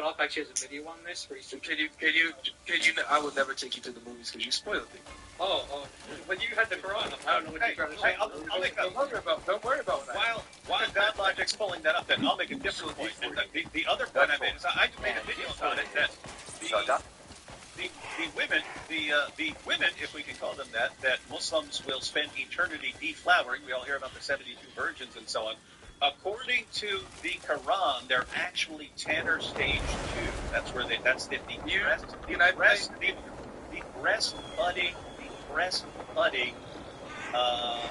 Ralph actually has a video on this where he's... Can you, I would never take you to the movies because you spoiled it. But you had the Quran. I don't know what you're trying to say. I'll make that. Don't worry about that. While God Logic's pulling that up, then I'll make a different point. And the other point I made is I made a video about it that the women, if we can call them that Muslims will spend eternity deflowering. We all hear about the 72 virgins and so on. According to the Quran, they're actually Tanner stage 2. That's where that's the breast budding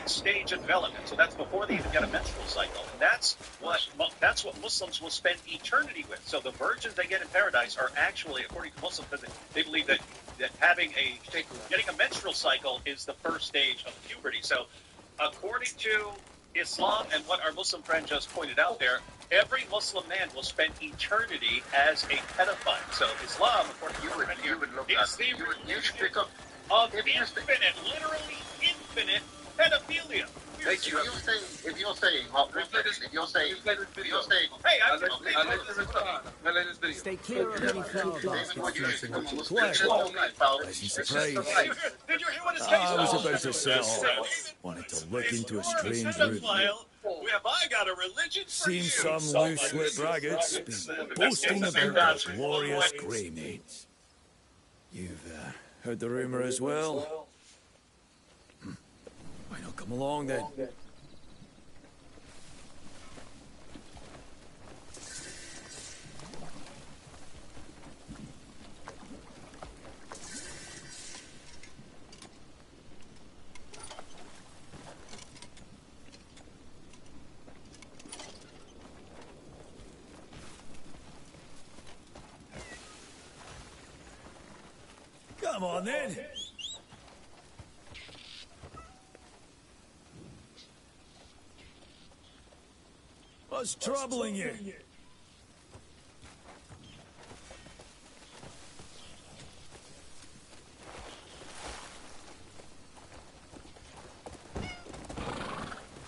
stage of development. So that's before they even get a menstrual cycle. And that's what Muslims will spend eternity with. So the virgins they get in paradise are actually, according to Muslims, they believe that getting a menstrual cycle is the first stage of puberty. So according to Islam and what our Muslim friend just pointed out there, every Muslim man will spend eternity as a pedophile. So Islam, according to your friend here, is the religion of infinite, literally infinite pedophilia. Thank you. If you're saying, hey, I let this video. Stay clear of any clouds. Surprise. Did you hear what his face I was about to say, wanted to look into a strange room. Have I got a religion for Seems some loose-lip braggarts been boasting about their glorious grey mates. You've heard the rumour as well? Why not come along then? Come on then. What's troubling you?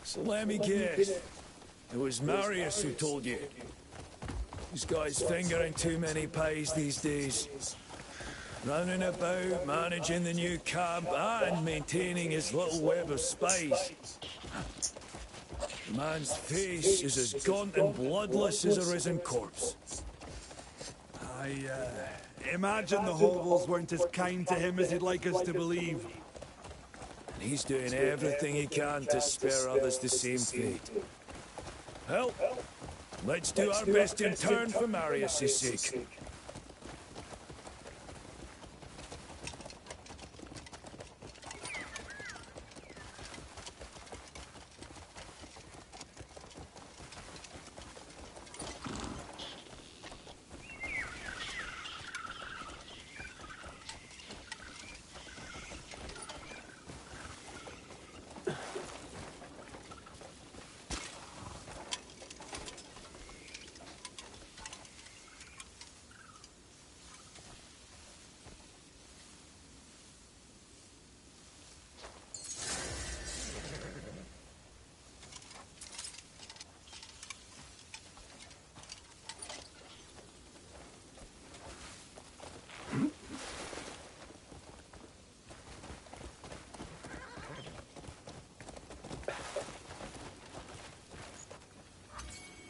So let me guess. It was Marius who told you. This guy's fingering too many pies these days. Running about, managing the new cab, and maintaining his little web of spies. The man's face is as gaunt and bloodless as a risen corpse. I imagine the hovels weren't as kind to him as he'd like us to believe. And he's doing everything he can to spare others the same fate. Well, let's do our best in turn for Marius' sake.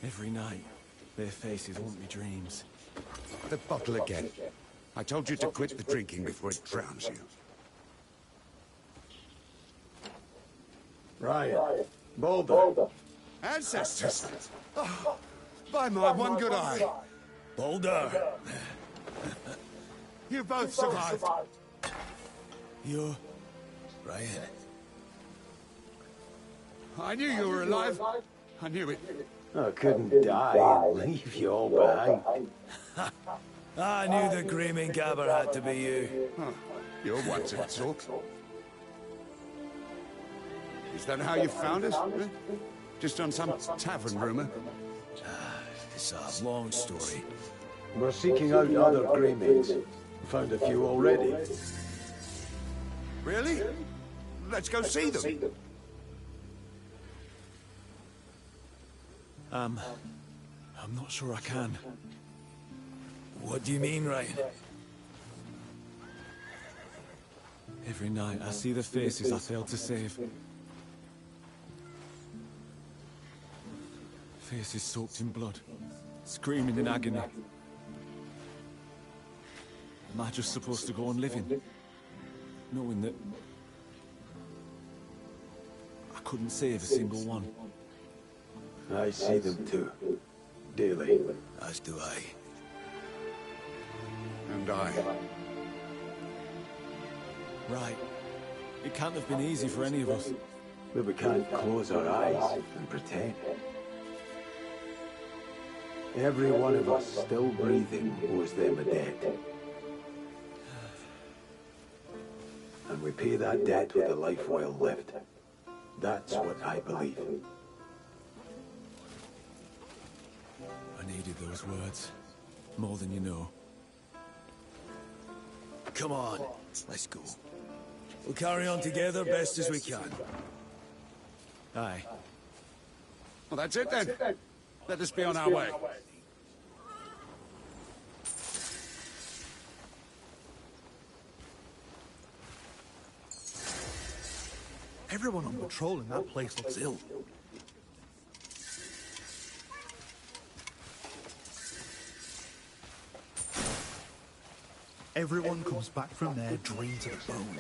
Every night, their faces haunt me dreams. The bottle again. I told you to quit the drinking before it drowns you. Ryan. Boulder. Ancestors! Oh, by my one good eye. Boulder! You both survived. You're... Ryan. I knew you were alive. I knew it. I couldn't die and leave you all behind. I knew the Gleaming Gabber had to be you. Huh. You're one to talk. Is that how you found us? Just on some tavern rumor? It's a long story. We're seeking out other Greymaids. Found a few already. Really? Let's go see them. I'm not sure I can. What do you mean, Ryan? Every night I see the faces I failed to save. Faces soaked in blood, screaming in agony. Am I just supposed to go on living, knowing that I couldn't save a single one? I see them too. Daily. As do I. And I. Right. It can't have been easy for any of us. But we can't close our eyes and pretend. Every one of us still breathing owes them a debt. And we pay that debt with a life well lived. That's what I believe. I needed those words. More than you know. Come on, let's go. We'll carry on together best as we can. Aye. Well, that's it then. Let us be on our way. Everyone on patrol in that place looks ill. Everyone comes back from there drained to the bone.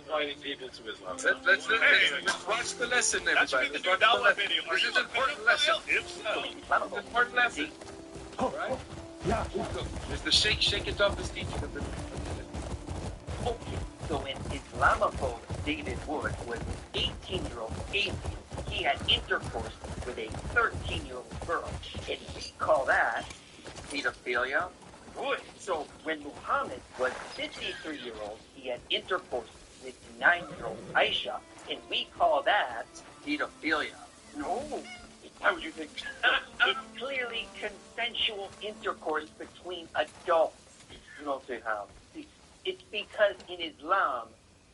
Inviting people to Islam. Let's watch the lesson, That should everybody. be the new download video. Are This you is an important lesson. If so, It's an important lesson. Alright? Yeah. Look, there's the shake it off the teaching of the... Okay, so when Islamophobe David Wood was an 18-year-old atheist, he had intercourse with a 13-year-old girl. And we call that pedophilia. would. So when Muhammad was 53-year-old, he had intercourse with 9-year-old Aisha, and we call that Pedophilia. no. How would you think? It's clearly consensual intercourse between adults. You know, to how? It's because in Islam,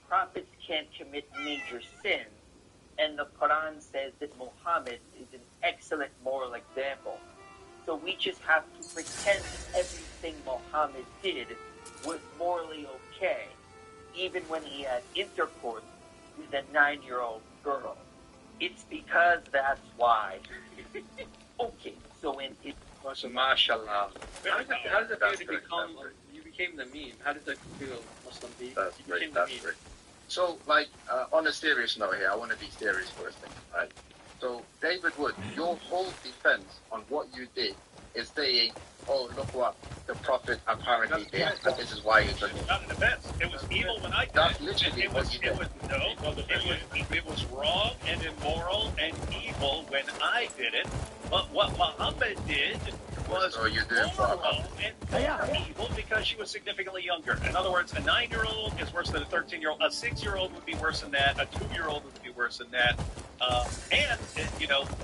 prophets can't commit major sins, and the Quran says that Muhammad is an excellent moral example. So we just have to pretend that everything Muhammad did was morally okay, even when he had intercourse with a 9-year-old girl. It's because that's why. Okay, so in it. Mashallah. How did that become? You became the meme. How did that feel, Muslim being? That's You great. became the That's meme. great. So, like, on a serious note here, I want to be serious for a second, right? So, David Wood, your whole defense on what you did is saying, oh, look what the Prophet apparently did, and this is why it's okay. Not an offense. It was evil when I did That's it. literally It what was, you did. it was wrong and immoral and evil when I did it. But what Muhammad did was So you did it for moral and evil because she was significantly younger. In other words, a 9-year-old is worse than a 13-year-old. A 6-year-old would be worse than that. A 2-year-old would be worse than that.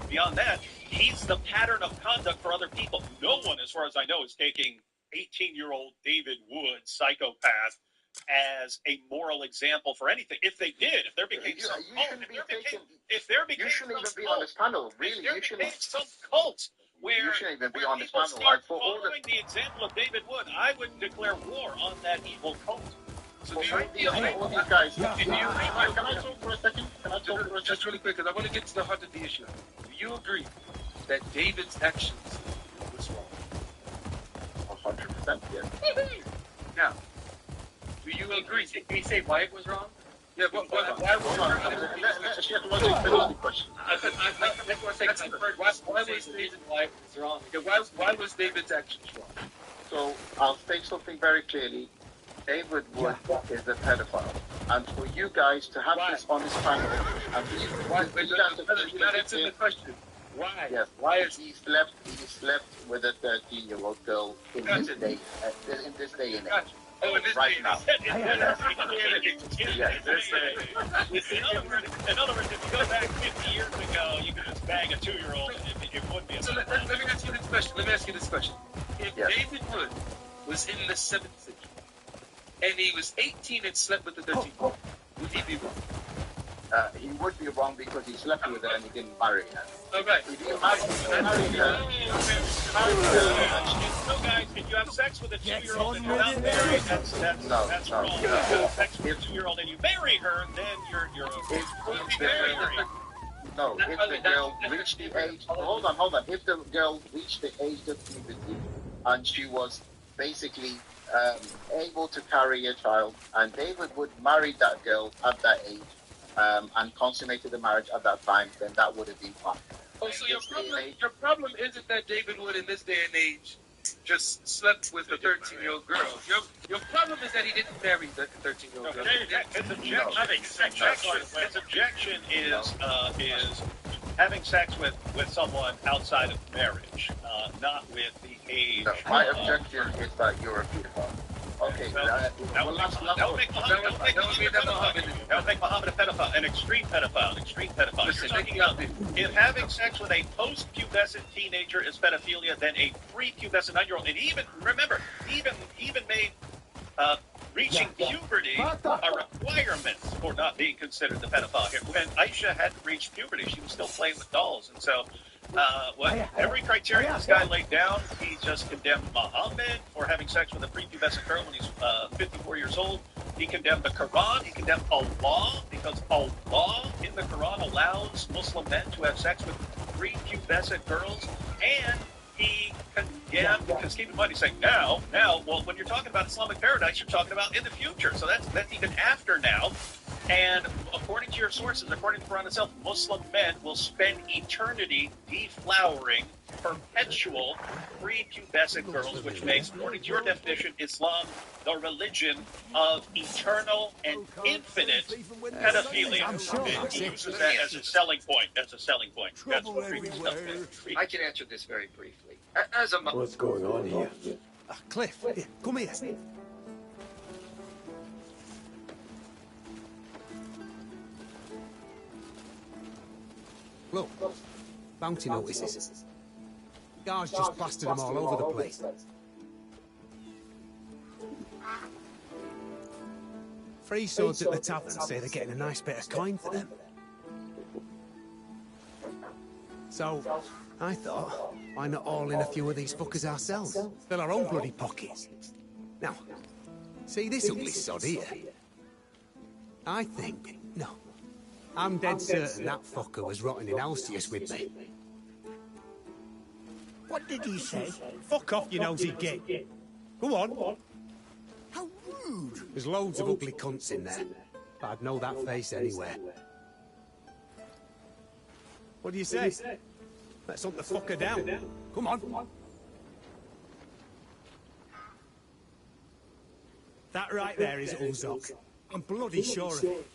Beyond that, he's the pattern of conduct for other people. No one, as far as I know, is taking 18-year-old David Wood, psychopath, as a moral example for anything. If they did, if there became some cult, You shouldn't even be on this panel, really. You shouldn't. some cult where, You shouldn't even be where on this people panel. start Like, for all following the example of David Wood, I would declare war on that evil cult. So do you feel all these guys. Can I talk for a second? Can I talk for a second? just really quick, because I want to get to the heart of the issue. Do you agree that David's actions was wrong? 100%, yes. Now, do you agree? Did he say why it was wrong? Yeah, why Hold on. Let's just finish the question. I was the reason why it was wrong. why was David's actions wrong? So I'll state something very clearly. David Wood is a pedophile. And for you guys to have this on this panel, and You're not answering the question. Why? Yes. Why is he slept with a 13-year-old girl in this day and age. Gotcha. Oh, in this Right day now. In other words, if you go back 50 years ago, you could just bang a 2-year-old and it wouldn't be a So let me ask you this question. If David Wood was in the 7th century and he was 18 and slept with a 13-year-old, would he be wrong? He would be wrong because he slept with her and he didn't marry her. All right. If he married her, No, guys, if you have sex with a 2-year-old and you're not married, that's wrong. If you have sex with a 2-year-old and you marry her, then you're No, if the girl reached the age, hold on. If the girl reached the age of puberty and she was basically able to carry a child, and David would marry that girl at that age and consummated the marriage at that time, then that would have been fine. Oh, so your problem isn't that David Wood in this day and age just slept with a 13-year-old girl. Your problem is that he didn't marry the 13-year-old girl. His objection is having sex with someone outside of marriage, not with the age. No, my objection is that you're a pedophile. Okay, that would make Muhammad a pedophile, an extreme pedophile. You're talking about if having sex with a post-pubescent teenager is pedophilia, then a pre-pubescent 9-year-old, and even made reaching puberty a requirement for not being considered the pedophile here. When Aisha hadn't reached puberty, she was still playing with dolls, and so every criteria this guy laid down, he just condemned Muhammad for having sex with a prepubescent girl when he's 54 years old. He condemned the Quran. He condemned Allah, because Allah in the Quran allows Muslim men to have sex with prepubescent girls. And he condemned, because keep in mind, he's saying now, well, when you're talking about Islamic paradise, you're talking about in the future. So that's even after now. And according to your sources, according to the Quran itself, Muslim men will spend eternity deflowering perpetual prepubescent girls, which makes, according to your definition, Islam the religion of eternal and infinite pedophilia. He uses that as a selling point. That's what creepy stuff is. I can answer this very briefly. As a What's going on here? Cliff, here, come here. Look, bounty notices. Guards just plastered them all over the place. Free swords at the tavern say they're getting a nice bit of coin for them. So, I thought, why not all in a few of these fuckers ourselves? Fill our own bloody pockets. Now, see this ugly sod here? I think, no, I'm dead certain that fucker was rotting in Alcius with me. What did he say? Fuck off, you nosy git. Go on. How rude. There's loads of ugly cunts in there, but I'd know that face anywhere. What do you say? Let's hunt the fucker down. Come on. That right there is Ulzok. I'm bloody sure of it.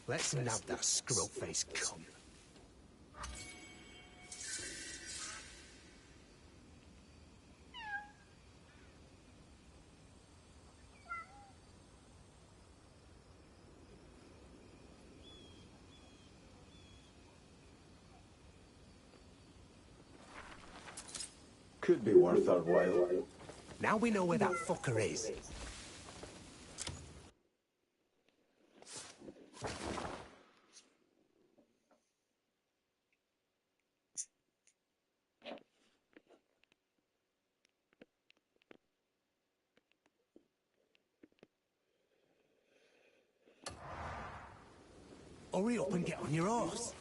Let's nab that scrub-faced cunt. Could be worth our while. Now we know where that fucker is. Hurry up and get on your horse.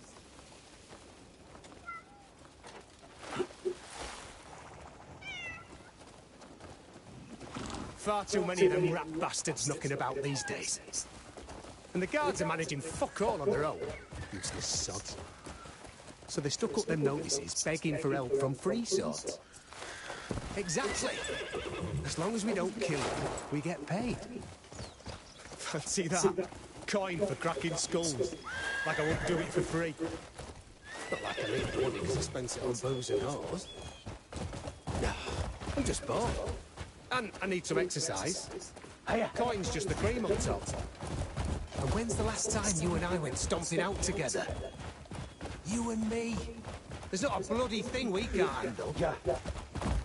Far too many of them rat bastards knocking about these days. And the guards are managing fuck all on their own. Useless sods. So they stuck up them notices begging for help from free swords. Exactly. As long as we don't kill them, we get paid. Fancy that. Coin for cracking skulls. Like I won't do it for free. Not like I need the money because I spent it on booze and whores. No, I'm just bored. And I need some exercise. Coin's just the cream on top. And when's the last time you and I went stomping out together? You and me. There's not a bloody thing we can't handle.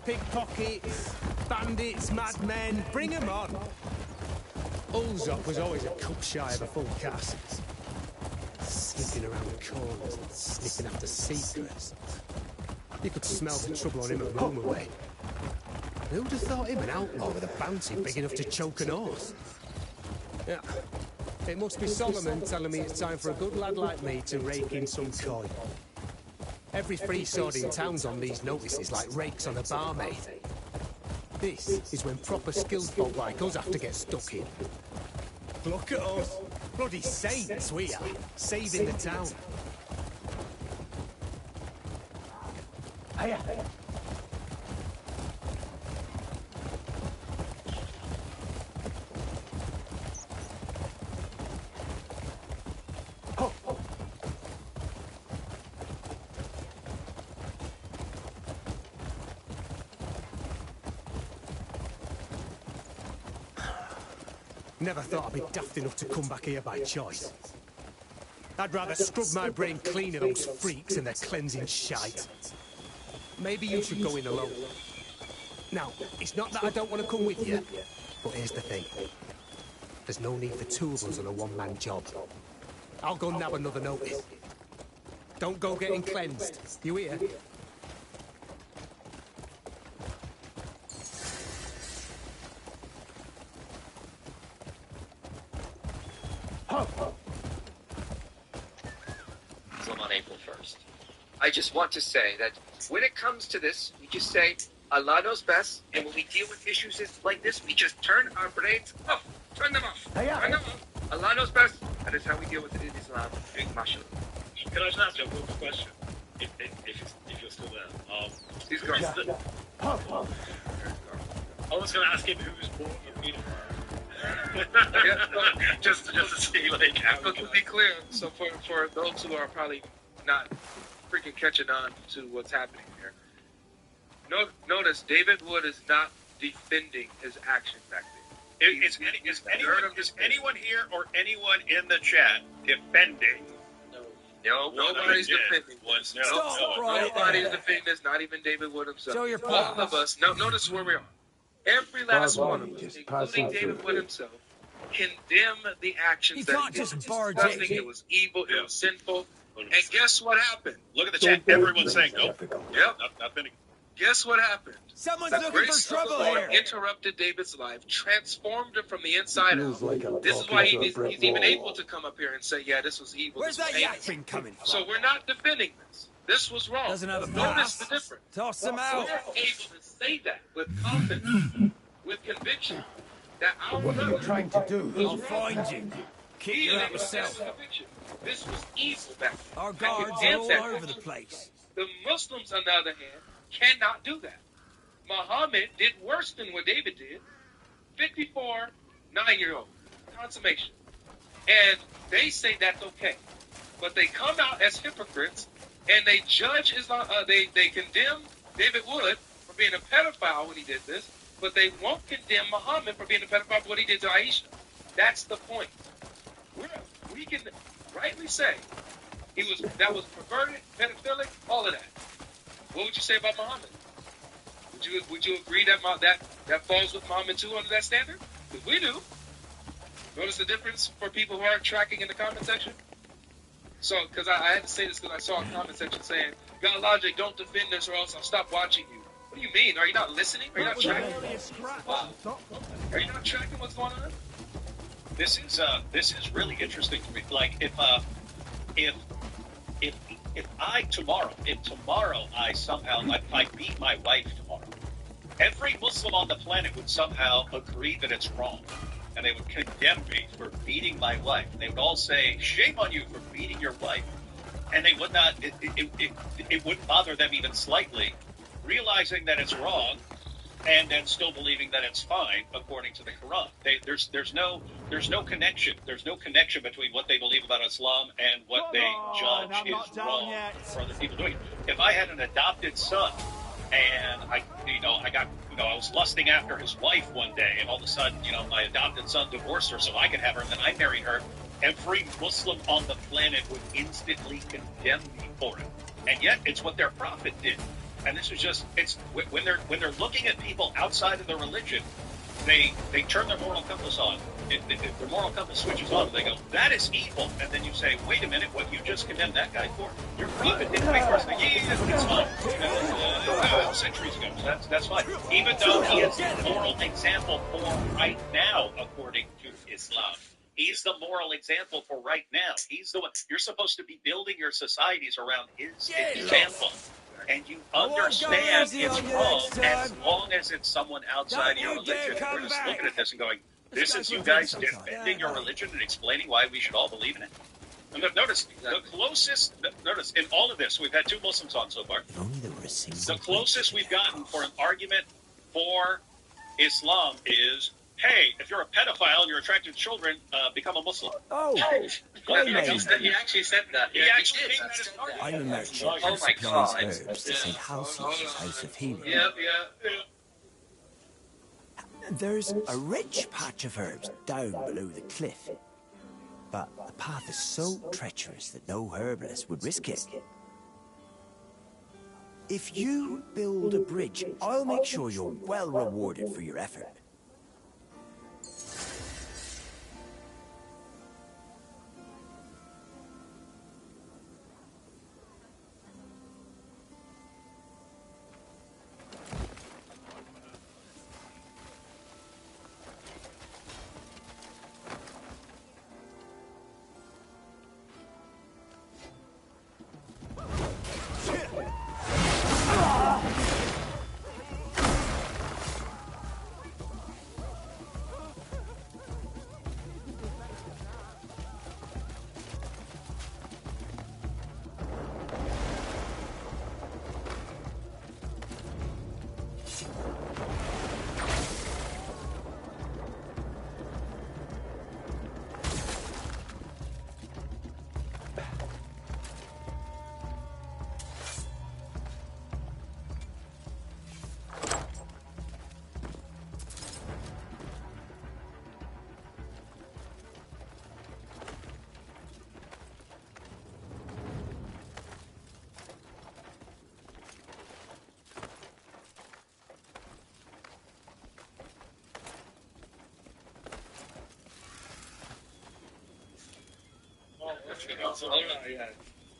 Pickpockets, bandits, madmen, bring 'em on. Ulzok was always a cup shy of a full cask. Sneaking around corners and sniffing after secrets. You could smell the trouble on him a room away. Who'd have thought him an outlaw with a bounty big enough to choke an horse? Yeah. It must be Solomon telling me it's time for a good lad like me to rake in some coin. Every free sword in town's on these notices like rakes on a barmaid. This is when proper skilled folk like us have to get stuck in. Look at us. Bloody saints we are. Saving the town. Hiya. Never thought I'd be daft enough to come back here by choice. I'd rather scrub my brain clean of those freaks and their cleansing shite. Maybe you should go in alone. Now, it's not that I don't want to come with you, but here's the thing. There's no need for two of us on a one-man job. I'll go nab another notice. Don't go getting cleansed. You hear? On April 1st. I just want to say that when it comes to this, we just say, Allah knows best, and when we deal with issues like this, we just turn our brains off. Turn them off. Turn them off. Allah knows best. That is how we deal with it in Islam. Mashallah. Can I just ask you a quick question? If you're still there. He's gone. I was going to ask him who's born in Peter. just to see, like, how But to be clear, so for those who are probably not freaking catching on to what's happening here, notice David Wood is not defending his action back then. Is anyone here or anyone in the chat defending? No, nobody's defending. Nobody's defending this. Not even David Wood himself. Show your All paws. of us. No, notice where we are. Every last Bravo, one of us, just pass including on David through. Wood himself, condemn the actions You that can't he did. just barge Disgusting, in. it was evil. It was sinful. And guess what happened? Look at the chat. Everyone's saying no. Yep. Nothing. Guess what happened? Someone's The looking grace for of trouble the Lord here. interrupted David's life, transformed him from the inside Feels out. like I'm This is talking why to a he's brick even wall. able to come up here and say, yeah, this was evil. Where's this was that heinous. yapping coming from? So we're not defending this. This was wrong. Doesn't have a Notice past. the difference. Toss him We're out. able to say that with confidence, with conviction, that our What are you trying to do? I'll find you. Kick He you is out able to say yourself. with conviction. This was evil back then. Our I guards are condemn all that. over the place. The Muslims, on the other hand, cannot do that. Muhammad did worse than what David did. 54, 9-year-old. Consummation. And they say that's okay. But they come out as hypocrites and they judge Islam, they condemn David Wood for being a pedophile when he did this, but they won't condemn Muhammad for being a pedophile for what he did to Aisha. That's the point. We can rightly say that was perverted, pedophilic, all of that. What would you say about Muhammad? Would you agree that falls with Muhammad too under that standard? Because we do. Notice the difference for people who aren't tracking in the comment section? So, because I had to say this because I saw a comment section saying, God Logic, don't defend this or else I'll stop watching you. What do you mean? Are you not listening? Are you not tracking? Are you not tracking what's going on? This is really interesting to me. Like if tomorrow I beat my wife tomorrow, every Muslim on the planet would somehow agree that it's wrong. And they would condemn me for beating my wife. They would all say, shame on you for beating your wife. And they would not, it wouldn't bother them even slightly, realizing that it's wrong, and then still believing that it's fine according to the Quran. There's no connection. There's no connection between what they believe about Islam and what they judge is wrong for other people doing it. If I had an adopted son and I was lusting after his wife one day, and all of a sudden, my adopted son divorced her so I could have her, and then I married her, every Muslim on the planet would instantly condemn me for it. And yet, it's what their prophet did. And this is just, when they're looking at people outside of their religion, they turn their moral compass on. Their moral compass switches on, and they go, that is evil. And then you say, wait a minute, what you just condemned that guy for? Your prophet didn't make worse. It's fine. Centuries ago, so that's fine. Even though he is the moral example for right now, according to Islam. He's the moral example for right now. He's the one. You're supposed to be building your societies around his example. And you understand it's wrong as long as it's someone outside your religion. We're just looking at this and going, this is you guys defending your religion and explaining why we should all believe in it. And notice, notice in all of this, we've had 2 Muslims on so far. The closest we've gotten for an argument for Islam is, hey, if you're a pedophile and you're attracted to children, become a Muslim. Oh, he actually said that. He actually made that as an argument. I'm a merchant Oh who my supplies God. herbs to St. Halcyon's House of Healing. Yeah. There's a rich patch of herbs down below the cliff, but the path is so treacherous that no herbalist would risk it. If you build a bridge, I'll make sure you're well rewarded for your effort.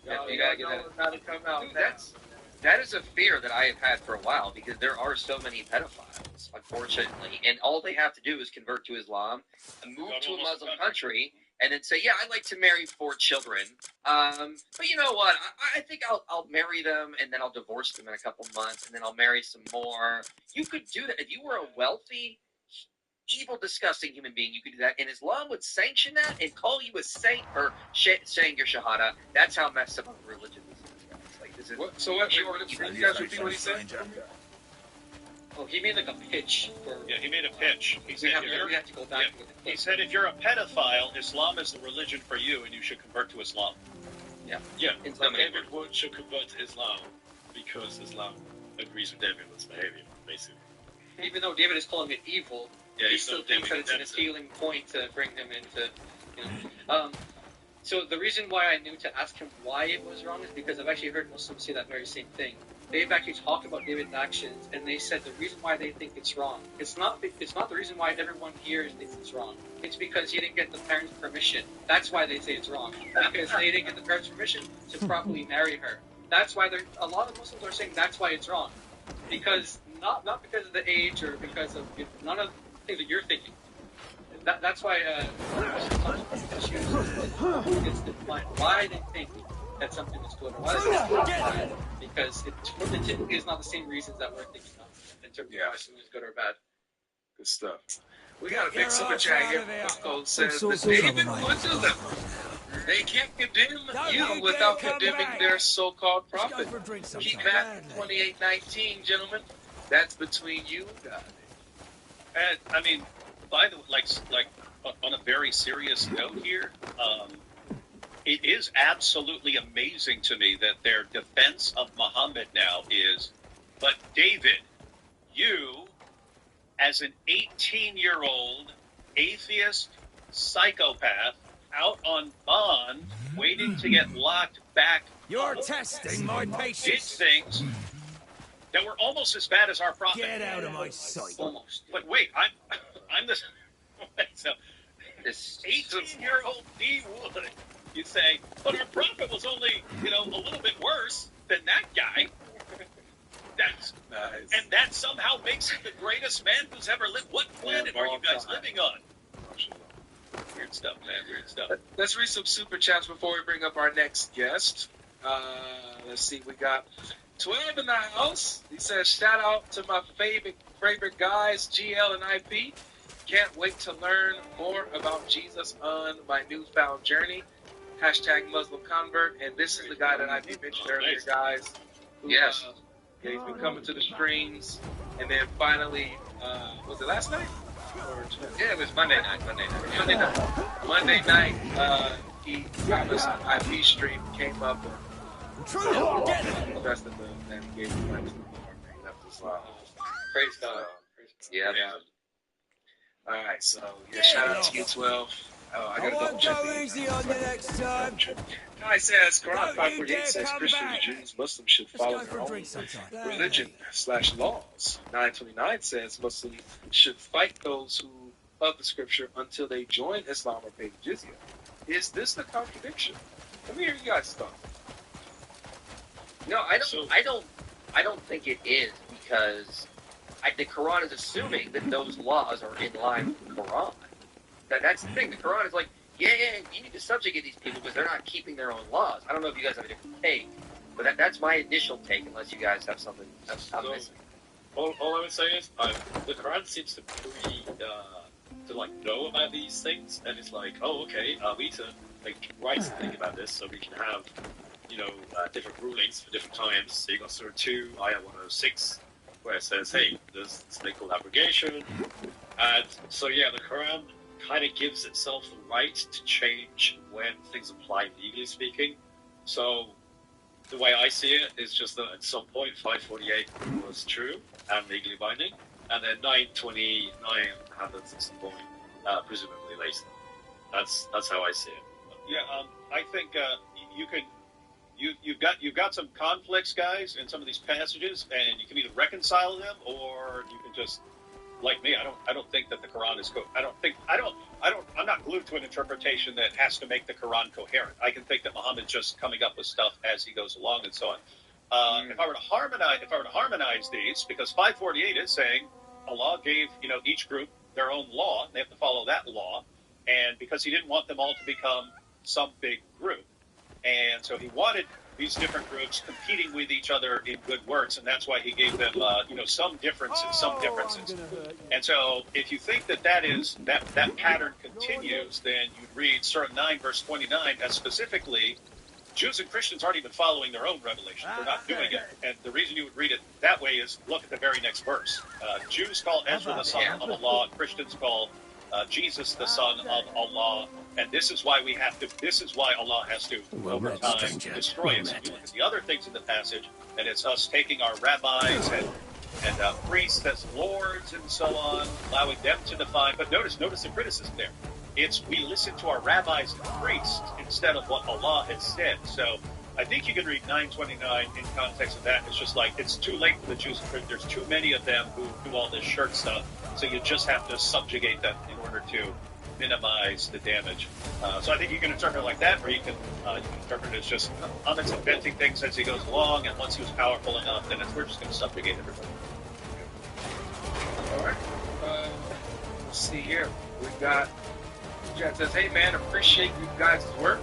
Yeah, you gotta get that. How to come out Dude, now. that is a fear that I have had for a while because there are so many pedophiles, unfortunately, and all they have to do is convert to Islam and move to a Muslim country and then say, yeah, I'd like to marry 4 children. But you know what? I think I'll marry them and then I'll divorce them in a couple months and then I'll marry some more. You could do that. If you were a wealthy, evil, disgusting human being, you could do that. And Islam would sanction that and call you a saint for saying your shahada. That's how messed up a religion is. Like, this is So what? You guys repeat what he said? Oh, he made like a pitch for. Yeah, he made a pitch. He said, we have to go back with it. he said, if you're a pedophile, Islam is the religion for you, and you should convert to Islam. Yeah. Yeah, so David Wood should convert to Islam because Islam agrees with David Wood's behavior, basically. Even though David is calling it evil, Yeah, he he's still not thinks that doing it's an it. appealing point to bring him into. So the reason why I knew to ask him why it was wrong is because I've actually heard Muslims say that very same thing. They've actually talked about David's actions, and they said the reason why they think it's wrong. It's not the reason why everyone here thinks it's wrong. It's because he didn't get the parents' permission. That's why they say it's wrong. Because they didn't get the parents' permission to properly marry her. That's why a lot of Muslims are saying that's why it's wrong. Because not because of the age or because of none of the things that you're thinking. That's why it's defined why they think that something is good or why they think it's bad. Because it typically is not the same reasons that we're thinking of in terms of why something is good or bad. Good stuff. We got a big super chat here. Code says that David would do them. They can't condemn you without condemning their so-called prophet. Keep Matthew 28:19, gentlemen. That's between you and God. And I mean, by the like on a very serious note here, it is absolutely amazing to me that their defense of Muhammad now is, but David, you, as an 18-year-old atheist psychopath out on bond, waiting to get locked back, You're testing my did patience. things that were almost as bad as our prophet. Get out of my sight. Almost. But wait, I'm this. So, This 18-year-old D. Wood, you say, but our prophet was only, a little bit worse than that guy. That's nice. And that somehow makes him the greatest man who's ever lived. What planet are you guys living on? Weird stuff, man. Weird stuff. Let's read some super chats before we bring up our next guest. Let's see, we got 12 in the house. He says, shout out to my favorite guys, GL and IP. Can't wait to learn more about Jesus on my newfound journey. Hashtag Muslim convert. And this is the guy that I mentioned earlier, guys. Who, Yes. He's been coming to the streams. And then finally, was it last night? Yeah, it was Monday night. Monday night, he got us an IP stream, came up and invested and he gave the money to the Lord. He left us alone. Praise God. Yeah. All right, so shout out to you 12. Oh, I gotta double check Go easy on you next time. Guy says, Quran Don't you 548 dare says come Christians, back. Jews, Muslims should follow go for their a own drink sometime. religion/laws. 929 says Muslims should fight those who of the scripture until they join Islam or pay jizya. Is this the contradiction? Let me hear you guys' thought. No, I don't think it is because the Quran is assuming that those laws are in line with the Quran. That's the thing. The Quran is like, yeah, you need to subjugate these people because they're not keeping their own laws. I don't know if you guys have a different take, but that's my initial take. Unless you guys have something I'm missing. All I would say is the Quran seems to know about these things, and it's like, oh, okay, we need to write something about this so we can have different rulings for different times. So you got Surah 2, Ayah 106, where it says, hey, there's this thing called abrogation, and so the Quran kind of gives itself the right to change when things apply legally speaking. So the way I see it is just that at some point 548 was true and legally binding, and then 929 happens at some point, presumably later. That's how I see it. Yeah, I think you've got some conflicts, guys, in some of these passages, and you can either reconcile them or you can just, like me, I don't think that the Quran is I'm not glued to an interpretation that has to make the Quran coherent. I can think that Muhammad's just coming up with stuff as he goes along and so on. If I were to harmonize these, because 548 is saying Allah gave each group their own law, and they have to follow that law, and because He didn't want them all to become some big group, and so He wanted these different groups competing with each other in good works, and that's why He gave them some differences. And so if you think that that pattern continues, then you'd read Surah 9 verse 29 as specifically Jews and Christians aren't even following their own revelation. They're not doing it. And the reason you would read it that way is look at the very next verse. Jews call Ezra the son of Allah. Christians call Jesus the son of Allah. And this is why Allah has to, over time, destroy us. If you look at the other things in the passage, and it's us taking our rabbis and priests as lords and so on, allowing them to define. But notice the criticism there. We listen to our rabbis and priests instead of what Allah has said. So I think you can read 929 in context of that. It's just like it's too late for the Jews and Christians. There's too many of them who do all this shirk stuff. So you just have to subjugate them in order to minimize the damage. So I think you can interpret it like that, or you can interpret it as just Muhammad's inventing things as he goes along, and once he was powerful enough, then we're just going to subjugate everybody. All right. Let's see here. We've got chat says, "Hey man, appreciate you guys' work.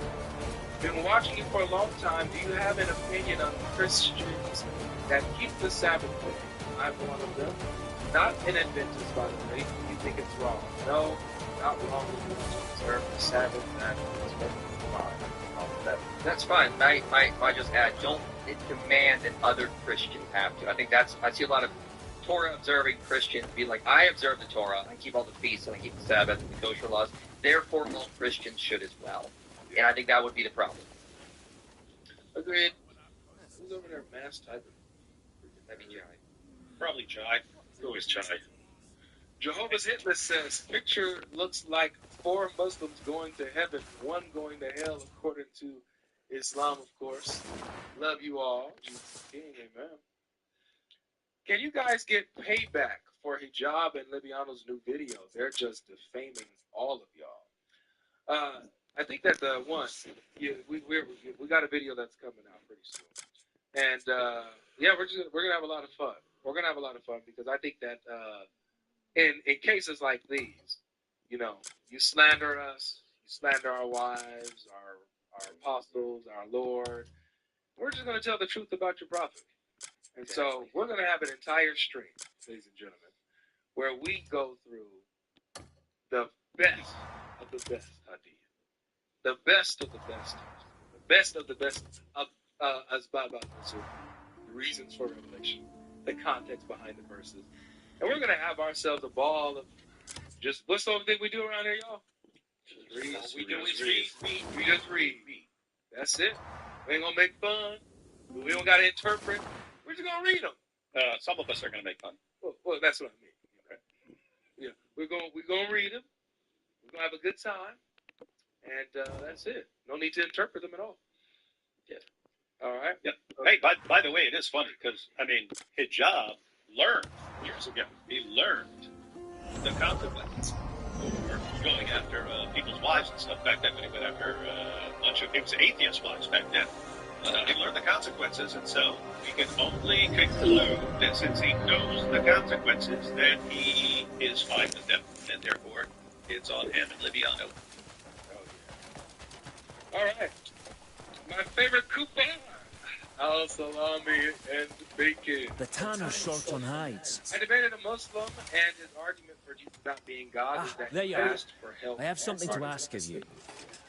Been watching you for a long time. Do you have an opinion on Christians that keep the Sabbath day? I'm one of them. Not an Adventist, by the way. You think it's wrong? No, not wrong with you to observe the Sabbath. That's fine. I just add, don't demand that other Christians have to. I see a lot of Torah observing Christians be like, I observe the Torah, I keep all the feasts, and I keep the Sabbath and the kosher laws. Therefore, all Christians should as well. And I think that would be the problem. Agreed. Who's over there mass typing? I mean, yeah. Probably Jai. Always Jai. Jehovah's Witness says, picture looks like 4 Muslims going to heaven, 1 going to hell, according to Islam, of course. Love you all. Jesus King, amen. Can you guys get payback for Hijab and Libiano's new video? They're just defaming all of y'all. I think that we got a video that's coming out pretty soon, and we're gonna have a lot of fun. We're gonna have a lot of fun because I think that in cases like these, you slander us, you slander our wives, our apostles, our Lord. We're just gonna tell the truth about your prophet. And so we're going to have an entire stream, ladies and gentlemen, where we go through the best of the best hadith, the best of the best, the best of the best of Asbab al-Nuzul, the reasons for revelation, the context behind the verses. And we're going to have ourselves a ball of just, what's the only thing we do around here, y'all? Read. We just read. That's it. We ain't going to make fun. We don't got to interpret. We're just gonna read them. Some of us are gonna make fun. Well, that's what I mean. Okay. Yeah, we're gonna read them. We're gonna have a good time, and that's it. No need to interpret them at all. Yeah. All right. Yeah. Hey, by the way, it is funny because Hijab learned years ago. He learned the consequences for going after people's wives and stuff back then. When he went after a bunch of atheist wives back then. He learned the consequences, and so we can only conclude that since he knows the consequences, that he is fine with them, and therefore it's on him and Libiano. All right. My favorite coupon, al salami and bacon. The tanner's short on hides. I debated a Muslim, and his argument for Jesus not being God is that there he you are. asked for help. I have something to ask of you.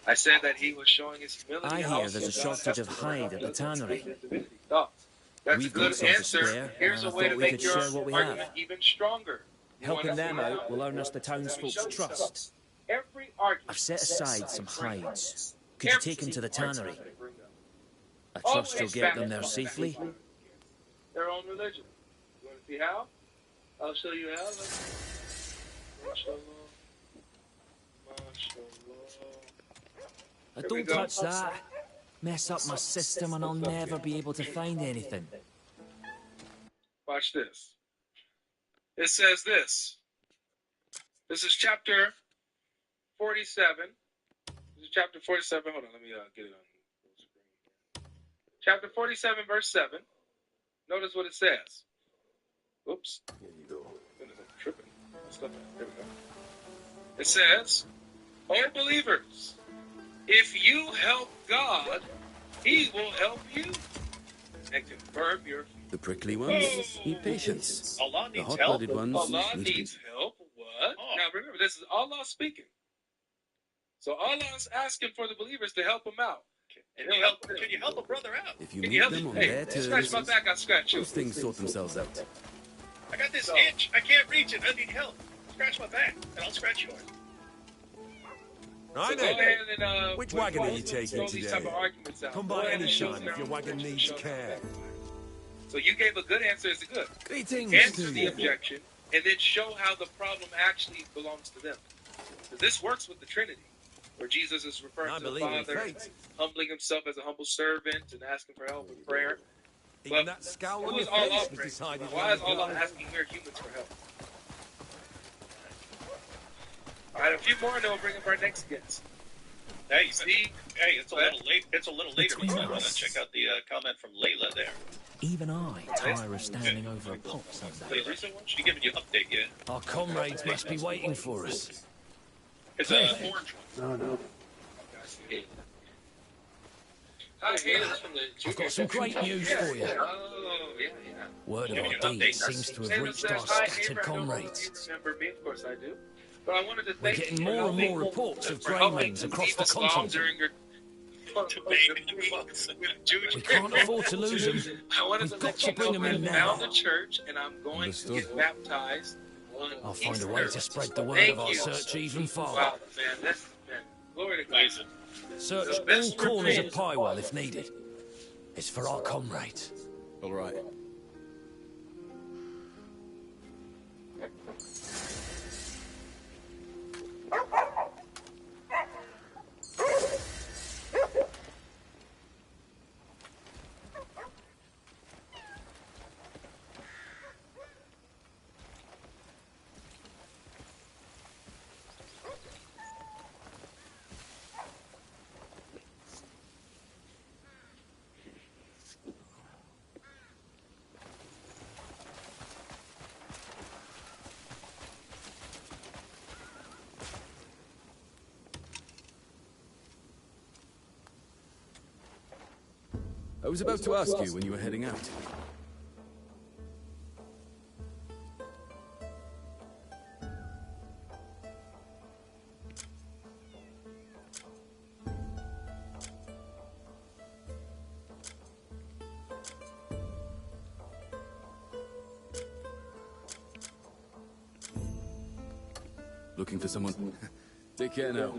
I said that he was showing his humility. I hear there's a shortage of hide at the tannery. That's We've a good got some to answer. spare, Here's and a I way thought to we make could your share what we argument have. even stronger. Helping them out will earn us the townsfolk's trust. Every argument I've set aside some hides. Could you take them to the tannery? I trust you'll get them there safely. Their own religion. You want to see how? I'll show you how. MashaAllah. Don't touch that. Mess up my system and I'll never be able to find anything. Watch this. It says this. This is chapter 47, chapter 47. Hold on, let me get it on. Chapter 47, verse 7. Notice what it says. Oops. Here you go. Goodness, I'm tripping. There we go. It says, "O believers, if you help God, He will help you and confirm your faith." The prickly ones need patience. Allah The needs help. hot-blooded ones Allah need to be... needs help. What? Oh. Now remember, this is Allah speaking. So Allah is asking for the believers to help him out. Can you help a brother out? If you Can meet you help them me? on Hey, their scratch my terms, back, I'll scratch you. those things sort themselves out. I got this itch. I can't reach it. I need help. Scratch my back, and I'll scratch yours. So go ahead and, Which wagon are you taking throw these today? type of arguments out. Come Go by ahead and any show time them if your how wagon to needs show them care. So you gave a good answer as a good. Greetings Answer to the you. objection, and then show how the problem actually belongs to them. So this works with the Trinity, where Jesus is referring I to the believe in Father, fate. humbling himself as a humble servant and asking for help and prayer. Even But that scowl who on is your Allah face praying? has decided Why where is to Allah go. asking mere humans for help? All right, a few more, and then we'll bring up our next guest. Hey, Steve. Hey, it's a little late. It's a little later. Between You might want to us. check out the comment from Layla there. Even I tire of standing over a pot someday. Layla, she giving you an update yet? Our comrades must be waiting for us. It's an orange one. No. Hi, Hayden's from the I've got some great news for you. Oh, yeah. Word of Give me our an deeds update. seems to have Hayden reached says, our "Hi, scattered Abraham. comrades. You remember me? Of course I do. But I wanted to We're thank getting you more for and more reports of Greymanes across the Islam continent. during your We can't afford to lose them. I wanted We've to got let to you bring know them in I now. found a church and I'm going Understood. to get baptized on I'll find a Easter. way to spread the word Thank of our you. search even farther. Wow, man, that's glory to God. Amazing. Search The all best corners of revenge. Pywell if needed. It's for our comrades. All right. I was about to ask you when you were heading out. Looking for someone? Take care now.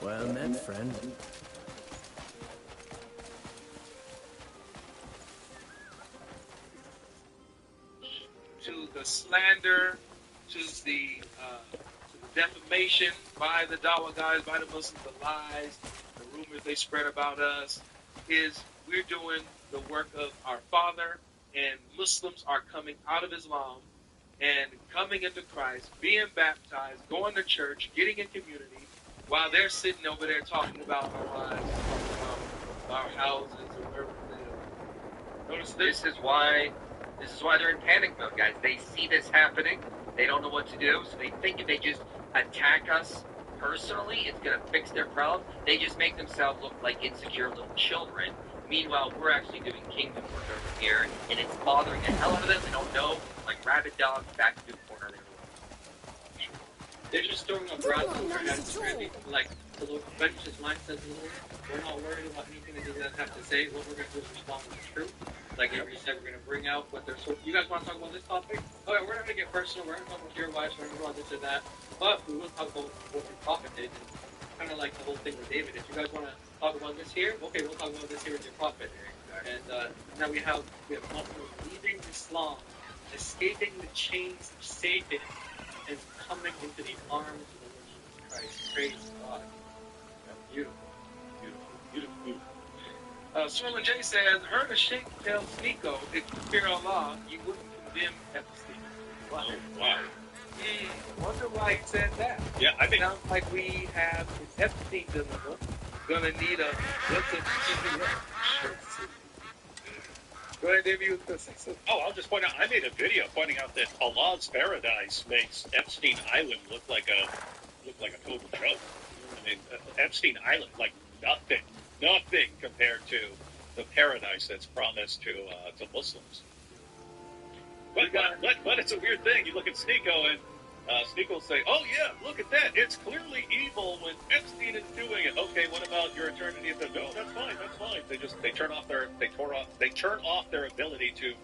Well met, friend. To the slander, to the defamation by the Dawa guys, by the Muslims, the lies, the rumors they spread about us, is we're doing the work of our Father, and Muslims are coming out of Islam and coming into Christ, being baptized, going to church, getting in community, while they're sitting over there talking about our lives, talking about our houses, or wherever we live. Notice This is why they're in panic mode, guys. They see this happening. They don't know what to do, so they think if they just attack us personally, it's going to fix their problem. They just make themselves look like insecure little children. Meanwhile, we're actually doing kingdom work over here, and it's bothering the hell out of them. They don't know, like rabid dogs back to the corner of their room. They're just throwing up rods over their heads, really. Like, the Lord Benjamin's mind says, Lord, we're not worried about anything that he doesn't have to say. What we're going to do is respond with the truth. Like Avery said, we're going to bring out what they're... So, you guys want to talk about this topic? Okay, we're not going to get personal. We're going to talk about your wives. We're going to go on this or that. But we will talk about what the prophet did. Kind of like the whole thing with David. If you guys want to talk about this here, okay, we'll talk about this here with your prophet. And now we have Muslims leaving Islam, escaping the chains of Satan, and coming into the arms of the Lord Jesus Christ. Praise God. Beautiful. Beautiful. Beautiful. Beautiful. Sherman J says, heard a sheikh tell Sneeko, if you fear Allah, you wouldn't condemn Epstein. Wow. Wow. Wonder why he said that. Yeah, I think... Sounds like we have his Epstein dilemma. Gonna need a... Go ahead, David, you was going to say. Oh, I'll just point out, I made a video pointing out that Allah's paradise makes Epstein Island look like a total joke. I mean, Epstein Island, like nothing compared to the paradise that's promised to Muslims. But it's a weird thing. You look at Sneeko and Sneeko will say, "Oh yeah, look at that. It's clearly evil when Epstein is doing it." Okay, what about your eternity? No, that's fine. That's fine. They turn off their ability to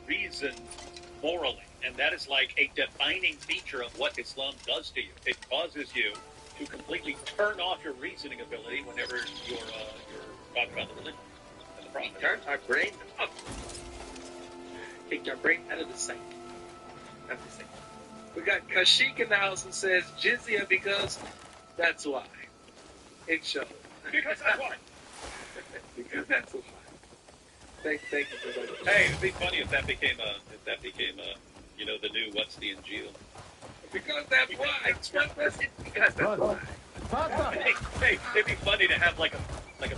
reason morally, and that is like a defining feature of what Islam does to you. It causes you to completely turn off your reasoning ability whenever you're talking about the religion and the prophet. Turn our brain up. Take our brain out of the sight. Out of the sight. We got Kashik in the house who says jizya because that's why. Inshallah. Because that's why. Because that's why. Thank you for that. Hey, it'd be funny if that became the new what's the Injil. Because that's why. Because that's why. Hey, it'd be funny to have like a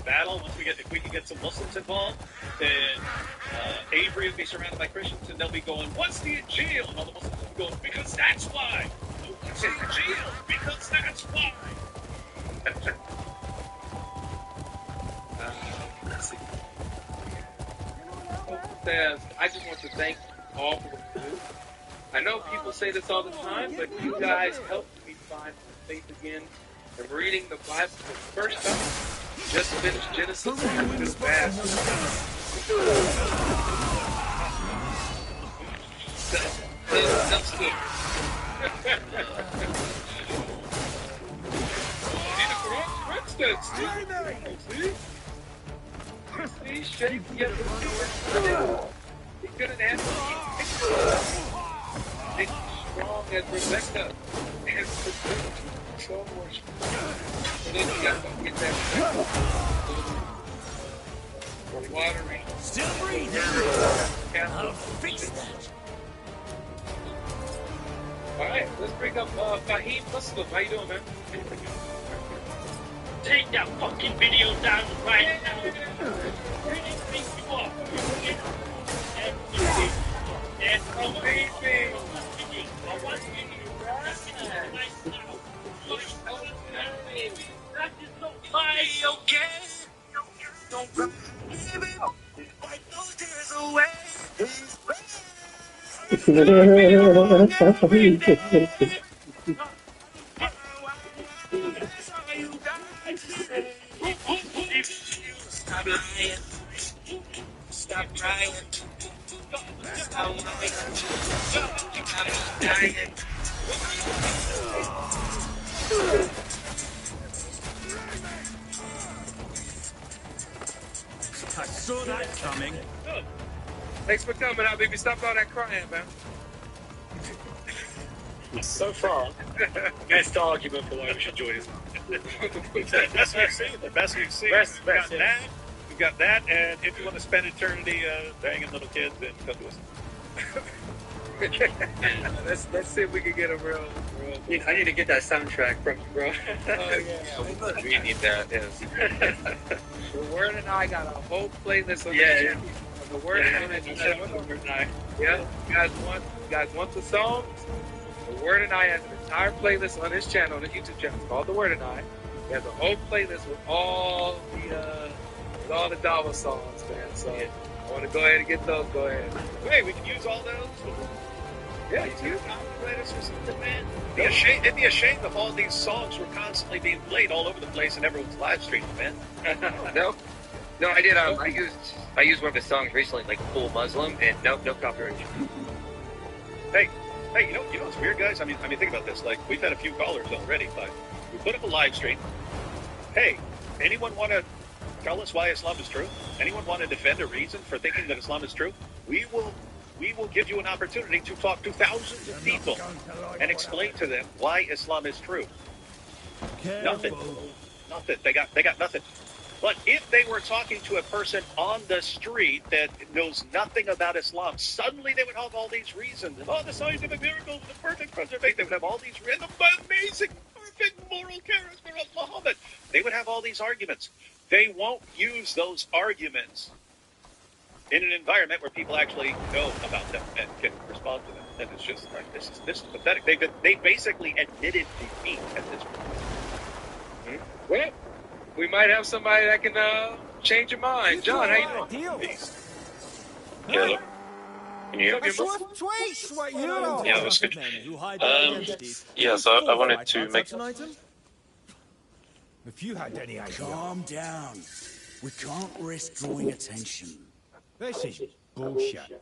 battle if we can get some Muslims involved, then Avery would be surrounded by Christians and they'll be going, "What's the Injil?" And all the Muslims will be going, "Because that's why." What's the Injil? Because that's why. Let's see. Says, I just want to thank all for what you do. I know people say this all the time, but you guys helped me find my faith again. I'm reading the Bible for the first time. Just finished Genesis and this fast. That's good. See, shake the other. He couldn't answer. He's strong as Rebecca. And so much. And then you got to get that watering. Still breathing. I'll fix that. Alright, let's bring up Fahim Muslim. How you doing, man? Take that fucking video down right now. Really think you are. And amazing. I want that is no lie, okay? Don't believe it. Wipe those tears away. Stop lying. Stop trying. Stop lying. Stop dying. saw that coming. Good. Thanks for coming out, baby. Stop all that crying, man. So far, best argument for why we should join Islam. The best we've seen. The best we've seen. Best, We've got yeah. that. We've got that. And if you want to spend eternity banging little kids, then come to us. Let's see if we can get a real. I need to get that soundtrack from you, bro. We need that. Yes. The Word and I got a whole playlist on Yeah, the yeah. channel. The Word and I. Yeah, you guys want the songs? The Word and I has an entire playlist on his channel, on the YouTube channel. It's called The Word and I. He has a whole playlist with all the Dawa songs, man. So I want to go ahead and get those. Go ahead. Hey, we can use all those. Yeah, you use playlist or something, man. It'd be a shame if all these songs were constantly being played all over the place and everyone's live streaming, man. No, I did. I used one of his songs recently, like "Full Muslim," and no copyright. Hey, you know what's weird, guys? I mean, think about this. Like, we've had a few callers already, but we put up a live stream. Hey, anyone want to tell us why Islam is true? Anyone want to defend a reason for thinking that Islam is true? We will give you an opportunity to talk to thousands of people and explain to them why Islam is true. Nothing. They got nothing. But if they were talking to a person on the street that knows nothing about Islam, suddenly they would have all these reasons. Oh, the scientific miracles, the perfect preservation. They would have all these and the amazing, perfect moral character of Muhammad. They would have all these arguments. They won't use those arguments in an environment where people actually know about them and can respond to them. And it's just like, this is pathetic. They basically admitted defeat at this point. Well, we might have somebody that can change your mind. John, how you doing? Hello. Can you hear me? Yeah, that's good. Yeah, so I wanted to make... If you had any idea... Calm down. We can't risk drawing attention. This is bullshit.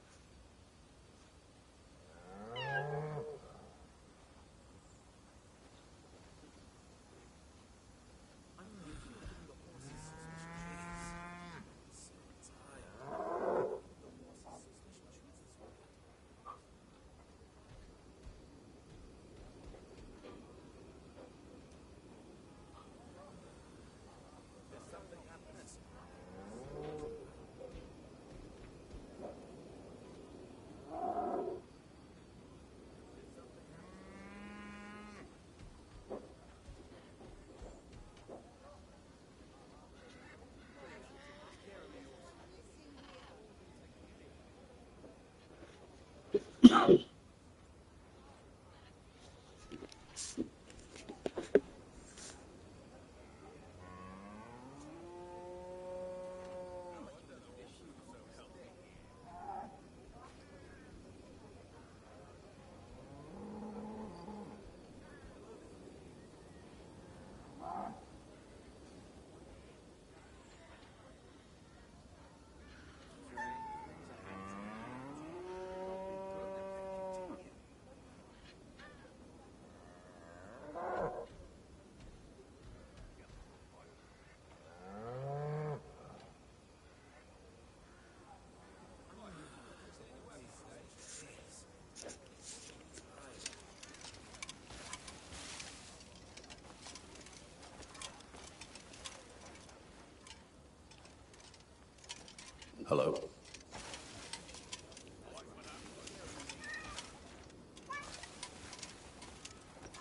Hello.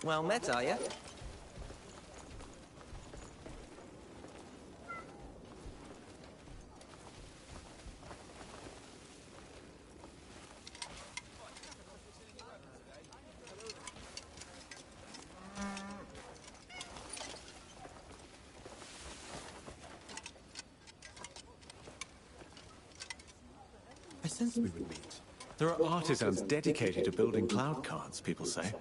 Well met, are you? I sensed we would meet. There are artisans dedicated to building cloud cards, people say.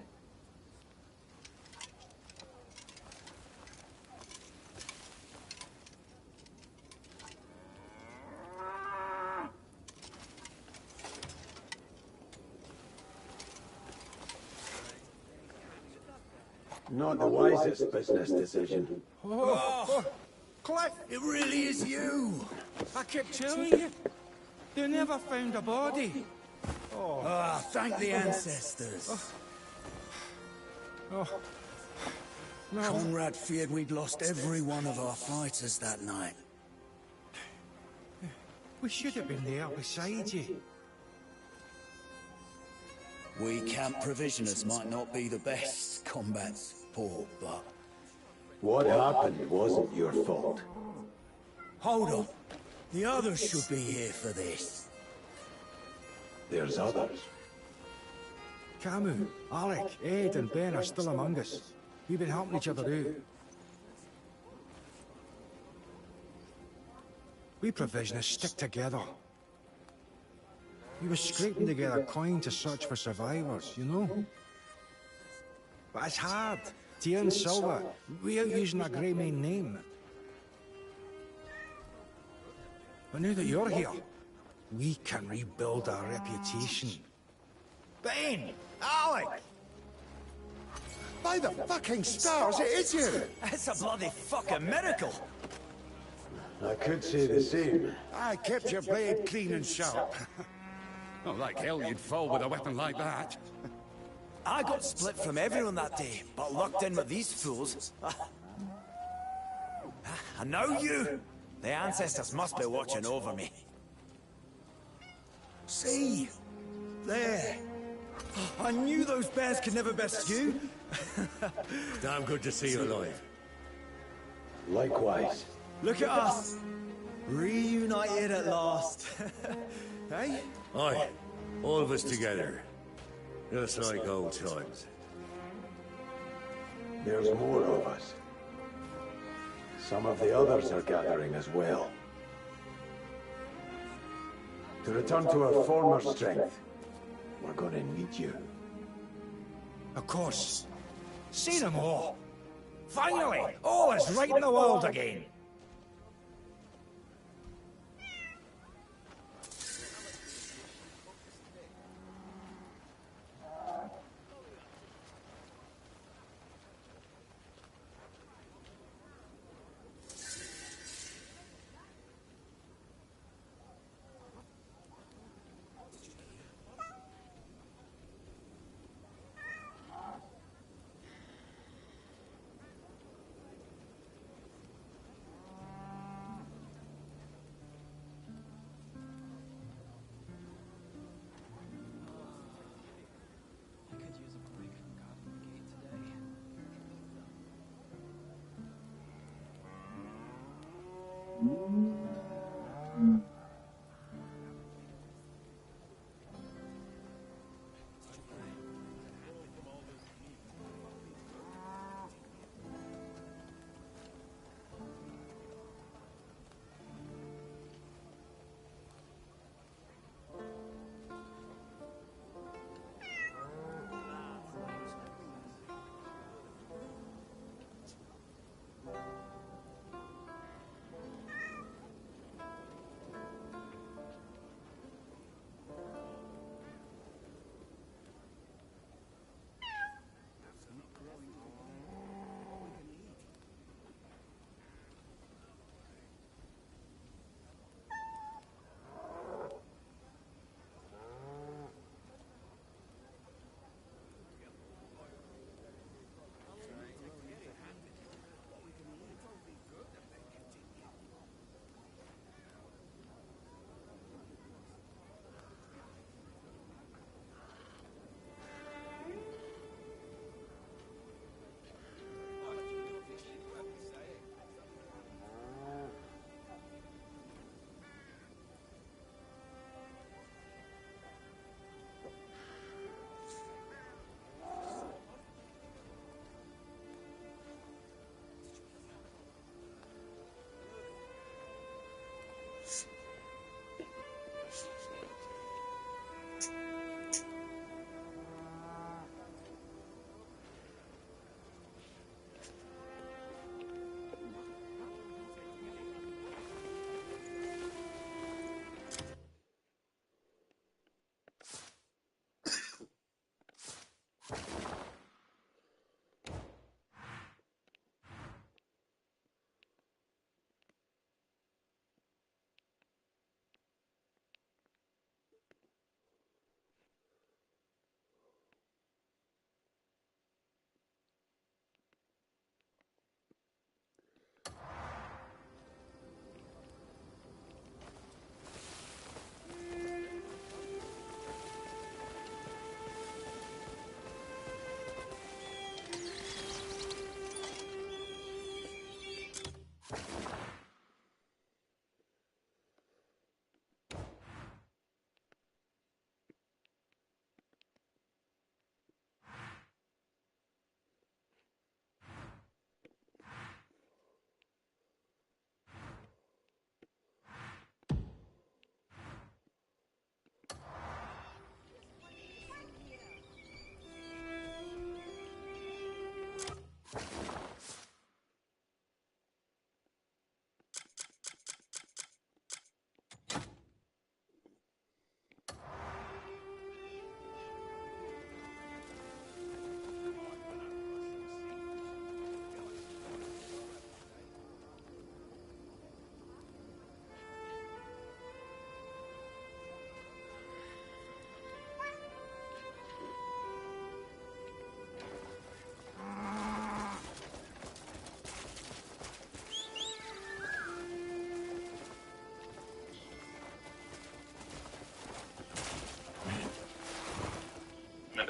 Not the wisest business decision. Oh, Cliff! It really is you! I kept telling you. They never found a body. Oh, Thank the ancestors. Oh. No. Conrad feared we'd lost every one of our fighters that night. We should have been there beside you. We camp provisioners might not be the best combat support, but... What happened wasn't your fault. Hold on. The others should be here for this. There's others. Camus, Alec, Ed and Ben are still among us. We've been helping each other out. We provisioners stick together. We were scraping together coin to search for survivors, you know? But it's hard to earn silver without using a Greymane name. But now that you're here, we can rebuild our reputation. Ben! Alec! By the fucking stars, it is you! That's a bloody fucking miracle! I could say the same. I kept your blade clean and sharp. Not like hell you'd fall with a weapon like that. I got split from everyone that day, but locked in with these fools. I know you! The ancestors must be watching over me. See? There! I knew those bears could never best you! Damn good to see you alive. Likewise. Look at us! Reunited at last. Hey? Aye, all of us together. Just like old times. There's more of us. Some of the others are gathering as well. To return to our former strength, we're gonna need you. Of course. See them all. Finally, all is right in the world again.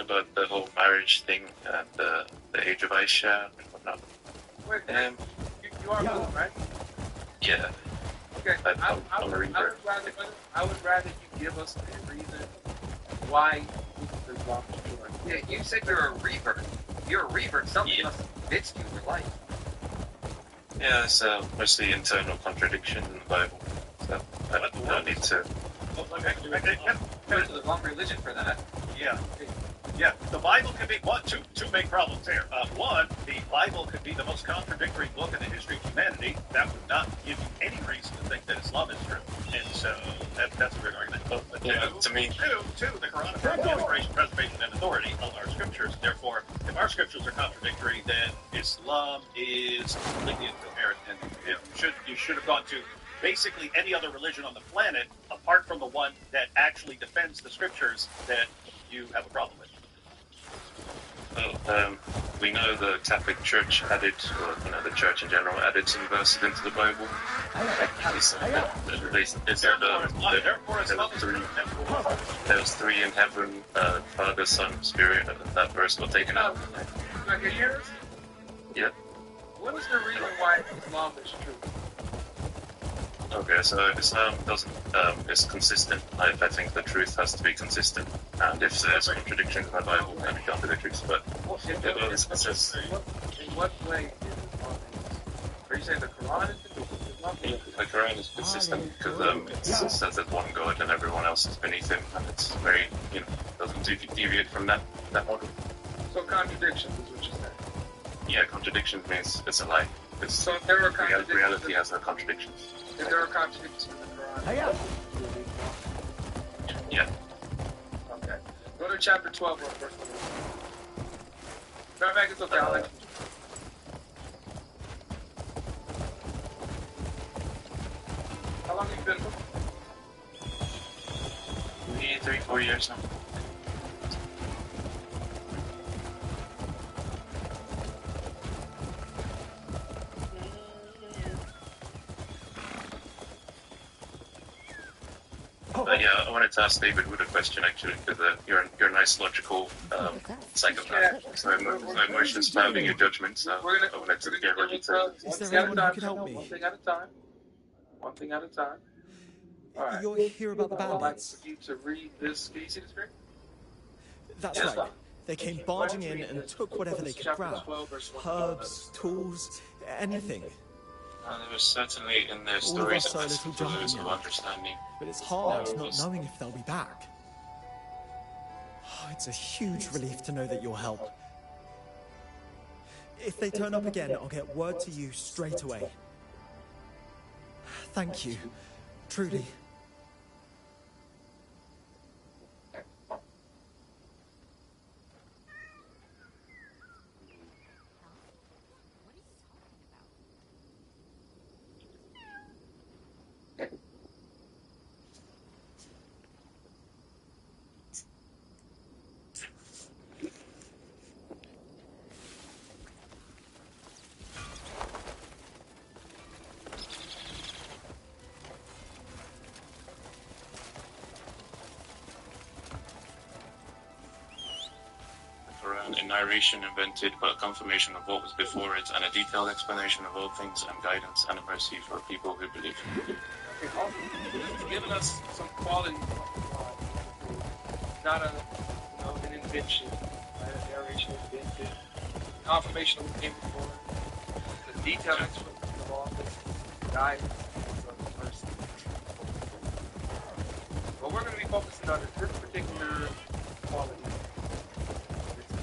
about the whole marriage thing and the Age of Aisha and whatnot. Wait, you are Muslim, right? Yeah. Okay, I would rather you give us a reason why this is wrong. Yeah, you said you're a revert. You're a revert. Something must have convinced you in your life. Yeah, it's mostly internal contradiction in the Bible. So I don't need to. There's a long religion for that. Yeah. Yeah, the Bible can be two big problems here. One, the Bible could be the most contradictory book in the history of humanity. That would not give you any reason to think that Islam is true. And so that's a big argument. But to me, two, the Quran affirms the inspiration, preservation, and authority of our scriptures. Therefore, if our scriptures are contradictory, then Islam is completely incoherent, and you should have gone to basically any other religion on the planet, apart from the one that actually defends the scriptures, that you have a problem with. Well, we know the Catholic Church added, or the Church in general added some verses into the Bible. They said there was three in heaven, Father, Son, Spirit, and that verse got taken out. Can you hear us? Yeah. What is the reason why Islam is true? Okay, so Islam doesn't is consistent. I think the truth has to be consistent, and if there's contradictions in the Bible, then we can't be the truth. But in what way is Islam? Are you saying the Quran is consistent? The Quran is consistent because it says there's one God and everyone else is beneath him, and it's very doesn't deviate from that model. So contradictions is what you're saying. Yeah, contradictions means it's a lie. So there are contradictions. Reality has no contradictions. If there are contradictions in the Quran. Yeah. Okay. Go to chapter 12 or verse 1. Matter of fact, it's okay. I'll let you. How long have you been with? 3-4 years now. Yeah, I wanted to ask David Wood a question actually, because you're a nice logical psychopath. So emotions clouding your judgment. So I wanted to get ready to. Is there anyone who can help me? One thing at a time. One thing at a time. All right. You'll hear about the I'd like bandits. for you to read this. Can you see the screen? That's right. They came barging in and took whatever they could grab. Herbs, tools, anything. There was certainly in their All of stories us are a little clues jumpy of now. understanding. But it's hard not knowing if they'll be back. Oh, it's a huge relief to know that you'll help. If they turn up again, I'll get word to you straight away. Thank you. Truly. A narration invented, but a confirmation of what was before it, and a detailed explanation of all things, and guidance and a mercy for people who believe. Okay, awesome. It's given us some quality. Not an invention, a narration invented. Confirmation of what came before. The detailed explanation of all this. Guidance and mercy. But we're going to be focusing on this particular quality.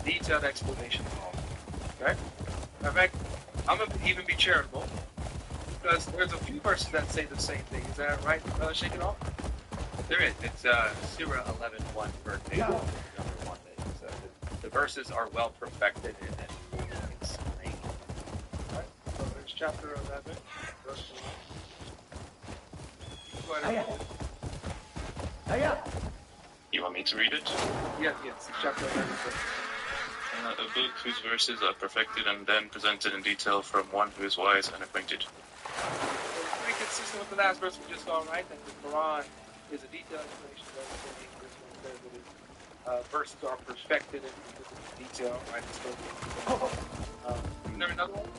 Detailed explanation of all. Okay? In fact, I'm going to even be charitable because there's a few verses that say the same thing. Is that right? Shake it off? There is. It's Surah 11:1 verse 8. Yeah. The verses are well perfected and explained. Right? So there's chapter 11, verse 1. Go ahead. You want me to read it? Yes, it's chapter 11, verse 1. A book whose verses are perfected and then presented in detail from one who is wise and acquainted. It's pretty consistent with the last verse we just saw, right? That the Quran is a detailed explanation of everything. This one says it is versus our perspective and detail. Right? Is there another one?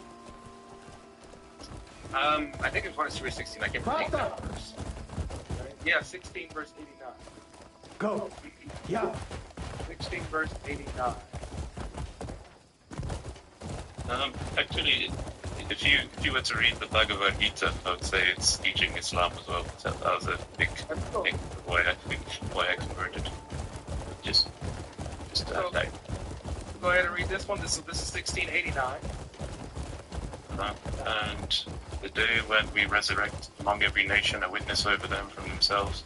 I think it's 1 Samuel 16. I can't take that verse. Right? Yeah, 16 verse 89. Go. Yeah. 16 verse 89. Actually, if you were to read the Bhagavad Gita, I would say it's teaching Islam as well. So that was a big thing why I converted. Just so, that. Go ahead and read this one. This is 1689. And the day when we resurrect among every nation a witness over them from themselves,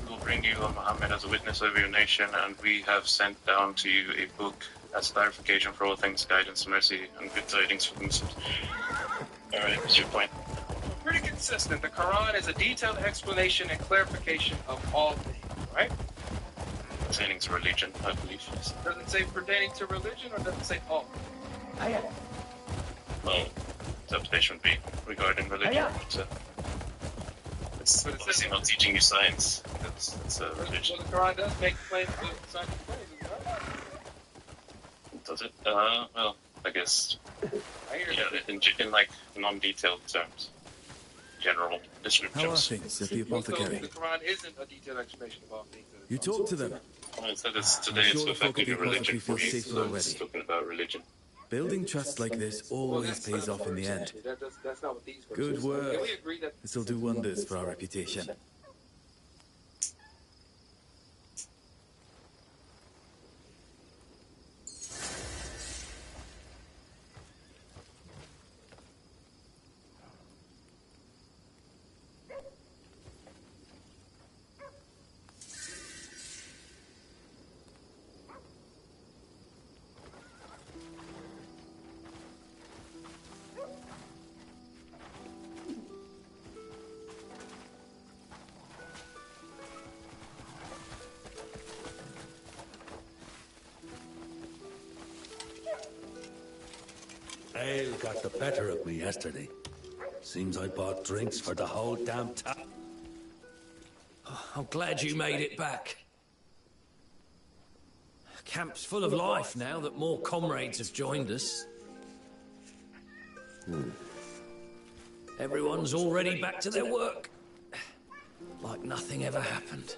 we will bring you, O Muhammad, as a witness over your nation, and we have sent down to you a book as clarification for all things, guidance, mercy, and good tidings for the Muslims. Alright, what's your point? Pretty consistent. The Quran is a detailed explanation and clarification of all things, right? Pertaining to religion, I believe. Does it say pertaining to religion, or does it say all? Well, interpretation would be regarding religion. It's obviously not teaching you science. It's a religion. Well, the Quran does make claims to scientific claims, right? Does it? Well, I guess. In like non-detailed terms, general descriptions. How are things at the apothecary? The Quran isn't a detailed explanation of all things. You talk to them. Well, so today it's sure affecting the your religion for feel you, safer so already. it's talking about religion. Building trust like this always pays off in the end. That's not what these Good work. Can we agree that This will do wonders for our reputation. Ale got the better of me yesterday. Seems I bought drinks for the whole damn town. I'm glad you made it back. Camp's full of life now that more comrades have joined us. Everyone's already back to their work. Like nothing ever happened.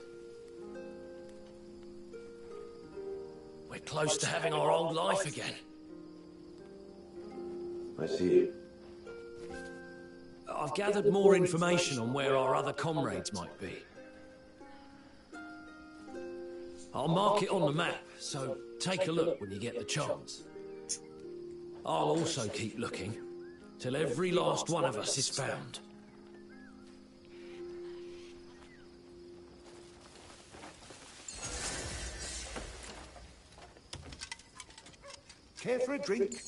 We're close to having our old life again. I see. I've gathered more information on where our other comrades might be. I'll mark it on the map, so take a look when you get the chance. I'll also keep looking, till every last one of us is found. Care for a drink?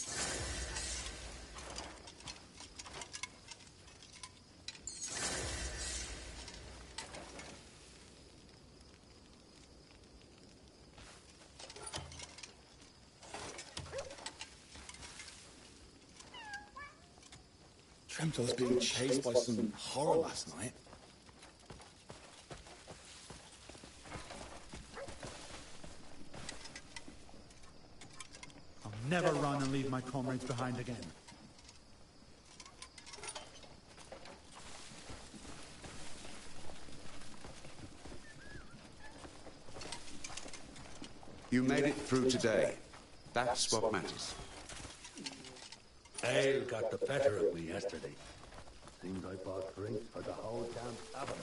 Dreamt I was being chased by some horror last night. I'll never run and leave my comrades behind again. You made it through today. That's what matters. Ale got the better of me yesterday. Seems I bought drinks for the whole damn tavern.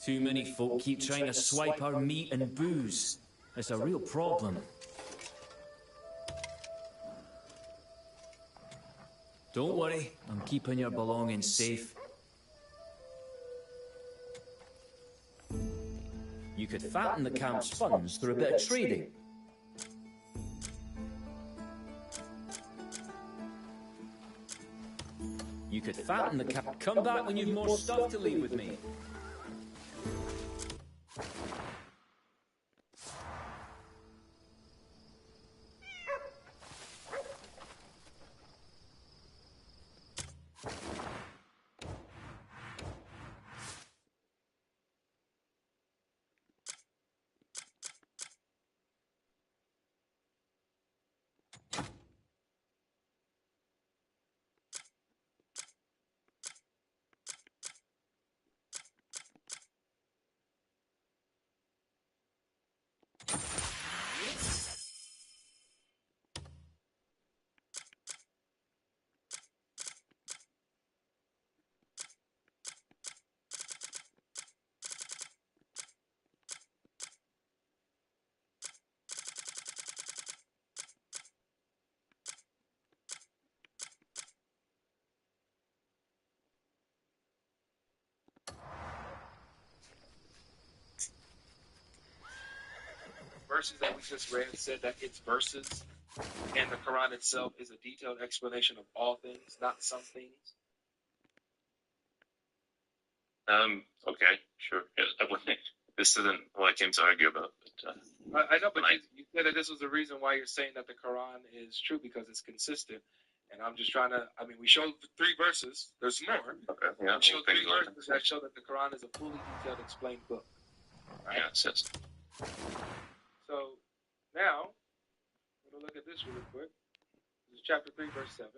Too many folk keep trying to swipe our meat and booze. It's a real problem. Don't worry, I'm keeping your belongings safe. You could fatten the camp's funds through a bit of trading. You could fatten the camp. Come back when you've more stuff to leave with me. verses that we just read said that it's verses, and the Quran itself is a detailed explanation of all things, not some things? Okay, sure. Yeah, I wouldn't, this isn't what I came to argue about. But, I know, but you said that this was the reason why you're saying that the Quran is true, because it's consistent. And I'm just trying to, I mean, we showed 3 verses. There's more. Okay, yeah. We showed 3 verses that show that the Quran is a fully detailed, explained book. Right? Yeah, it says. So, now, I'm going to look at this really quick. This is chapter 3, verse 7.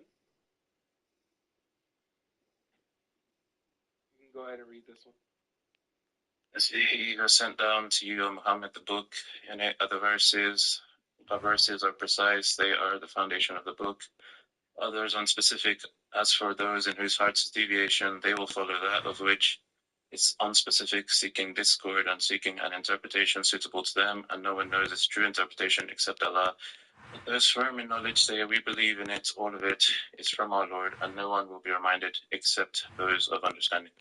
You can go ahead and read this one. As he has sent down to you, Muhammad, the book, and other verses. The verses are precise, they are the foundation of the book. Others unspecific. As for those in whose hearts is deviation, they will follow that of which is unspecific, seeking discord and seeking an interpretation suitable to them, and no one knows its true interpretation except Allah. But those firm in knowledge say, we believe in it, all of it is from our Lord, and no one will be reminded except those of understanding.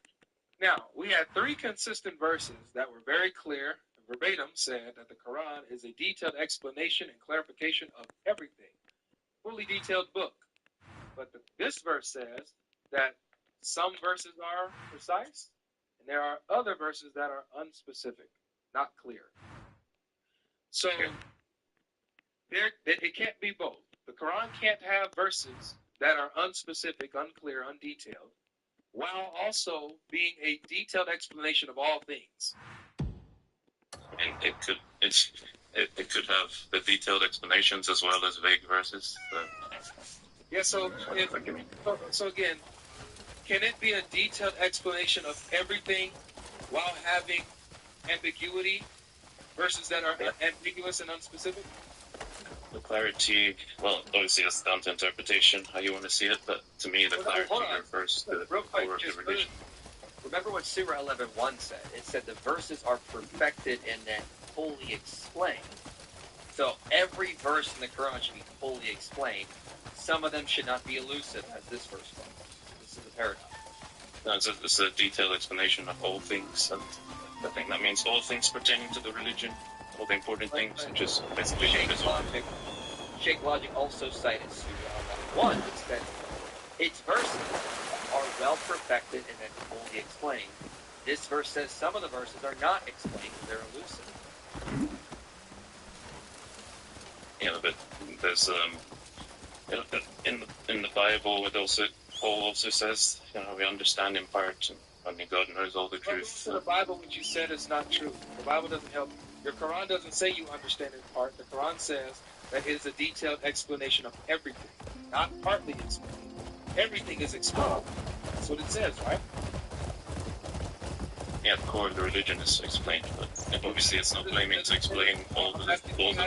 Now, we had 3 consistent verses that were very clear, verbatim said that the Quran is a detailed explanation and clarification of everything. Fully detailed book. But this verse says that some verses are precise, and there are other verses that are unspecific, not clear. So, it can't be both. The Quran can't have verses that are unspecific, unclear, undetailed, while also being a detailed explanation of all things. And it could have the detailed explanations as well as vague verses. Yeah, so again, can it be a detailed explanation of everything while having ambiguity, verses that are ambiguous and unspecific? The clarity, well, obviously it's down to interpretation, how you want to see it, but to me the clarity refers to the core of the religion. Remember what Surah 11:1 said? It said the verses are perfected and then fully explained. So every verse in the Quran should be fully explained. Some of them should not be elusive, as this verse was. This is a paradox. No, it's a detailed explanation of all things, and I think that means all things pertaining to the religion, all the important things, which is basically Sheikh Logic also cited Surah 11:1, which said its verses are well perfected and then fully explained. This verse says some of the verses are not explained, they're elusive. Yeah, but there's in the Bible it also Paul also says, we understand in part, and only God knows all the truth. The Bible, which you said is not true. The Bible doesn't help you. Your Quran doesn't say you understand in part. The Quran says that it is a detailed explanation of everything, not partly explained. Everything is explained. That's what it says, right? Yeah, the core of the religion is explained, but obviously it's not claiming to explain all the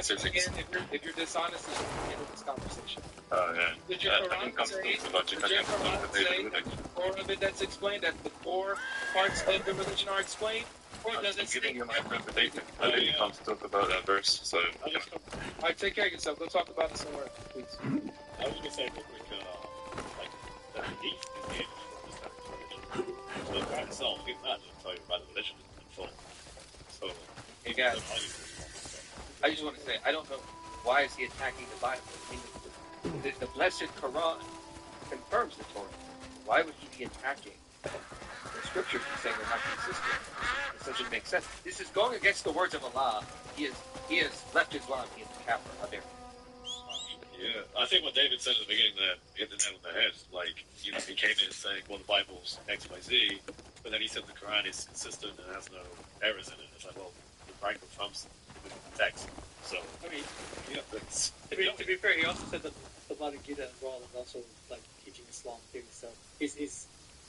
physics. If you're dishonest, you should end this conversation. Oh, yeah. Did your Quran say the core of it that's explained, that the core parts of the religion are explained? Or does it giving you my interpretation. I didn't come to talk about that verse, so... All right, take care of yourself. Go talk about it somewhere else, please. I was going to say real quick, that the East is the age of religion. So the Quran itself, if not, it'll tell you about the religion in full. So, hey guys, I just want to say, I don't know, why is he attacking the Bible? I mean, the blessed Quran confirms the Torah. Why would he be attacking the scriptures and saying they're not consistent? This doesn't make sense. This is going against the words of Allah. He has left Islam. He is a kafir. How dare he? Yeah, I think what David said at the beginning there hit the nail on the head. Like, he came in saying, well, the Bible's X, Y, Z, but then he said the Quran is consistent and has no errors in it. It's like, well, the Quran confirms the text. So, I mean, yeah, that's... To be fair, he also said that the Bhagavad Gita as well is also, like, teaching Islam too. So, he's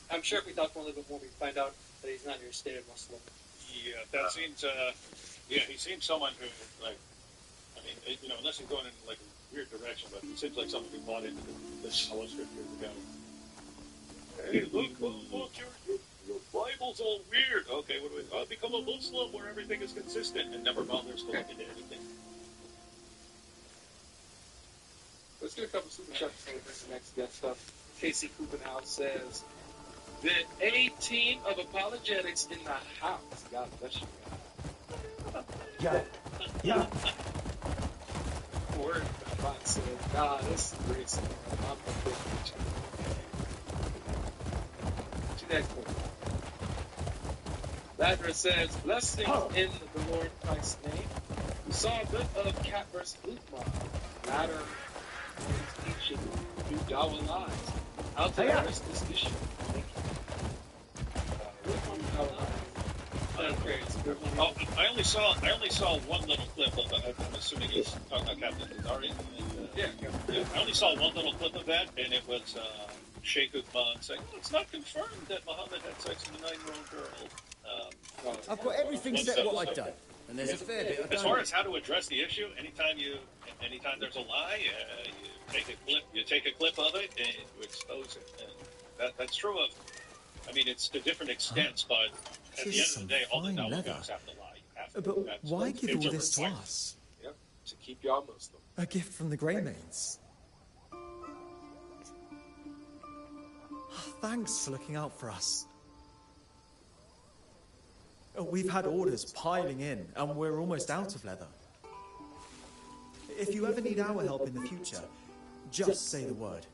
I'm sure if we talk more a little bit more, we find out that he's not your standard Muslim. Yeah, that seems, he seems someone who, like, I mean, unless he's going in, like, a weird direction, but it seems like someone who bought into this whole scripture ago. Hey, look, your Bible's all weird. Okay, what do we, I'll become a Muslim where everything is consistent and never bothers to look into anything. Let's get a couple super chats before we bring the next guest up. Casey Kupenhouse says, the A team of apologetics in the house. God bless you. Yeah. Word about said, nah, this is great stuff. I'm a big picture. To that point. Ladra says, blessings in the Lord Christ's name. We saw a bit of Cat vs. Uthman. Ladder is teaching new Dawa lies. How to address this issue. Thank you. I only saw one little clip of that. I'm assuming he's talking about Captain Azari. Yeah. I only saw one little clip of that, and it was Sheikh Uthman saying, "Oh, it's not confirmed that Muhammad had sex with a 9-year-old girl." I've got everything set what I've done, and there's a fair bit I As far as how to address the issue, anytime there's a lie, you take a clip of it and you expose it. And that's true of. I mean, it's to different extents, but at the end of the day, all the Dawa guys have to lie. But why give all this to us? Yep, to keep y'all Muslim. A gift from the Greymanes. Thanks for looking out for us. We've had orders piling in, and we're almost out of leather. If you ever need our help in the future, just say the word.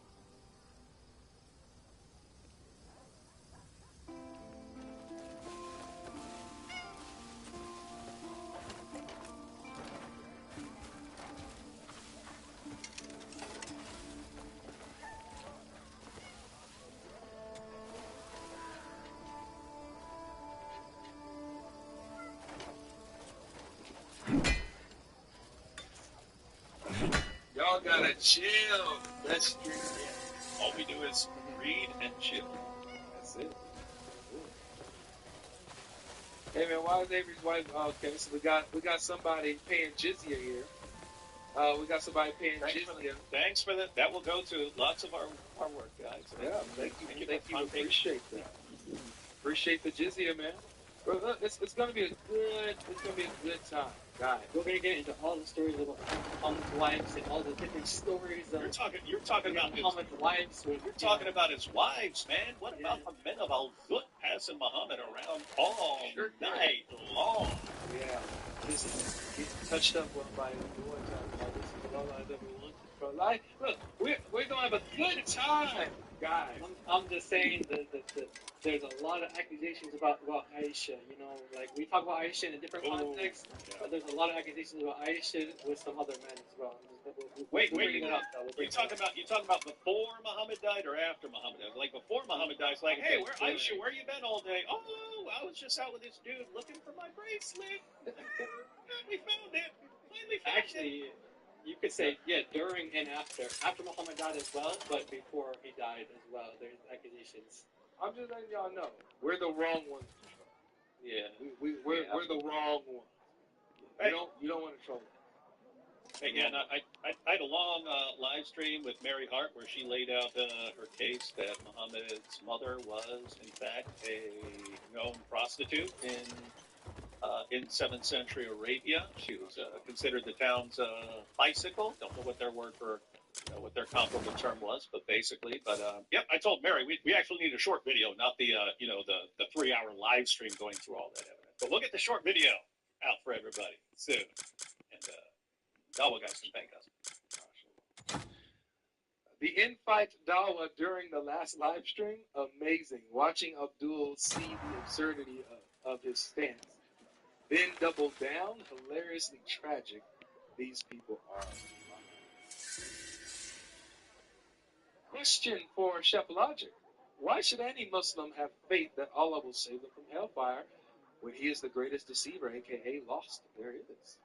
Y'all gotta chill. Let's drink. All we do is read and chill. That's it. Hey man, why is Avery's wife? Okay, so we got somebody paying jizya here. We got somebody paying jizya. Thanks for that. That will go to lots of our work, guys. Yeah, thank you. Appreciate that. Appreciate the jizya, man. Bro, look, it's gonna be a good time, guys. We're gonna get into all the stories about Muhammad's wives and all the different stories of You're talking about Muhammad's wives. You're talking about his wives, man. What about the men of Al-Zut passing Muhammad around all night long? Yeah, he's touched up by the one time. This is all I've ever wanted for life. Look, we're gonna have a good time, guys. I'm just saying that there's a lot of accusations about Aisha. You know, like we talk about Aisha in a different context, but there's a lot of accusations about Aisha with some other men as well. Wait, you talking about before Muhammad died or after Muhammad died? Like before Muhammad died, it's like, hey, Aisha, where you been all day? Oh, I was just out with this dude looking for my bracelet. We found it. Finally found Actually, you could say, during and after. After Muhammad died as well, but before he died as well, there's accusations. I'm just letting y'all know we're the wrong ones to troll. Yeah, we're the wrong ones. Hey. You don't want to troll them. Again, I had a long live stream with Mary Hart where she laid out her case that Muhammad's mother was, in fact, a known prostitute in 7th century Arabia. She was considered the town's bicycle. Don't know what their word for, what their comparable term was, but basically. But I told Mary we actually need a short video, not the the 3-hour live stream going through all that evidence. But we'll get the short video out for everybody soon, and Dawa guys can thank us. The infight Dawa during the last live stream, amazing. Watching Abdul see the absurdity of his stance. Then double down, hilariously tragic. These people are. Question for Chef Logic. Why should any Muslim have faith that Allah will save them from hellfire when he is the greatest deceiver, aka lost? There it is.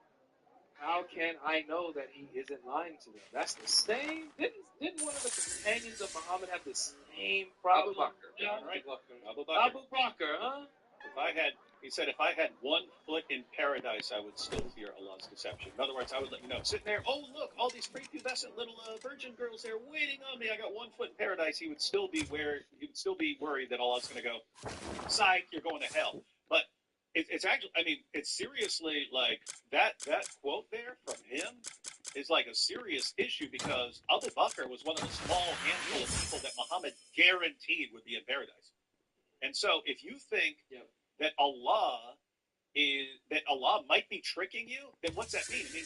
How can I know that he isn't lying to them? That's the same. Didn't one of the companions of Muhammad have the same problem? Abu Bakr. Right. Abu Bakr, huh? He said, if I had one foot in paradise, I would still fear Allah's deception. In other words, I would let you know, sitting there, oh, look, all these prepubescent little virgin girls there waiting on me. I got one foot in paradise. He would still be worried that Allah's going to go, psych, you're going to hell. But it's actually, I mean, it's seriously like that quote there from him is like a serious issue because Abu Bakr was one of the small handful of people that Muhammad guaranteed would be in paradise. And so if you think that Allah that Allah might be tricking you, then what's that mean? I mean,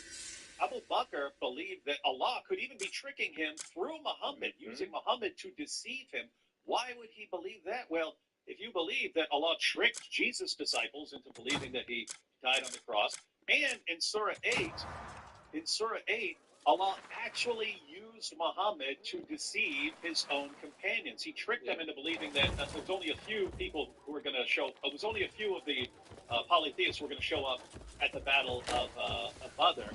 Abu Bakr believed that Allah could even be tricking him through Muhammad, using Muhammad to deceive him. Why would he believe that? Well, if you believe that Allah tricked Jesus' disciples into believing that he died on the cross, and in Surah 8, Allah actually used Muhammad to deceive his own companions. He tricked them into believing that there's only a few people who were going to show. It was only a few of the polytheists who were going to show up at the Battle of Badr,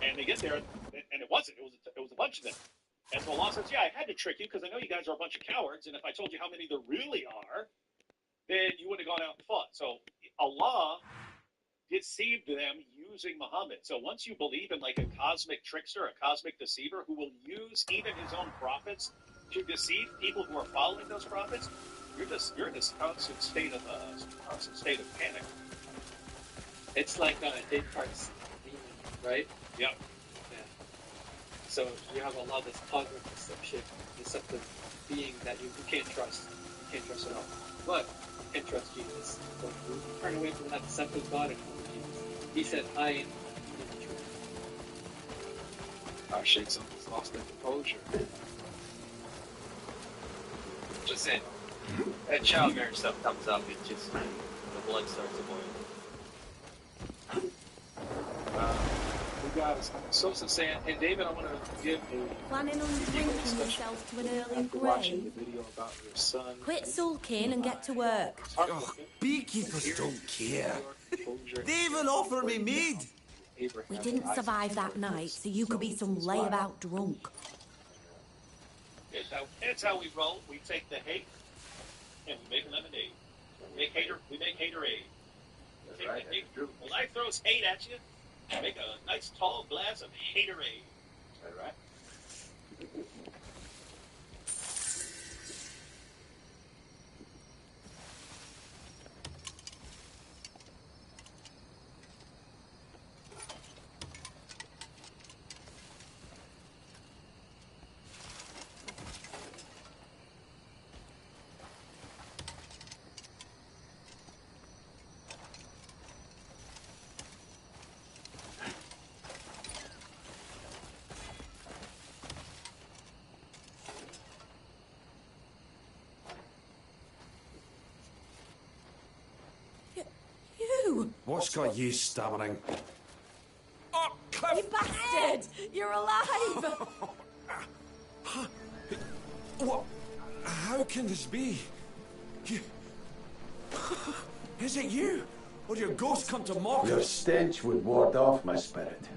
and they get there, and it wasn't. It was a bunch of them. And so Allah says, "Yeah, I had to trick you because I know you guys are a bunch of cowards, and if I told you how many there really are, then you would have gone out and fought." So Allah deceived them using Muhammad. So once you believe in like a cosmic trickster, a cosmic deceiver who will use even his own prophets to deceive people who are following those prophets, you're in this constant state of panic. It's like Descartes' demon, right? Yeah. So you have Allah, this cosmic deceptive being that you can't trust. You can't trust at all. But you can trust Jesus. So you turn away from that deceptive God and follow Jesus. He said, I am the truth. Our Sheikh's almost lost their composure. Just saying, that child marriage stuff comes up, it just, the blood starts to boil. We got Sosa saying, hey David, I want to give you Planning on drinking yourself to an early watching grave? the video about your son. Quit sulking and get to work. Beekeepers don't care. They even offer me mead. We didn't survive that night, so you could be some layabout drunk. It's how we roll. We take the hate and we make lemonade. We make haterade. When life throws hate at you, make a nice tall glass of haterade. Is that right? You! What's got you stammering? You bastard! You're alive! What? How can this be? You... Is it you? Or your ghost come to mock Your us? stench would ward off my spirit.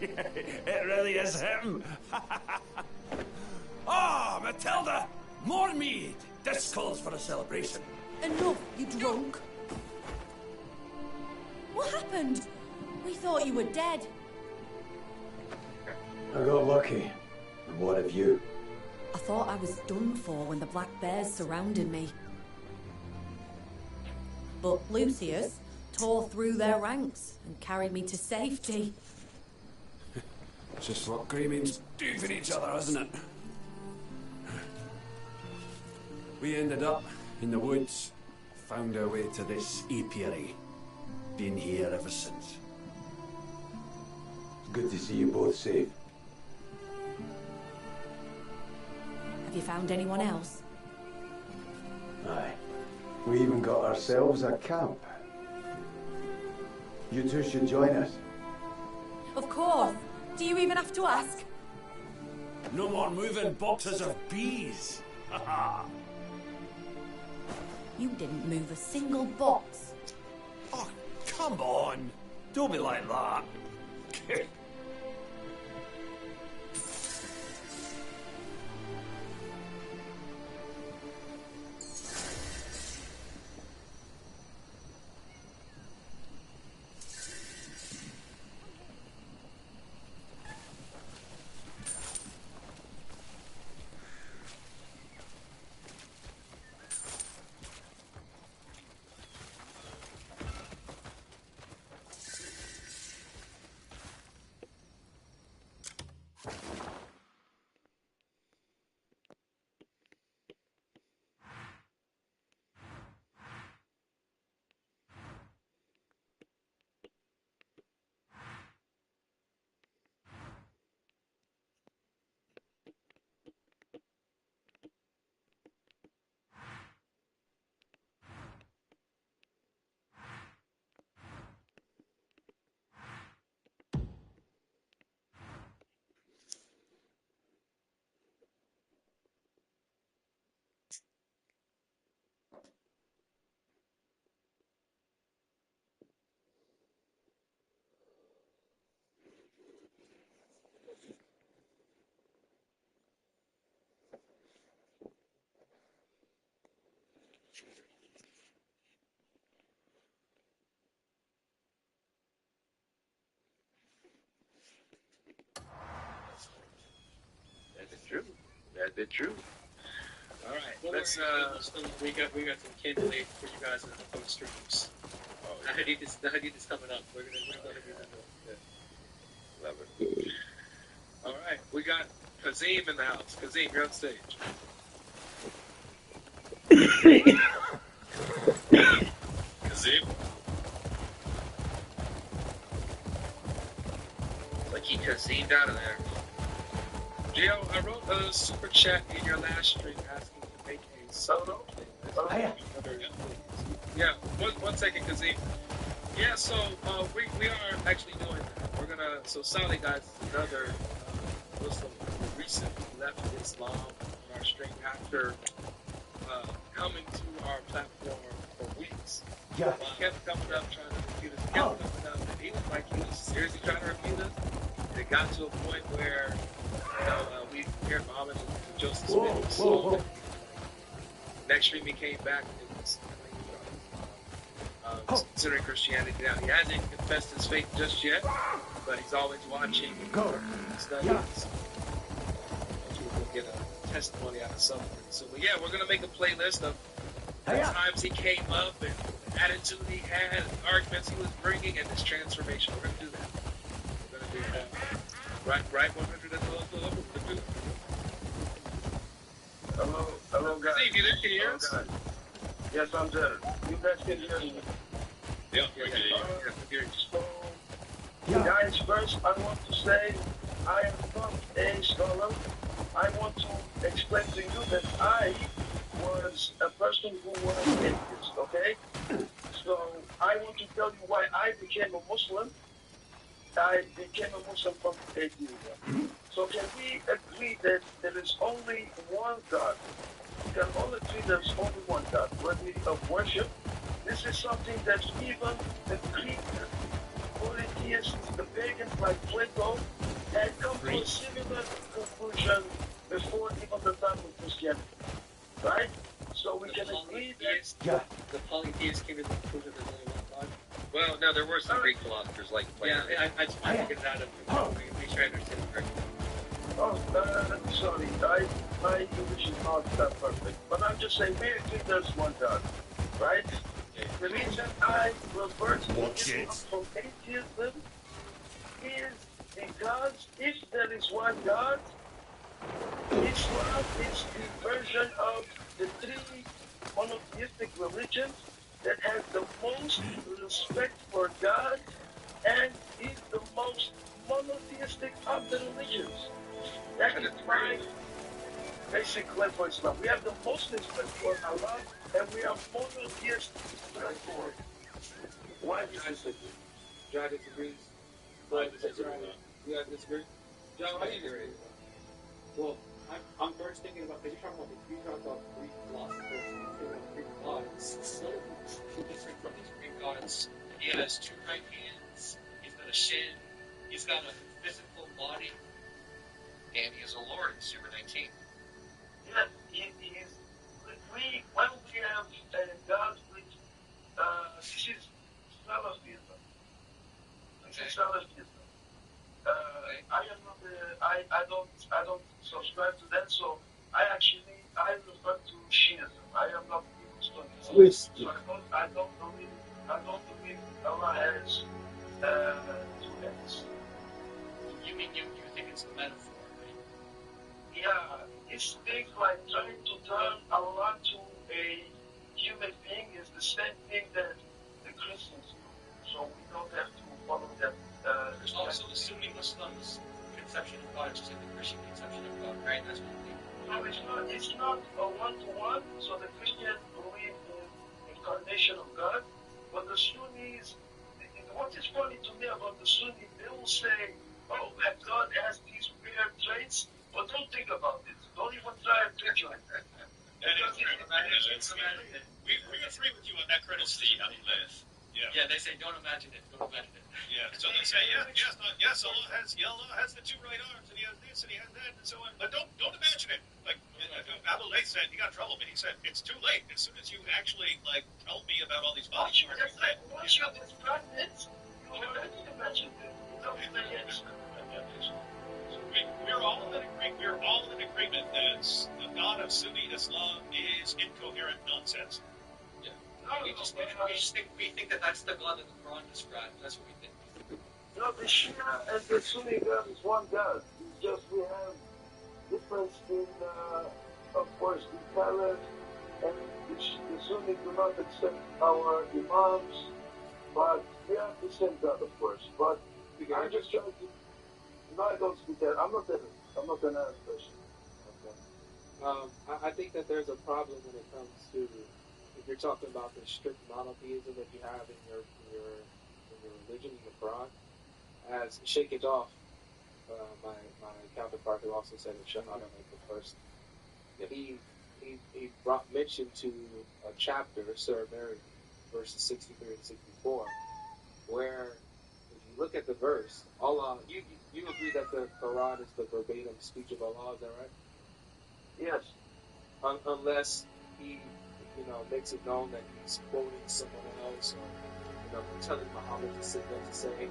It really is him. Ah, Matilda! More mead! This calls for a celebration. Enough, you drunk! What happened? We thought you were dead. I got lucky. And what of you? I thought I was done for when the black bears surrounded me. But Lucius tore through their ranks and carried me to safety. Just what Greymans do for each other, isn't it? We ended up in the woods, found our way to this apiary. Been here ever since. It's good to see you both safe. Have you found anyone else? Aye. We even got ourselves a camp. You two should join us. Of course. Do you even have to ask? No more moving boxes of bees. You didn't move a single box. Oh, come on. Don't be like that. bit true. All right, Don't let's. worry, we got some kindling for you guys in the upcoming streams. The hadith is coming up. We're gonna do that. Love it. All right, we got Kazim in the house. Kazim, you're on stage. Kazim. Like he Kazimed out of there. Gio, I wrote a super chat in your last stream asking to make a solo. Yeah, one second, Kazim. Yeah, so we are actually doing that. We're gonna. So Salih, guys, is another Muslim who recently left Islam on our stream after coming to our platform for weeks. Yeah. He kept coming up trying to refute us. He kept coming up, and he was like he was seriously trying to refute us. And it got to a point where we compared Muhammad to Joseph Smith. So next stream he came back and it was considering Christianity now. He hasn't confessed his faith just yet, but he's always watching studies. We'll get a testimony out of something. So, but yeah, we're going to make a playlist of the times he came up and the attitude he had, and the arguments he was bringing, and his transformation. We're going to do that. We're going to do that. Right, 100 at the level. Hello, guys. Steve, you there? Can you hear us? Yes, I'm there. You guys can hear me. Yeah, we can hear you. So, guys, first I want to say I am not a scholar. I want to explain to you that I was a person who was atheist, okay? So I want to tell you why I became a Muslim. I became a Muslim from atheism. So can we agree that there is only one God? We can all agree there's only one God worthy of worship. This is something that even the Greek polytheists, the pagans like Plato, had come to a similar conclusion before even the time of Christianity. Right? So we can agree that... The polytheists came to the conclusion there's only one God. Well, no, there were some Greek philosophers like Plato. Yeah, I just wanted to get it out of you. Make sure I understand it correctly. Oh, sorry, my English is not that perfect. But I'm just saying, we agree there's one God, right? The reason I revert to Islam from atheism is because if there is one God, Islam is the version of the three monotheistic religions that has the most respect for God and is the most monotheistic of the religions. That is my basic claim for Islam. We have the most respect for Allah, and we are monotheistic for it. Why do you disagree? John disagrees. You guys disagree? John, why do you disagree? Well, I'm first thinking about, because you're talking about Greek philosophers and Greek gods. So, different from these Greek gods. He has two right hands, he's got a shin, he's got a physical body. And he is a lord in Super 19. Yes, he is. When we have God with, this is Salafism. This is Salafism. I don't subscribe to that, so I refer to Shiism. I am not Swiss. So I don't believe Allah has two heads. You mean you think it's a metaphor? Yeah, it's things like trying to turn Allah to a human being is the same thing that the Christians do. So we don't have to follow that. Also, the Sunni Muslims' conception of God is just like the Christian conception of God, right? That's what we think. No, it's not a one-to-one. So the Christians believe in incarnation of God, but the Sunnis, what is funny to me about the Sunni, they will say, oh, that God has these weird traits. But don't think about it. Don't even try and picture it. We agree with you on that credit, Steve. Yeah, they say don't imagine it. Don't imagine it. Yeah, so they say, yes, Allah has the two right arms, and he has this, and he has that, and so on. But don't imagine it. Like Abu Layth said, he got in trouble, but he said it's too late. As soon as you actually tell me about all these bodies, once you describe it, you already imagine it. Don't say yes. We're all in agreement that we think that that's the God that the Quran describes. That's what we think. No, the Shia and the Sunni God is one God. It's just we have difference in, of course, the Caliph and the Sunni do not accept our Imams, but we have the same God, of course. But I'm just trying to. No, I don't speak that. I'm not an Arab person. I think that there's a problem when it comes to, if you're talking about the strict monotheism that you have in your religion, in the Quran. As Sheikh Adolf, my counterpart who also said it, Shahada the first, he brought mention to a chapter, Surah Maryam, verses 63 and 64, where if you look at the verse, Allah, you agree that the Quran is the verbatim speech of Allah, is that right? Yes. Unless he, makes it known that he's quoting someone else or, telling Muhammad to sit there to say.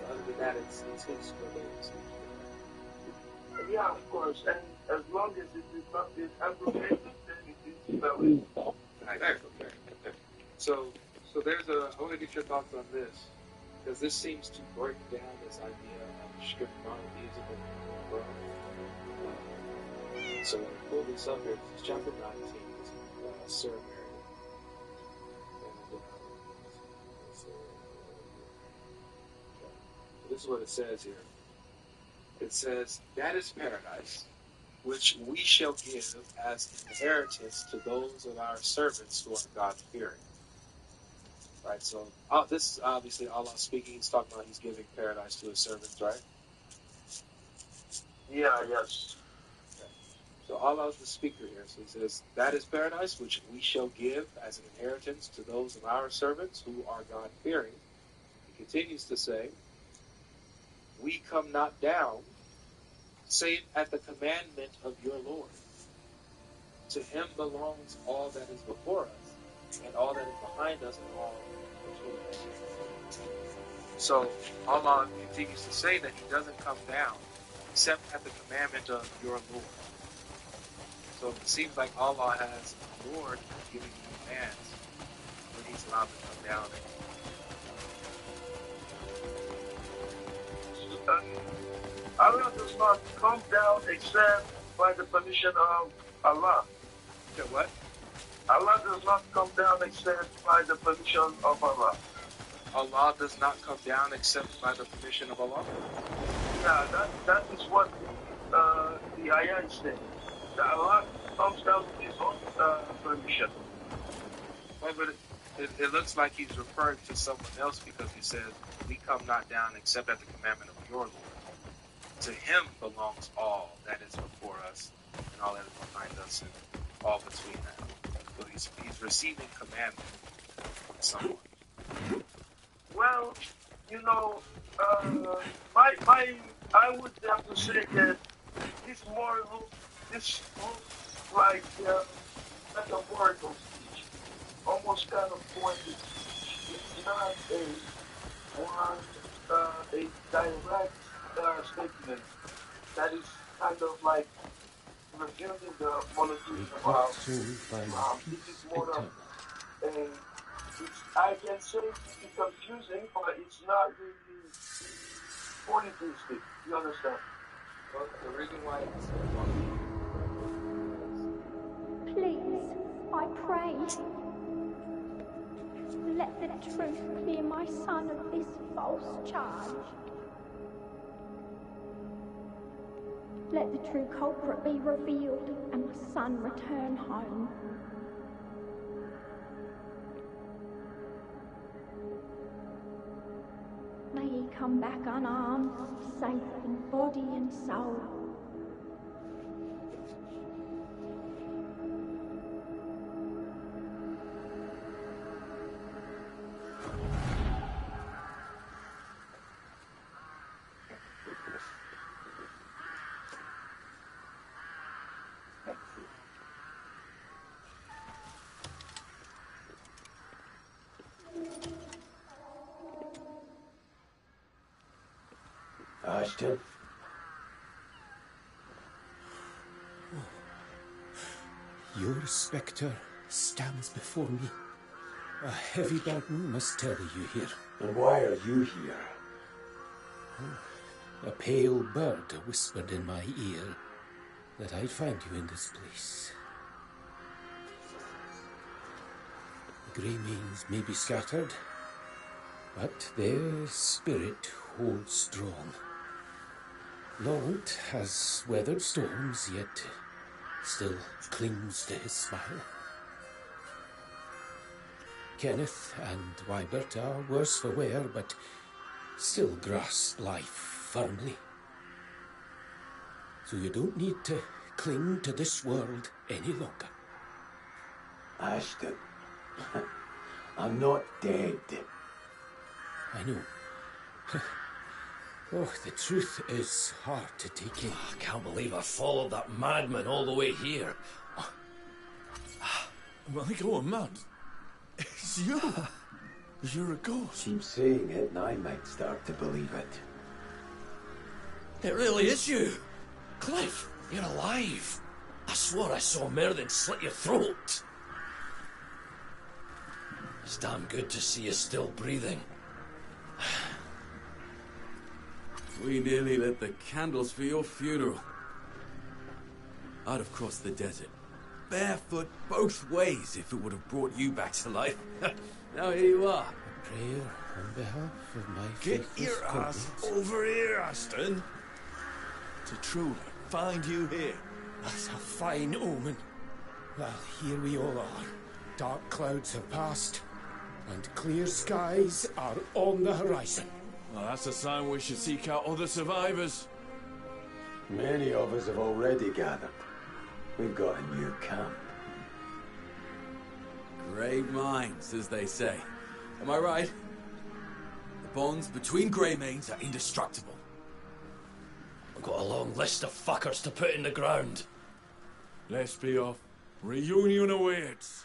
Other than that, it's his verbatim speech. Yeah, of course. And as long as it is not been abrogated, then it is valid. Okay. So there's I want to get your thoughts on this, because this seems to break down this idea of strict monotheism in the Quran. So when I pull this up here, this is chapter 19, Surah Maryam. This is what it says here. It says, that is paradise, which we shall give as an inheritance to those of our servants who are God-fearing. Right, so this is obviously Allah speaking. He's talking about he's giving paradise to his servants, right? Yeah, yes. Okay. So Allah is the speaker here. So he says, that is paradise, which we shall give as an inheritance to those of our servants who are God-fearing. He continues to say, we come not down, save at the commandment of your Lord. To him belongs all that is before us, and all that is behind us, and all between us. So Allah continues to say that he doesn't come down, except at the commandment of your Lord. So it seems like Allah has a Lord giving him commands when he's allowed to come down. Allah does not come down except by the permission of Allah. Okay, what? Allah does not come down except by the permission of Allah. Allah does not come down except by the permission of Allah? Yeah, that is what the ayah is saying. That Allah comes down with his own permission. Well, but it looks like he's referring to someone else, because he says, we come not down except at the commandment of your Lord. To him belongs all that is before us, and all that is behind us, and all between that. So he's receiving commandment from someone. Well, I would have to say that this looks like metaphorical speech, almost kind of pointed. It's not a direct statement that is kind of like refuting the monotheism of Islam. This is more of I can say it's confusing, but it's not really polytheistic. You understand? Well, the reason why it's please, I pray, let the truth clear my son of this false charge. Let the true culprit be revealed and my son return home. May he come back unarmed, safe in body and soul. Ashton? Your spectre stands before me. A heavy burden must tarry you here. And why are you here? A pale bird whispered in my ear that I'd find you in this place. The Greymanes may be scattered, but their spirit holds strong. Laurent has weathered storms, yet still clings to his smile. Kenneth and Wybert are worse for wear, but still grasp life firmly. So you don't need to cling to this world any longer. Ashton, I'm not dead. I know. Oh, the truth is hard to take in. I can't believe I followed that madman all the way here. My God, man. It's you. You're a ghost. Keep saying it and I might start to believe it. It really is you. Cliff, you're alive. I swore I saw Merlin slit your throat. It's damn good to see you still breathing. We nearly lit the candles for your funeral. I'd have crossed the desert, barefoot both ways, if it would have brought you back to life. Now here you are. A prayer on behalf of my Get faithless your ass comrades. over here, Aston. To truly find you here. That's a fine omen. Well, here we all are. Dark clouds have passed, and clear skies are on the horizon. Well, that's a sign we should seek out other survivors. Many of us have already gathered. We've got a new camp. Great minds, as they say. Am I right? The bonds between Greymanes are indestructible. I've got a long list of fuckers to put in the ground. Let's be off. Reunion awaits.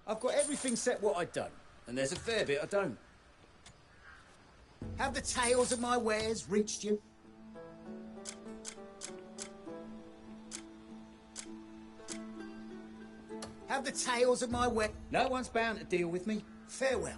I've got everything set what I'd done, and there's a fair bit I don't. Have the tales of my wares reached you? Have the tales of my wares... No one's bound to deal with me. Farewell.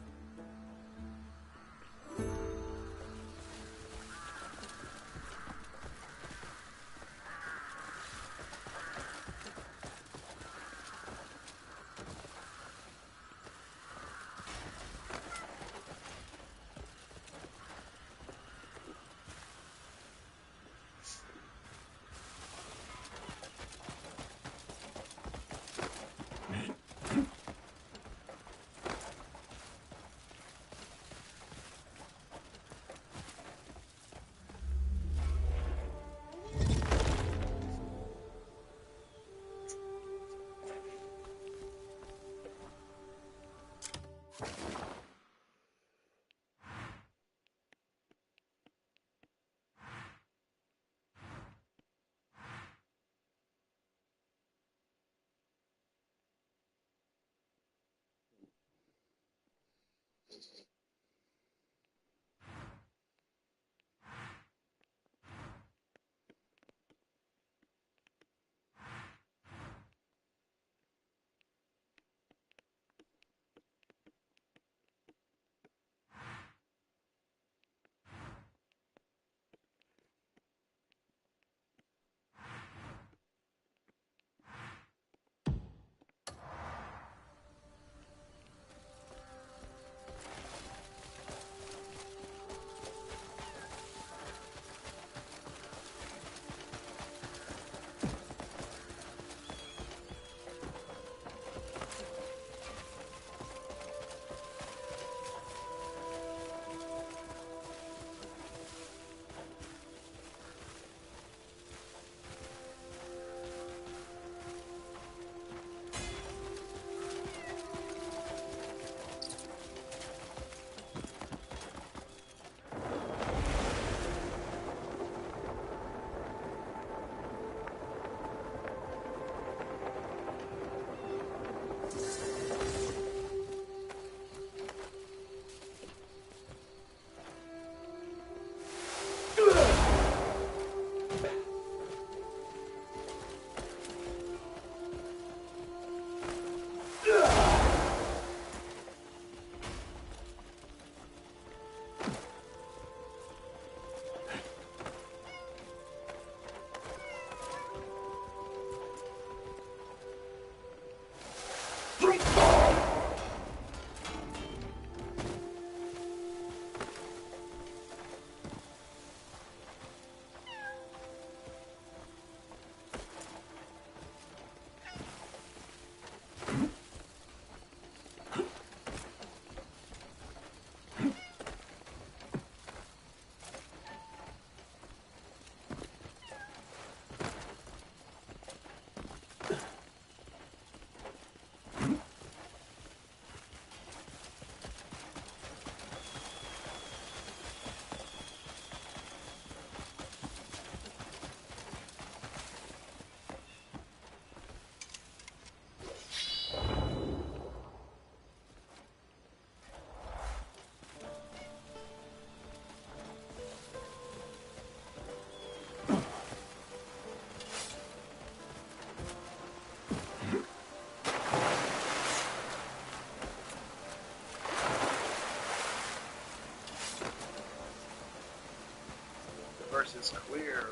verse is clear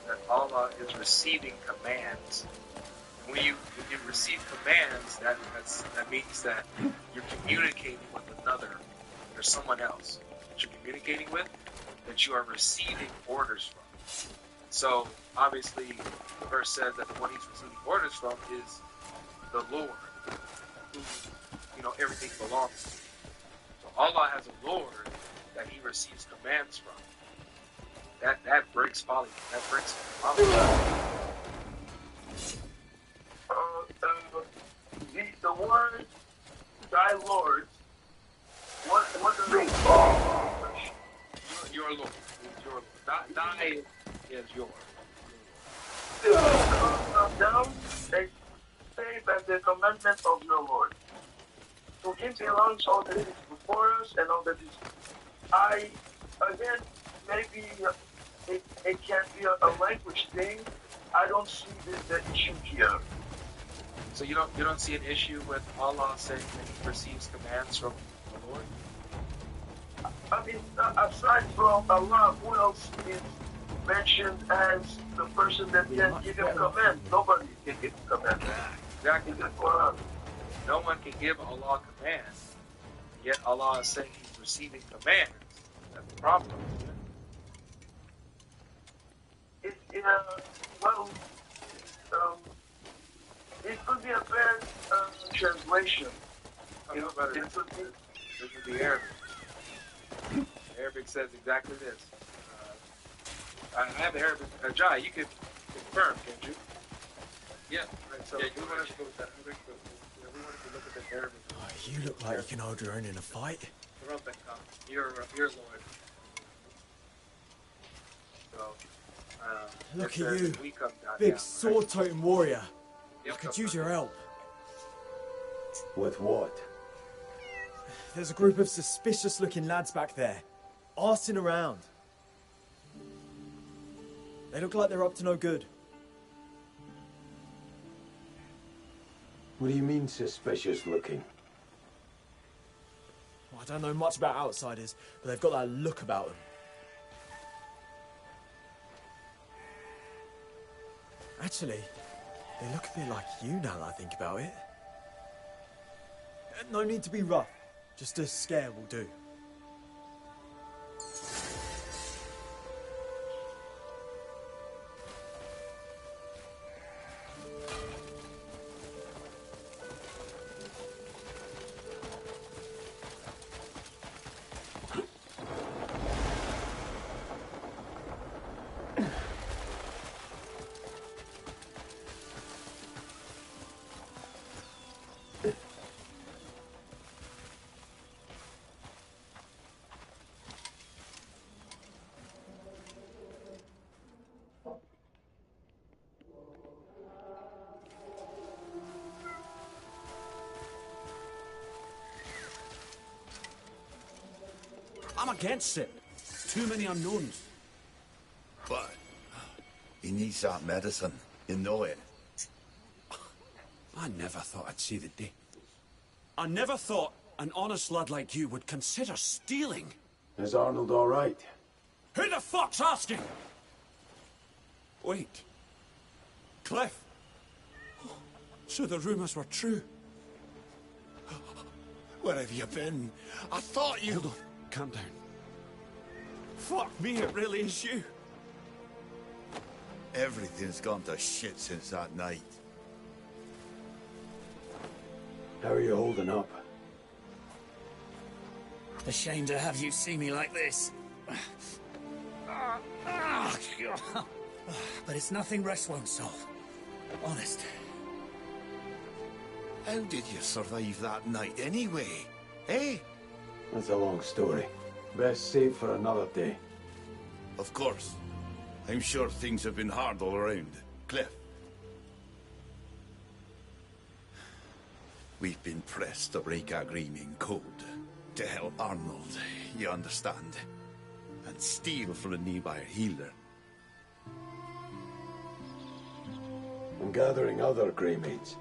that Allah is receiving commands. And when you receive commands, that means that you're communicating with another. There's someone else that you're communicating with, that you are receiving orders from. So obviously, the verse says that the one he's receiving orders from is the Lord, who everything belongs to. So Allah has a Lord that he receives commands from. That breaks folly. That breaks folly. The word thy Lord, what does it mean? Your Lord. Your Lord. Thy is yours. Down, they say that the commandment of your Lord. To him belongs all that is before us and all that is. Again, maybe it can be a language thing. I don't see the issue here. So you don't see an issue with Allah saying that he receives commands from the Lord? I mean, aside from Allah, who else is mentioned as the person that can give him command? Nobody can give him command. Exactly. No one can give Allah commands, yet Allah is saying he's receiving commands. That's the problem. It could be a bad translation. It could be Arabic. Arabic says exactly this. I have Arabic. Jai, you can confirm, can't you? Yeah. Right, so we want to go with that. We want to look at the Arabic. Oh, you look like you can hold your own in a fight. You're Lord. So, look at you, big sword-toting warrior. I could use your help. With what? There's a group of suspicious-looking lads back there, arsing around. They look like they're up to no good. What do you mean, suspicious-looking? Well, I don't know much about outsiders, but they've got that look about them. Actually, they look a bit like you now that I think about it. No need to be rough. Just a scare will do. I'm against it. Too many unknowns. But he needs that medicine. You know it. I never thought I'd see the day. I never thought an honest lad like you would consider stealing. Is Arnold all right? Who the fuck's asking? Wait. Cliff. So the rumors were true. Where have you been? I thought you... Hold on. Calm down. Fuck me, it really is you. Everything's gone to shit since that night. How are you holding up? Ashamed to have you see me like this. But it's nothing rest won't solve. Honest. How did you survive that night anyway? Eh? That's a long story. Best save for another day. Of course. I'm sure things have been hard all around. Cliff. We've been pressed to break our Gleaming Code. To help Arnold, you understand. And steal from a nearby healer. I'm gathering other Greymates.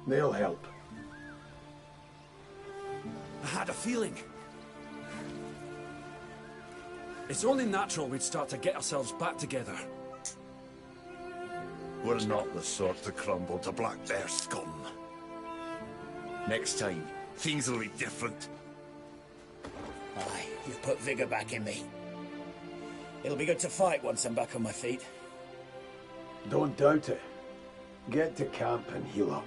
They'll help. I had a feeling. It's only natural we'd start to get ourselves back together. We're not the sort to crumble to Black Bear scum. Next time, things will be different. Aye, you've put vigour back in me. It'll be good to fight once I'm back on my feet. Don't doubt it. Get to camp and heal up.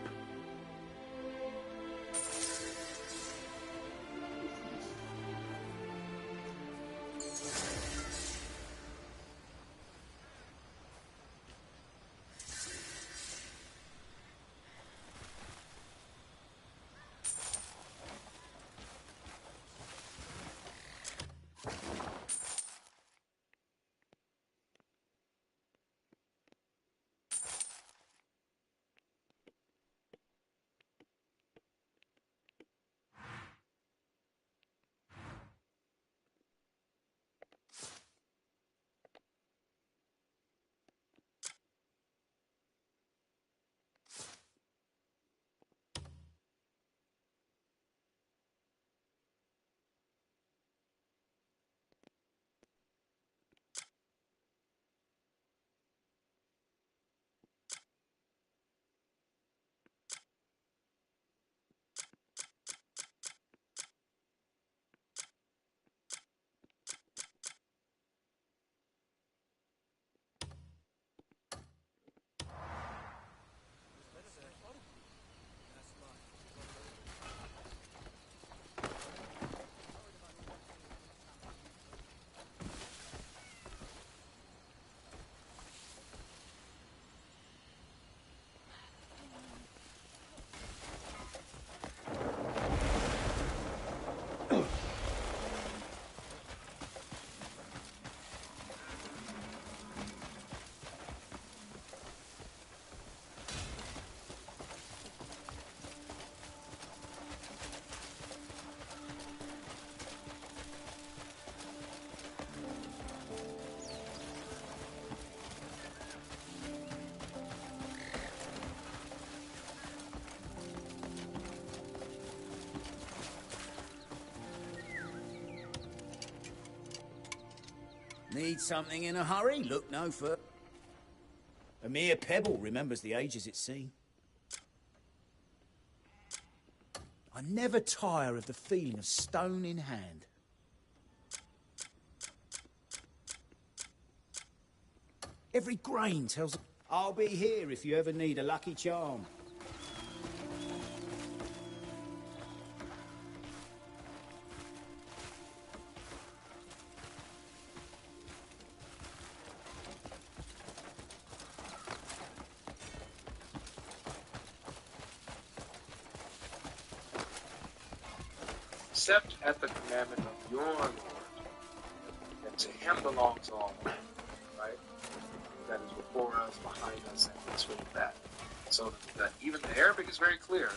Need something in a hurry? Look no further. A mere pebble remembers the ages it's seen. I never tire of the feeling of stone in hand. Every grain tells... I'll be here if you ever need a lucky charm. Except at the commandment of your Lord, and to him belongs all, right? That is before us, behind us, and this way and that. So that even the Arabic is very clear.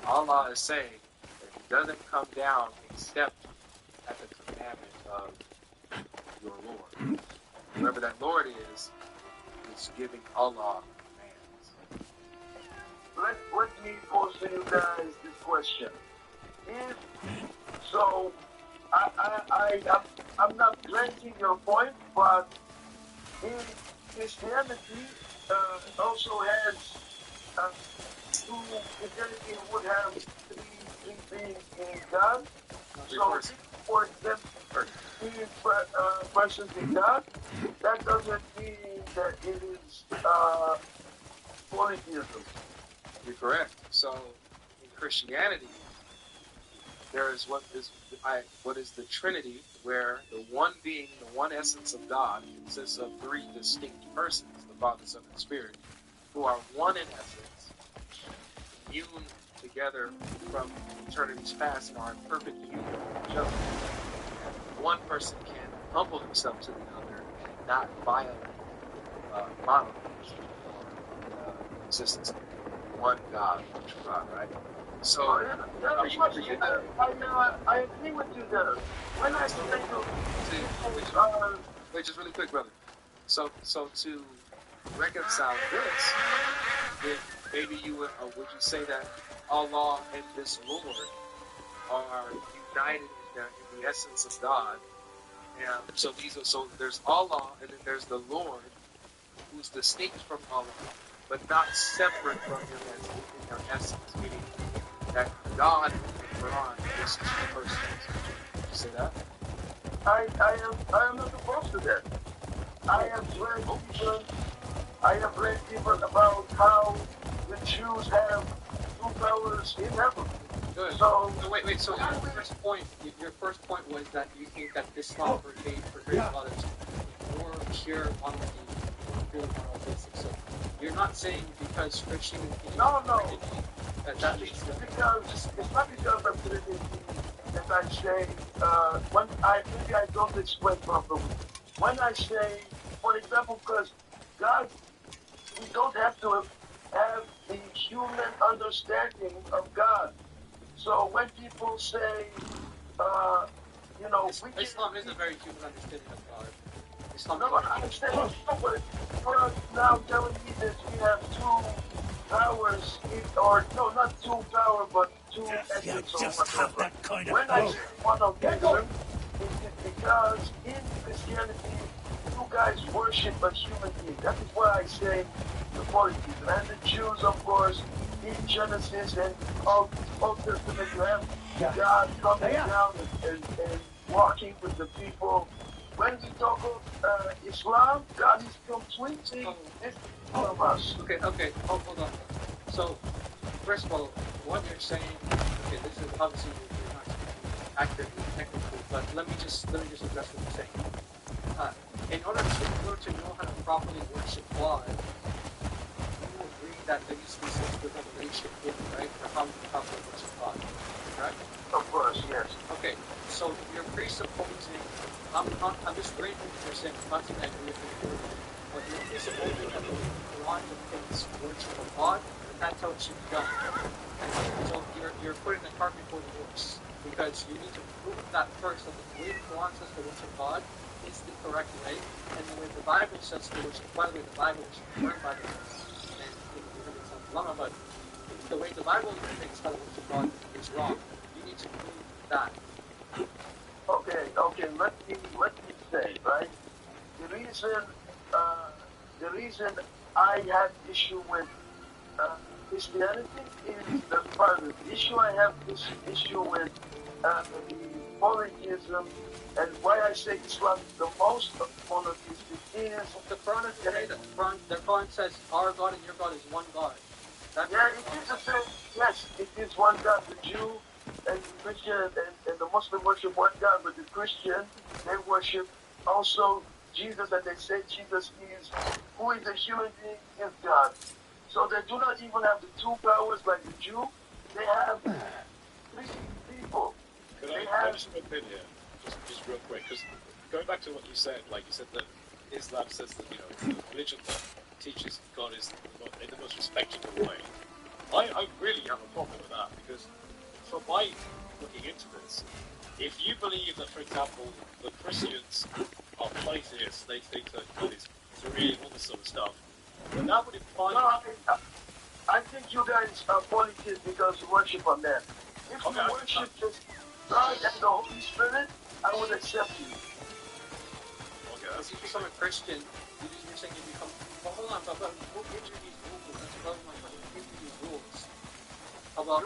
Allah is saying that he doesn't come down except at the commandment of your Lord. Whoever that Lord is giving Allah commands. Let me pose to you guys this question. So, I'm not granting your point, but in Christianity also has Christianity would have three beings in God. So, for example, three persons in God, that doesn't mean that it is polytheism. You're correct. So, in Christianity, there is what is the Trinity, where the one being, the one essence of God, consists of three distinct persons, the Father, Son, and Spirit, who are one in essence, immune together from eternity's past and are in perfect union with each other. And one person can humble himself to the other and not violate monotheism or existence of one God, one true God, right? So, I agree with you there. When I say wait, just really quick, brother. So to reconcile this, if maybe you would you say that Allah and this Lord are united in the essence of God, And so there's Allah, and then there's the Lord, who's distinct from Allah, but not separate from Him in their essence, meaning that God in the Quran is two persons. Did you say that? I am not opposed to that. I have read even about how the Jews have two powers in heaven. Good. So wait. So your first point was that you think that Islam portrays a lot of more pure honesty, more pure monotheistic. So you're not saying because Christianity no. that makes sense. Because it's not because of Trinity that I say maybe I don't explain properly. When I say, for example, because God, we don't have to have the human understanding of God. So when people say, Islam is a very human understanding of God. Islam I understand. But for us now telling me that we have two powers, or no, not two power, but two essence or whatever. When I say monotheism, it's because in Christianity, you guys worship a human being. That is why I say the polytheism. And the Jews, of course, in Genesis and Old Testament, you have God coming down and walking with the people. When we talk of Islam, God is completely different from us. Okay, hold on. So, first of all, what you're saying, okay, this is obviously you're not accurately technically, but let me just address what you're saying. In order to know how to properly worship God, you agree that there needs to be some sort of revelation given, right? For how you properly worship God, correct? Of course, yes. Okay, so you're presupposing, I'm just grateful for saying, I'm not saying I agree with you, but you're presupposing that the Quran depicts worship of God, and that's how it should be done. And so you're putting the cart before the horse, because you need to prove that first, that the way the Quran says to worship God is the correct way, and the way the Bible says to worship, by the way, the Bible is confirmed by the verse, and it sounds long, but the way the Bible depicts how to worship God is wrong. You need to prove that. Okay, let me say, right? The reason I have issue with Christianity is the part of the issue I have this issue with the polytheism, and why I say Islam is the most monotheistic is the Quran is the Quran says our God and your God is one God. It is the same. Yes, it is one God. The Jew and the Christian and the Muslim worship one God, but the Christian, they worship also Jesus, and they say Jesus is, who is a human being, is God. So they do not even have the two powers like the Jew. They have three people. Could I just jump in here, just real quick, because going back to what you said, like you said that Islam says that, the religion that teaches God is in the most respectable way. I really have a problem with that, because from my looking into this, if you believe that, for example, the Christians are polytheists, they think that God is three and all this sort of stuff, then that would imply... No, I think you guys are polytheists because you worship on that. If you worship just God and the Holy Spirit, I would accept you. Okay. If you become a Christian, you're saying you become... Well, hold on, but who gives you these rules? That's what I want. Who gives you these rules? About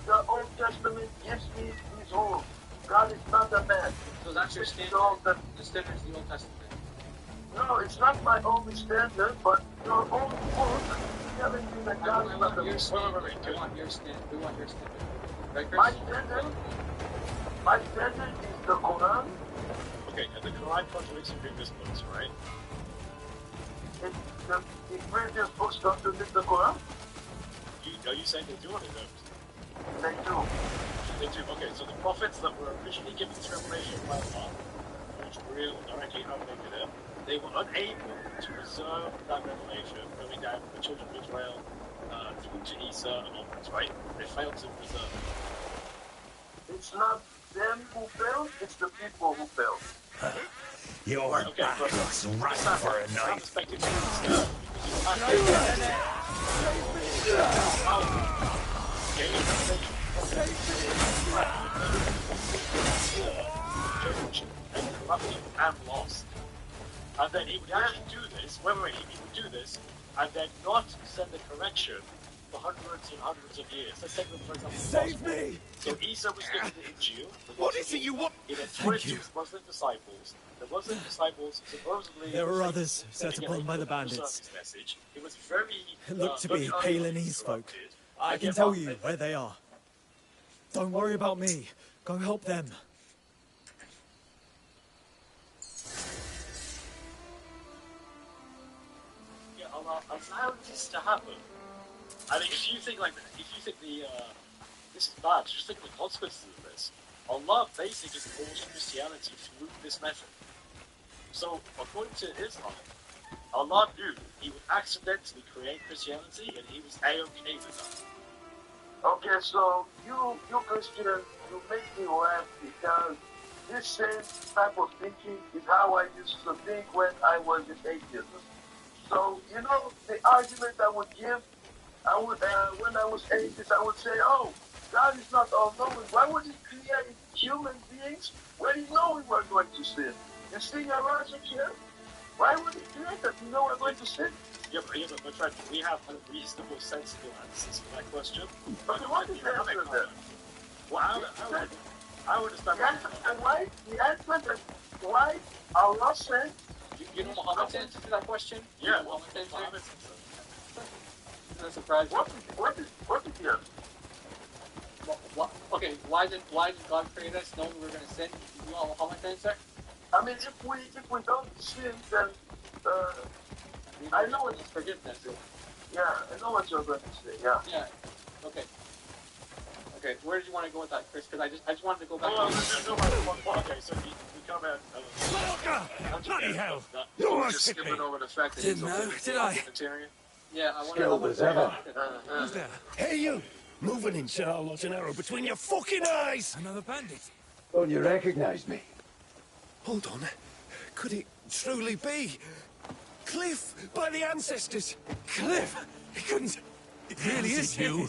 the Old Testament gives me these rules. God is not a man. So that's your standard? The standard is the Old Testament? No, it's not my only standard, but your own book telling you that God is not a man. We want your standard. Right, my standard is the Quran. Okay, and the Quran contradicts the previous books, right? The previous books contradict the Quran? Are you saying they do or they don't? They do. They do. Okay, so the prophets that were originally given this revelation by Allah, which were directly how they did it, they were unable to preserve that revelation coming down from the children of Israel through to Isa and onwards, right? They failed to preserve it. It's not them who failed, it's the people who failed. Your back looks right for a knife. then he would actually do this. Wait, he would do this, and then not send the correction for hundreds and hundreds of years. Let's take, for example, Save me! So Isa was given the Injil. What is it you want? He then taught it to his Muslim disciples. The Muslim disciples supposedly... There were others set upon by the bandits. Message. It was very... Look to be Palenese folk. I can tell you where they are. Don't worry about me. Go help them. Yeah, allow this to happen. I mean, if you think this is bad, just think of the consequences of this. Allah basically calls Christianity through this method. So, according to Islam, Allah knew he would accidentally create Christianity, and he was A-OK with that. Okay, so you Christian, you make me laugh because this same type of thinking is how I used to think when I was in atheism. So, you know, the argument I would give, when I was atheist, I would say, oh, God is not all-knowing. Why would he create human beings when he knew we were going to sin? You see your logic here? Why would he create that? You know we're going to sin? Yeah, but my friend, we have reasonable, sensible answers for that question. But what is the answer then? Well, I would understand and why? The answer is why Allah said... You know Muhammad's answer to that question? Yeah, Muhammad's answer? Isn't that surprising? What is the answer? Okay, why did God create us knowing we were going to sin? You know Muhammad's answer? I mean, if we don't sin, then I know it's forgiveness. Yeah, I know what you're going to say. Yeah. Yeah. Okay. Okay. Where did you want to go with that, Chris? Because I just wanted to go back. Okay, so we come out. Bloody hell! You're just skipping over the fact that he's Didn't know, a did I? Unitarian. Yeah, I want Skilled as ever. Who's there? Hey, you! Moving in, sir, I'll lodge an arrow between your fucking eyes! Another bandit. Don't you recognize me? Hold on. Could it truly be Cliff by the ancestors? Cliff! He couldn't... It really is you.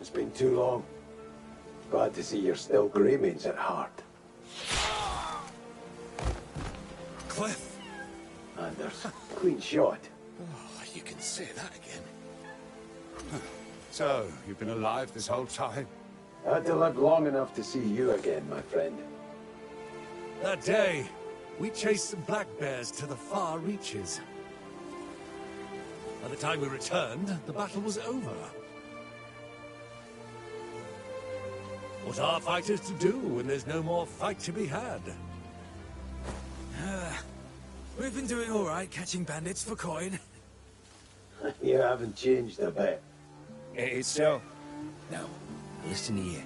It's been too long. Glad to see you're still Greymanes at heart. Cliff! Anders, clean shot. Oh, you can say that again. So, you've been alive this whole time? I had to live long enough to see you again, my friend. That day, we chased some black bears to the far reaches. By the time we returned, the battle was over. What are fighters to do when there's no more fight to be had? We've been doing all right catching bandits for coin. You haven't changed a bit. It is so. Now, listen here.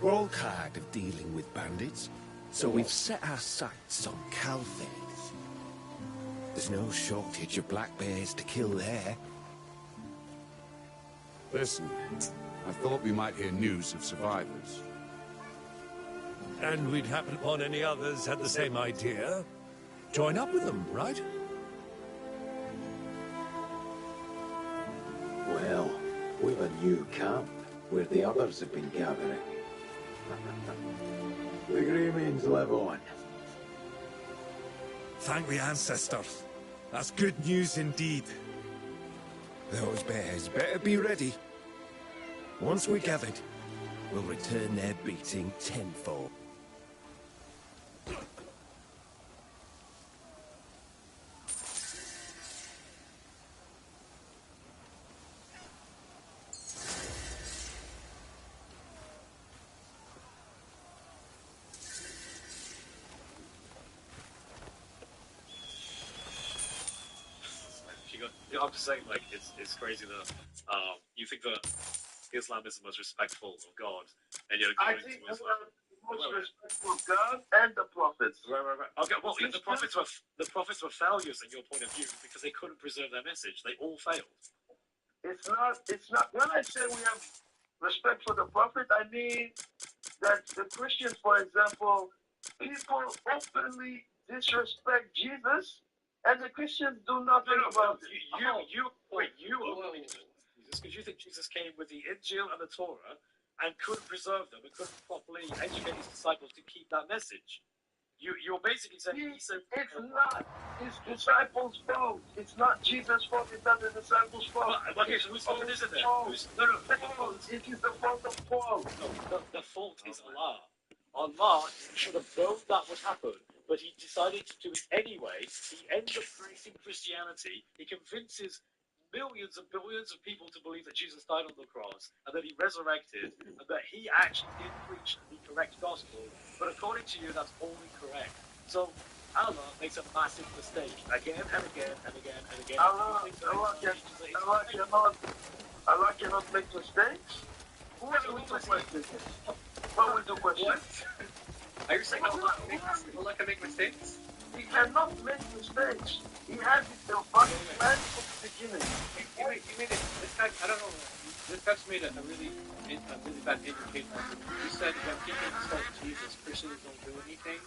We're all tired of dealing with bandits, so we've set our sights on Calfaith. There's no shortage of black bears to kill there. Listen, I thought we might hear news of survivors. And we'd happen upon any others had the same idea. Join up with them, right? Well, we've a new camp where the others have been gathering. The Greymanes live on. Thank the ancestors. That's good news indeed. Those bears better be ready. Once we're gathered, we'll return their beating tenfold. I'm just saying, like, it's crazy that you think that Islam is the most respectful of God, and yet I according think to Islam, most respectful of God and the prophets. Right. Okay, well, the prophets were failures in your point of view because they couldn't preserve their message. They all failed. It's not. When I say we have respect for the prophet, I mean that the Christians, for example, people openly disrespect Jesus. And the Christians do nothing about it. You only believe in Jesus because you think Jesus came with the Injil and the Torah and couldn't preserve them and couldn't properly educate his disciples to keep that message. You're basically saying he said it's not his disciples' fault. It's not Jesus' fault. It's not the disciples' fault. Okay, so whose fault is it then? No, It is the fault of Paul. No, the fault is Allah. Allah should have known that would happen, but he decided to do it anyway. He ends up creating Christianity. He convinces millions and billions of people to believe that Jesus died on the cross and that he resurrected and that he actually did preach the correct gospel. But according to you, that's only correct. So Allah makes a massive mistake again and again and again and again. Allah cannot make mistakes. Who will do questions? What will do questions? Are you saying Allah can make mistakes? He cannot make mistakes. He has it the fucking plan from the beginning. You made it. This guy, I don't know. This guy's made a really bad education. You said when people insult Jesus, Christians don't do anything.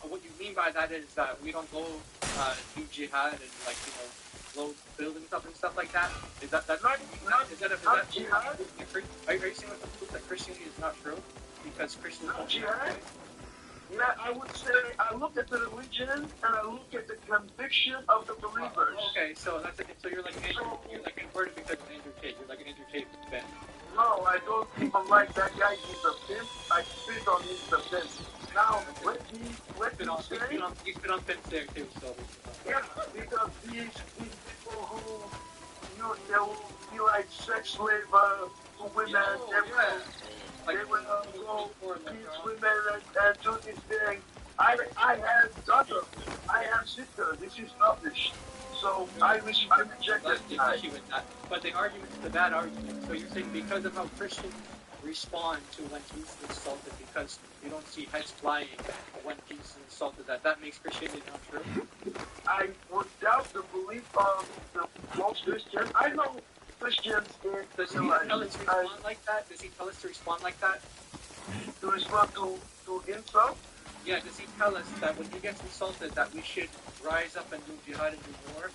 What you mean by that is that we don't go do jihad and blow buildings up and stuff like that. Is that jihad? Are you saying with the proof that Christianity is not true because Christians don't jihad? Yeah, I would say I look at the religion and I look at the conviction of the believers. Okay, so you're like inverted because of Andrew Tate. You're like an Andrew Tate fan. No, I don't even like that guy. He's a pimp. I spit on him. He's a pimp. Now, let me say. You spit on pimps there too, so. Yeah, because these people who they will be like sex slave to women. They will go these women and do this thing. I have daughters. I have sisters. This is rubbish. So I reject that. But the argument is a bad argument. So you're saying because of how Christians respond to when Jesus is insulted, because you don't see heads flying when Jesus is insulted, that makes Christianity not true? I would doubt the belief of the most Christians. I know Christians in Does he tell us to respond like that? Does he tell us to respond like that? To respond to insult? Yeah, does he tell us that when he gets insulted that we should rise up and do jihad and do war?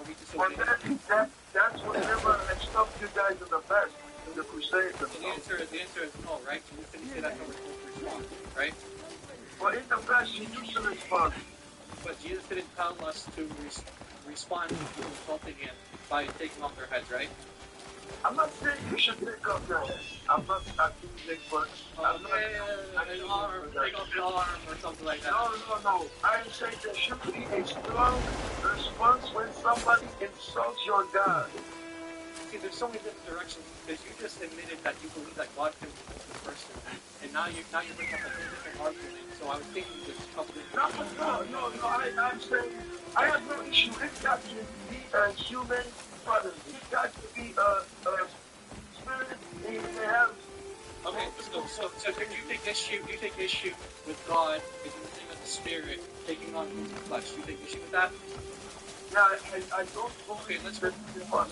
We disobey him? That's whatever stuff you guys in the best in the crusades. So the answer is no, right? So you didn't say that's how we're supposed to respond, right? Well, in the best, you used to respond. But Jesus didn't tell us to respond to people insulting him by taking off their heads, right? I'm not saying you should take off their heads. I'm not accusing, but take off the arm or something like that. No. I'm saying there should be a strong response when somebody insults your God. See, there's so many different directions because you just admitted that you believe that God can be the person, and now you're bringing up a whole different argument. So I was thinking there's a couple different. No. I'm saying I have no issue. It's got to be a human father. It's got to be a spirit. They have. Okay, so if you take issue with God in the name of the Spirit taking on human flesh, you take issue with that? Yeah, I don't believe. Okay, let's go to the Quran.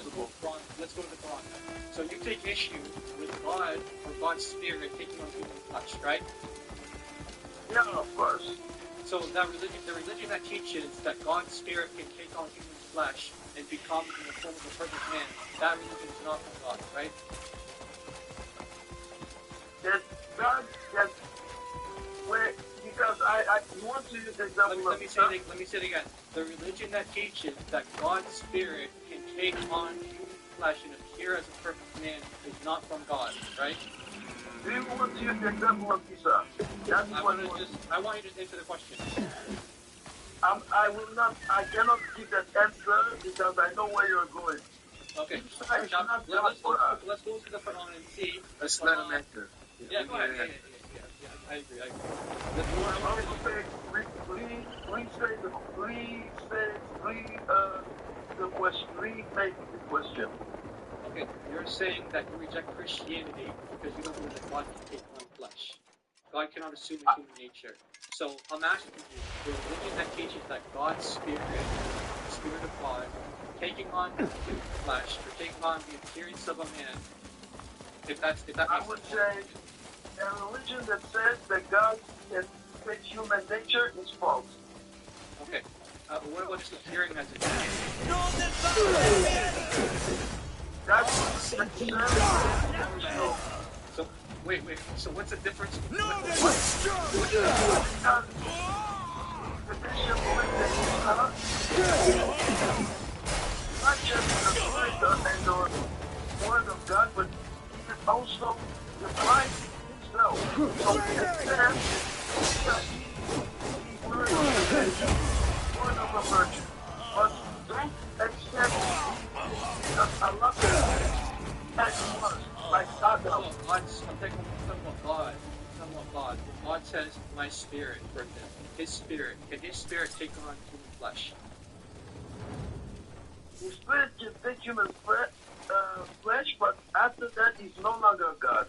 So you take issue with God or God's Spirit taking on human flesh, right? Yeah, of course. So the religion that teaches that God's Spirit can take on human flesh and become in the form of a perfect man, that religion is not from God, right? Yes, God, yes. Because I want to use the example let me say it again. The religion that teaches that God's Spirit can take on human flesh and appear as a perfect man is not from God, right? Do you want to use the example of Isa? I want you to answer the question. I will not. I cannot give that answer because I know where you're going. Okay. Let's go to the Quran and see. Let's let him answer. Yeah, go ahead. Yeah, I agree. Remake the question. Okay, you're saying that you reject Christianity because you don't believe that God can take on flesh. God cannot assume a human nature. So I'm asking you, the religion that teaches that God's Spirit, the Spirit of God, taking on human flesh or taking on the appearance of a man, if that makes sense. I would say a religion that says that God can take human nature is false. Okay. What about just appearing as a man? So Wait. So what's the difference? No, not just the Spirit and the Word of God, but even also the Christ himself. So it says that he Word of a virgin. But don't accept because Allah as he was, like Adam. I'm talking about God. God says, my spirit for him. His spirit. Can his spirit take on human flesh? His spirit can take human flesh, but after that, he's no longer God.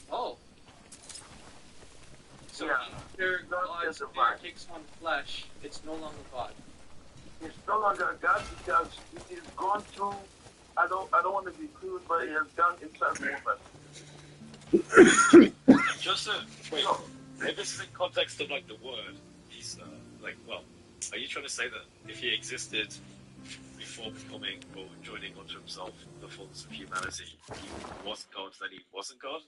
Oh. So yeah. after God's spirit takes on flesh, it's no longer God. It's no longer God because he is gone through. I don't want to be crude, but he has gone inside woman. Just wait. If this is in context of like the word, he's are you trying to say that if he existed before becoming or joining onto himself the fullness of humanity, he was God, then he wasn't God?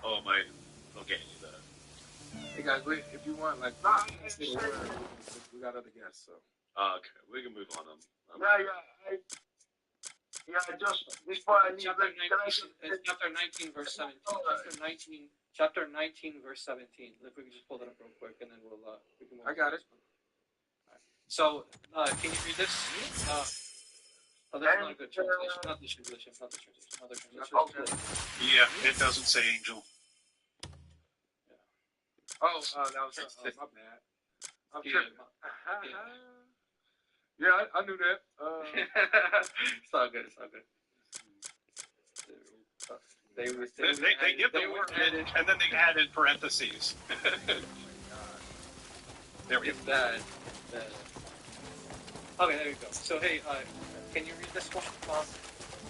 Oh, am I not getting you there? Hey guys, wait, if you want, like, we got other guests, so. Okay, we can move on. Just before I leave, chapter 19, verse 17. Chapter 19, verse 17. If we can just pull that up real quick, and then we can move on. I got it. Right. So, can you read this? That's not a good translation. Not this translation. Not this translation. Other translation. Yeah, it doesn't say angel. Yeah. Oh, that was my bad. I'm tripping. Yeah, I knew that. It's all good. They give the word and then they add in parentheses. There we go. Bad. Okay, there you go. So hey, can you read this one?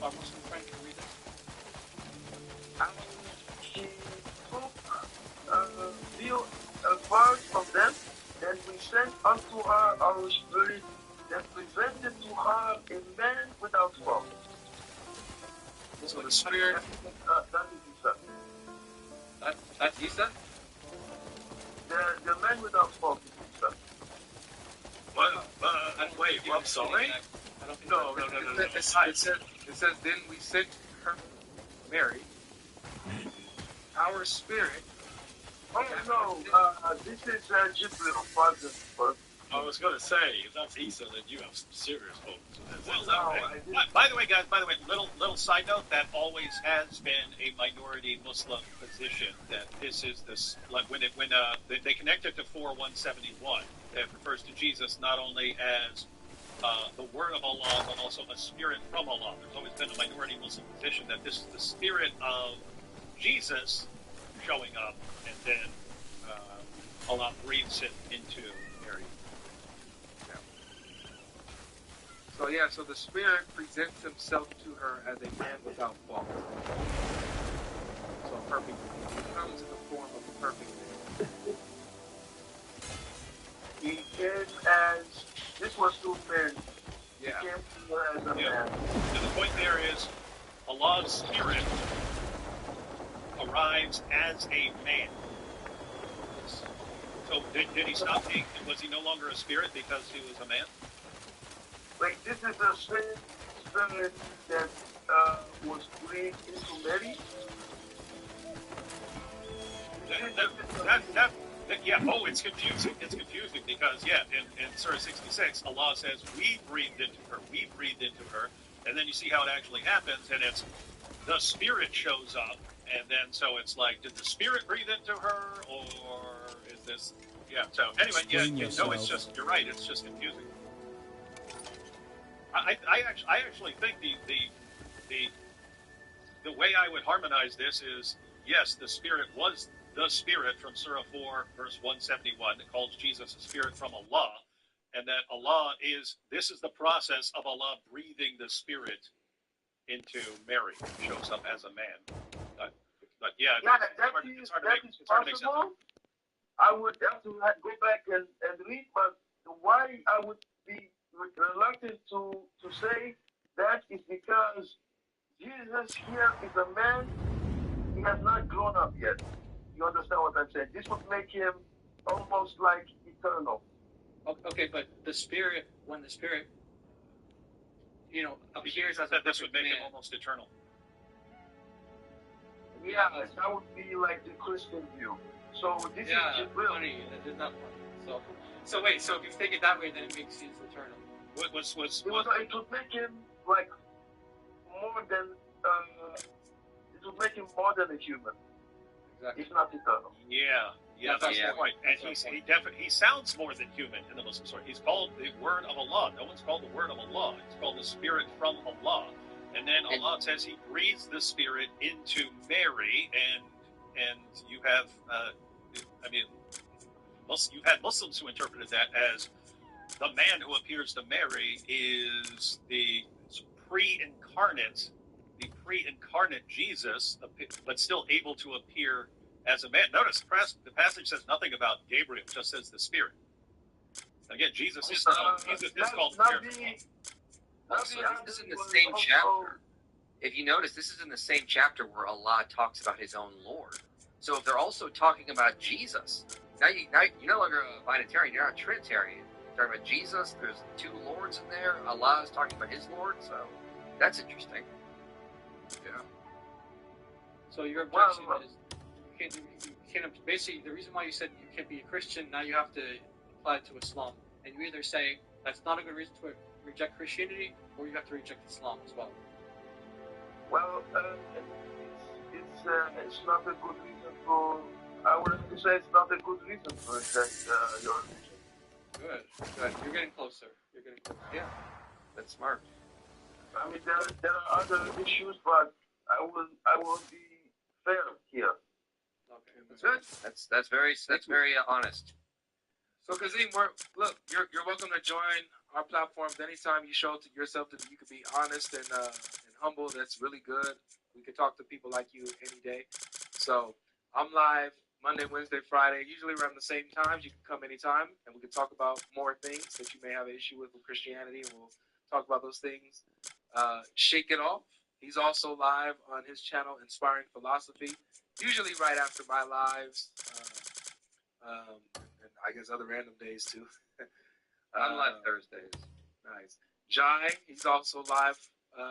Our Muslim friend, can you read this? She took a part from them, and we sent unto her our spirit, and presented to her a man without fault. So the spirit. That is Isa. That's Isa? The man without fault is Isa. Wait, I'm sorry? No. It says, then we sent her, Mary, our spirit. Oh, no, this is Jibril, Father. I was going to say, if that's Isa, then you have some serious hopes. By the way, guys, little side note, that always has been a minority Muslim position, that this is this, like when they connect it to 4171, it refers to Jesus not only as the word of Allah, but also a spirit from Allah. There's always been a minority Muslim position that this is the spirit of Jesus showing up, and then Allah breathes it into Mary. So the spirit presents himself to her as a man without fault. So a perfect man. He comes in the form of a perfect man. He came as, this was two men. Yeah. He came to her as a man. And the point there is, Allah's spirit arrives as a man. So did he stop being, was he no longer a spirit because he was a man? Like, this is the same spirit that was breathed into Mary. It's confusing. It's confusing because, in Surah 66, Allah says, we breathed into her, and then you see how it actually happens, and it's the spirit shows up, and then so it's like, did the spirit breathe into her, or is this, so anyway, it's just, you're right, it's just confusing. I actually think the way I would harmonize this is, yes, the spirit was the spirit from Surah 4, verse 171, that calls Jesus a spirit from Allah, and that this is the process of Allah breathing the spirit into Mary, who shows up as a man. It's hard to make sense. I would have to go back and read, but why I would be reluctant to say that is because Jesus here is a man. He has not grown up yet. You understand what I'm saying? This would make him almost like eternal. Okay, but the spirit, when the spirit, appears as a That this would perfect make him man. almost eternal. Yeah, that would be like the Christian view. So this is Jibril. Funny. That is not funny. So wait. So if you take it that way, then it makes you eternal. It would make him like more than. It would make him more than a human. Exactly. If not eternal. Yeah, that's the point. And he sounds more than human in the Muslim story. He's called the Word of Allah. No one's called the Word of Allah. It's called the Spirit from Allah. And then Allah says He breathes the Spirit into Mary, and you have, you've had Muslims who interpreted that as the man who appears to Mary is the pre-incarnate Jesus, but still able to appear as a man. Notice the passage says nothing about Gabriel; just says the Spirit. Again, Jesus is called the Spirit. Also, this is in the same chapter. If you notice, this is in the same chapter where Allah talks about His own Lord. So if they're also talking about Jesus, now you're no longer a binitarian; you're not a Trinitarian. You're talking about Jesus. There's two lords in there. Allah is talking about His Lord. So that's interesting. Yeah. So your objection is you can't basically the reason why you said you can't be a Christian, now you have to apply it to Islam, and you either say that's not a good reason to reject Christianity, or you have to reject Islam as well. Well, it's not a good reason for. I would have to say it's not a good reason to reject your religion. Good. You're getting closer. Yeah, that's smart. I mean, there are other issues, but I will be fair here. Okay, that's good. That's very honest. So, Kazim, you're welcome to join our platforms anytime you show yourself that you can be honest and humble. That's really good. We can talk to people like you any day. So, I'm live Monday, Wednesday, Friday, usually around the same times. You can come anytime, and we can talk about more things that you may have an issue with Christianity, and we'll talk about those things. Shake It Off. He's also live on his channel, Inspiring Philosophy, usually right after my lives, and I guess other random days too. I'm live Thursdays. Nice. Jai, he's also live,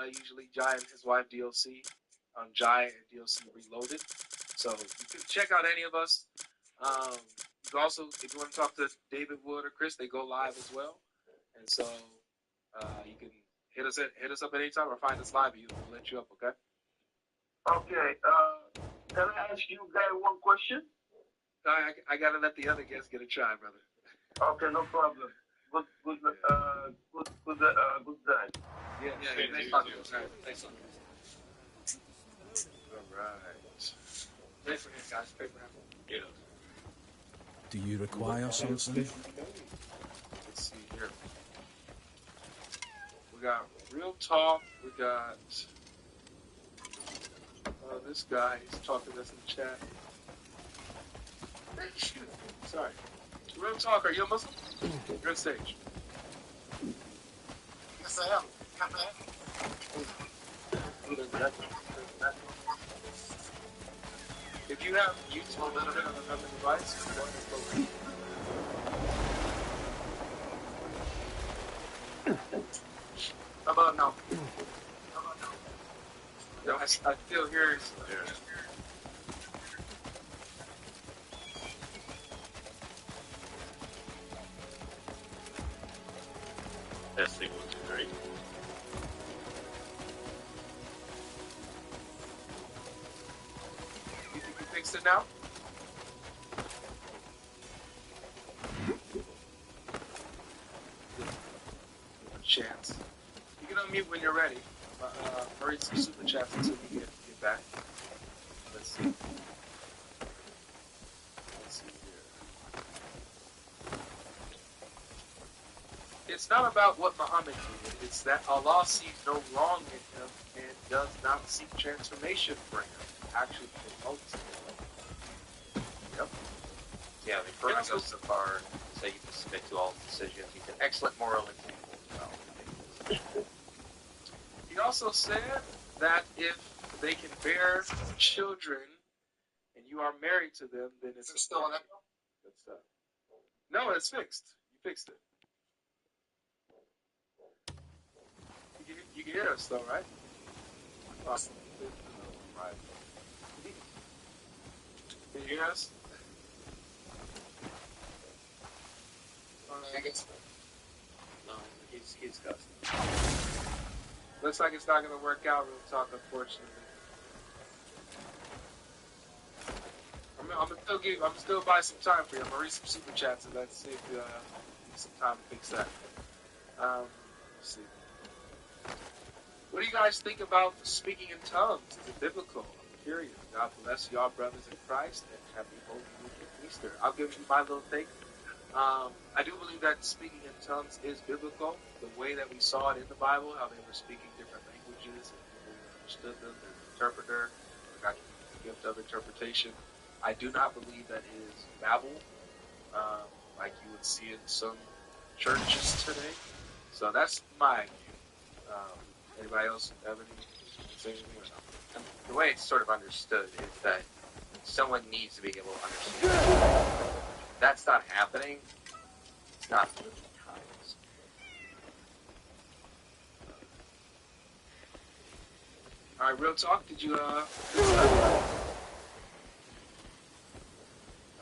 usually Jai and his wife DLC on Jai and DLC Reloaded. So you can check out any of us. You can also, if you want to talk to David Wood or Chris, they go live as well. And so you can hit us up at any time or find us live. We'll let you up, okay? Okay. Can I ask you guys one question? I gotta let the other guests get a try, brother. Okay, no problem. Good day. Yeah. Nice talking to you. Thanks. All right. Pray for him, guys. Pray for him. Yeah. Do you require something? Let's see here. We got Real Talk. We got this guy. He's talking to us in the chat. Hey, shoot. Sorry. Real Talk. Are you a Muslim? You're on stage. Yes, I am. Come back. If you have YouTube on another device, how about now? Yo, I still hear it. Testing was great. You think you fixed it now? Chance. You can unmute when you're ready. Read some super chats until you get back. Let's see. Let's see here. It's not about what Muhammad did. It's that Allah sees no wrong in him and does not seek transformation for him. Actually promotes it. Yep. Yeah, I mean, Quran goes so far to say you can submit to all decisions. He's an excellent moral example as well. He also said that if they can bear children and you are married to them, then it's still an echo? Good stuff. No, it's fixed. You fixed it. You can hear us though, right? Awesome. Right. Can you hear us? I guess No, he's ghost. Looks like it's not going to work out real talk, unfortunately. I'm gonna still buy some time for you. I'm gonna read some super chats and let's see if you need some time to fix that. Let's see. What do you guys think about speaking in tongues? Is it biblical? I'm curious. God bless you all, brothers in Christ, and happy Holy Week Easter. I'll give you my little take. I do believe that speaking in tongues is biblical. The way that we saw it in the Bible, how they were speaking different languages, and people understood them, there's an interpreter, got the gift of interpretation. I do not believe that it is Babel, like you would see in some churches today. So that's my view. Anybody else have anything or not? The way it's sort of understood is that someone needs to be able to understand. If that's not happening, it's not living times. All right, real talk. Did you? All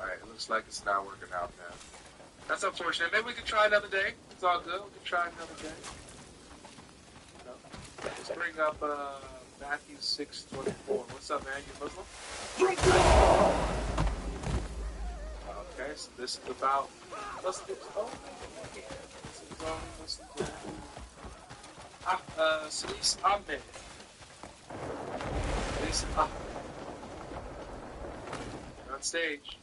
right, it looks like it's not working out now. That's unfortunate. Maybe we could try another day. It's all good. We could try another day. No. Let's bring up Matthew 6:24. What's up, man? You Muslim? Okay, so this is about Muslims. Oh, this is only Muslims. Salis Ahmed. Salis Ahmed. You're on stage.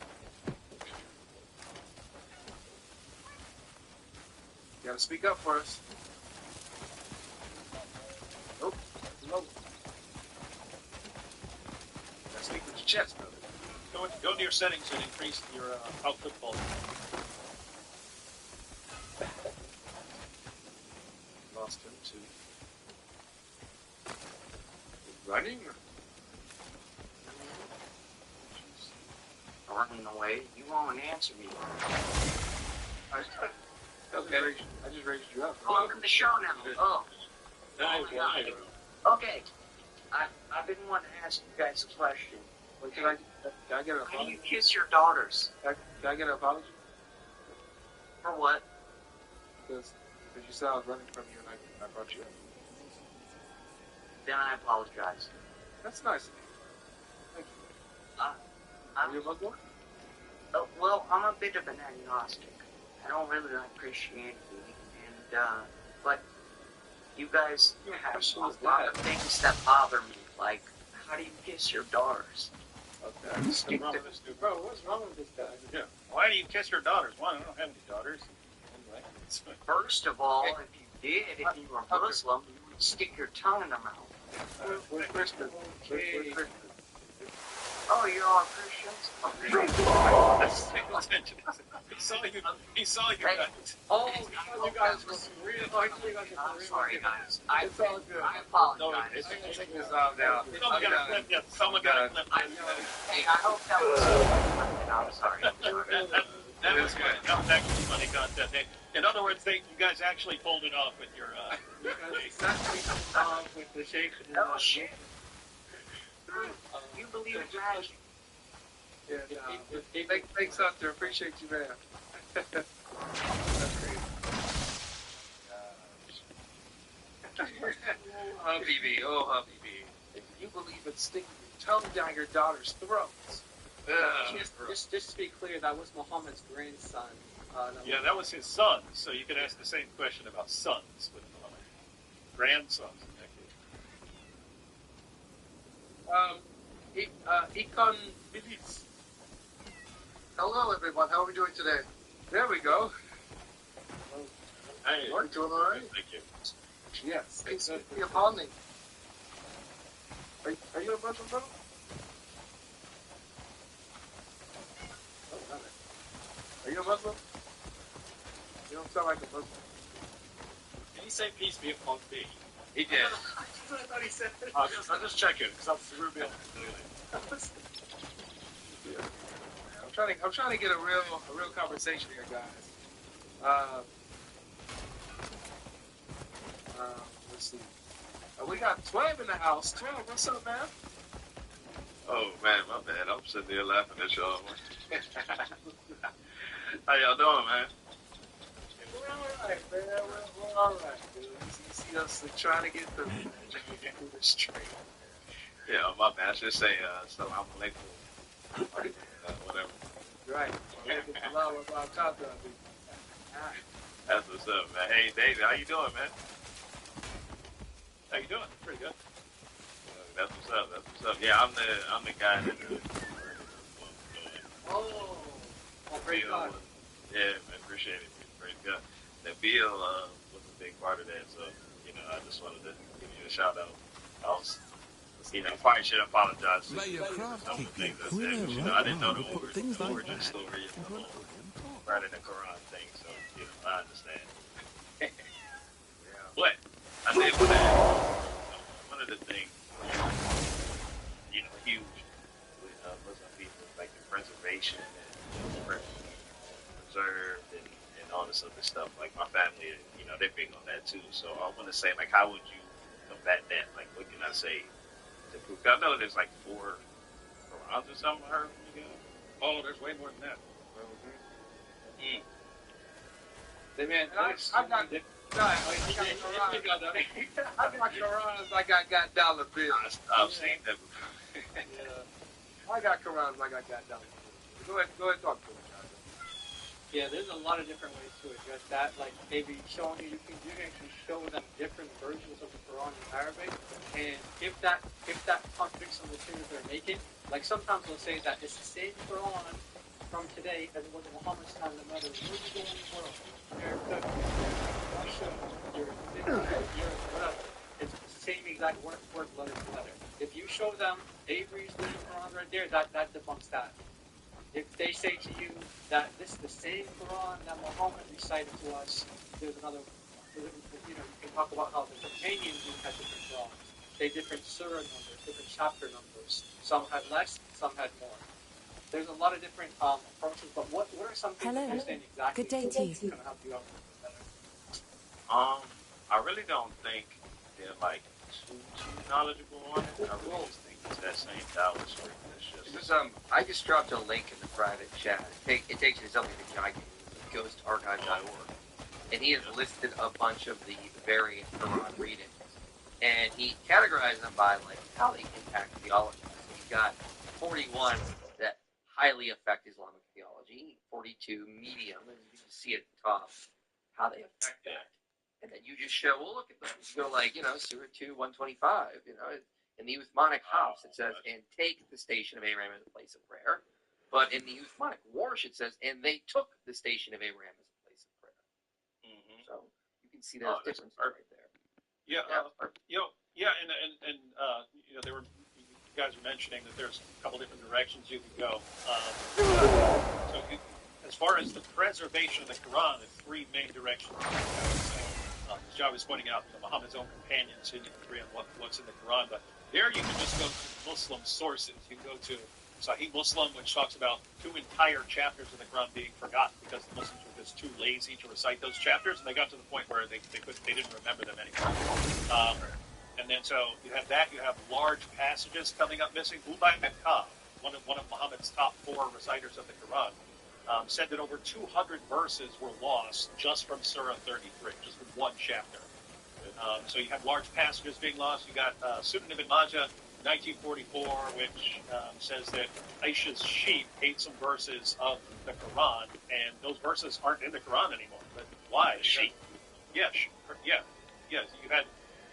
You gotta speak up for us. Nope. No. Gotta speak with your chest, brother. Go to your settings and increase your output volume. Lost him too. Running? Running away? You won't answer me. Okay. I just raised you up. Welcome to the show now. Oh. Okay. I've been wanting to ask you guys a question. Wait, can I get an apology? How do you kiss your daughters? Can I get an apology? For what? Because you said I was running from you and I brought you up. Then I apologize. That's nice of you. Thank you. Are you a Muslim? Well, I'm a bit of an agnostic. I don't really like Christianity, and but you guys have a lot of things that bother me, like how do you kiss your daughters? Okay. What's wrong with this dude? Bro, what's wrong with this guy? Yeah. Why do you kiss your daughters? One, I don't have any daughters. Anyway, First of all, if you did, if you were Muslim, you would stick your tongue in their mouth. Where's Christmas? Where's Christmas? Oh, you're all Christians? He saw you guys. Oh, you guys were real. Oh, I thought you guys were real. Sorry, guys. It's all good. I apologize. No, Take this out now. Someone got a clip. Hey, I hope that was I'm sorry. That was good. That was actually funny content. In other words, you guys actually pulled it off with your. You guys exactly with the shake. Oh shit! You believe in magic? Yeah. Thanks, Hunter. Appreciate you, man. That's great. Habibi, oh Habibi. If you believe in sticking your tongue down your daughter's throats. Just to be clear, that was Muhammad's grandson. Yeah, that was his son. So you could ask the same question about sons with Muhammad. Grandsons, in that case. Econ Miliz. Hello, everyone. How are we doing today? There we go. Hey, You're doing all right? Thank you. Yes. Peace be upon thee. Are you a Muslim, bro? Oh, not it. Are you a Muslim? You don't sound like a Muslim. Did he say peace be upon thee? He did. I thought he said. I'm just checking, because I'm Ruby. I'm trying to get a real conversation here, guys. Let's see. We got 12 in the house. 12, what's up, man? Oh man, my bad. I'm sitting there laughing at y'all. How y'all doing, man? We're all right, man. We're all right, dude. You see us trying to get through the street. Yeah, my bad. I should say, so I'm alaikum. Whatever. Right. That's what's up, man. Hey, David, how you doing, man? How you doing? Pretty good. That's what's up. That's what's up. Yeah, I'm the guy that. Oh, praise God. Yeah, man, appreciate it. Praise God. That Bill was a big part of that, so I just wanted to give you a shout out. I was, probably should apologize for some of the things I said. I didn't know the origin story right in the Quran thing, so I understand. But I did want to ask, one of the things, huge with Muslim people, like the preservation and preserved and all this other stuff. Like my family, they're big on that too. So I want to say, like, how would you combat that? Like, what can I say to prove? I know there's like 4 Qurans or something I heard from you guys. Oh, there's way more than that. Man, I got Qurans, I got dollar bills. I've seen that before. I got Qurans, I got dollar bills. Go ahead, talk to me. Yeah, there's a lot of different ways to address that. Like maybe showing you can actually show them different versions of the Quran in Arabic, and if that contradicts some of the statements they're making, like sometimes they'll say that it's the same Quran from today as it was in Muhammad's time. No matter where you go in the world, Russia, Europe, whatever, it's the same exact word letter for letter. If you show them Avery's little Quran right there, that debunks that. If they say to you that this is the same Quran that Muhammad recited to us, there's another, you can talk about how the companions had different Qurans. They had different surah numbers, different chapter numbers. Some had less, some had more. There's a lot of different approaches, but what are some things that you're saying exactly? Good day to you. Kind of help you out better. I really don't think they're like too knowledgeable on it. I really just think it's that same Dallas street. I just dropped a link in the private chat. It takes you to something that Guy goes to archive.org, and he has listed a bunch of the variant Quran readings, and he categorized them by like how they impact theology. So he's got 41 that highly affect Islamic theology, 42 medium, and you can see at the top how they affect that, and then you just show, well, look at those. You go like, Surah 2, 125, In the Uthmanic house, it says, and take the station of Abraham as a place of prayer. But in the Uthmanic Warsh, it says, and they took the station of Abraham as a place of prayer. Mm-hmm. So you can see those differences right there. Yeah, and they were, you guys were mentioning that there's a couple different directions you could go. As far as the preservation of the Quran, there's 3 main directions you can go. As Jai was pointing out, Muhammad's own companions didn't agree on what's in the Quran, but there you can just go to Muslim sources. You can go to Sahih Muslim, which talks about 2 entire chapters of the Quran being forgotten because the Muslims were just too lazy to recite those chapters, and they got to the point where they didn't remember them anymore. And then so you have that. You have large passages coming up missing. Ubay ibn Ka'b, one of Muhammad's top 4 reciters of the Quran, said that over 200 verses were lost just from Surah 33, just from one chapter. So you have large passages being lost. You got Sunan ibn Majah, 1944, which says that Aisha's sheep ate some verses of the Quran, and those verses aren't in the Quran anymore. But why? Sheep. Yeah.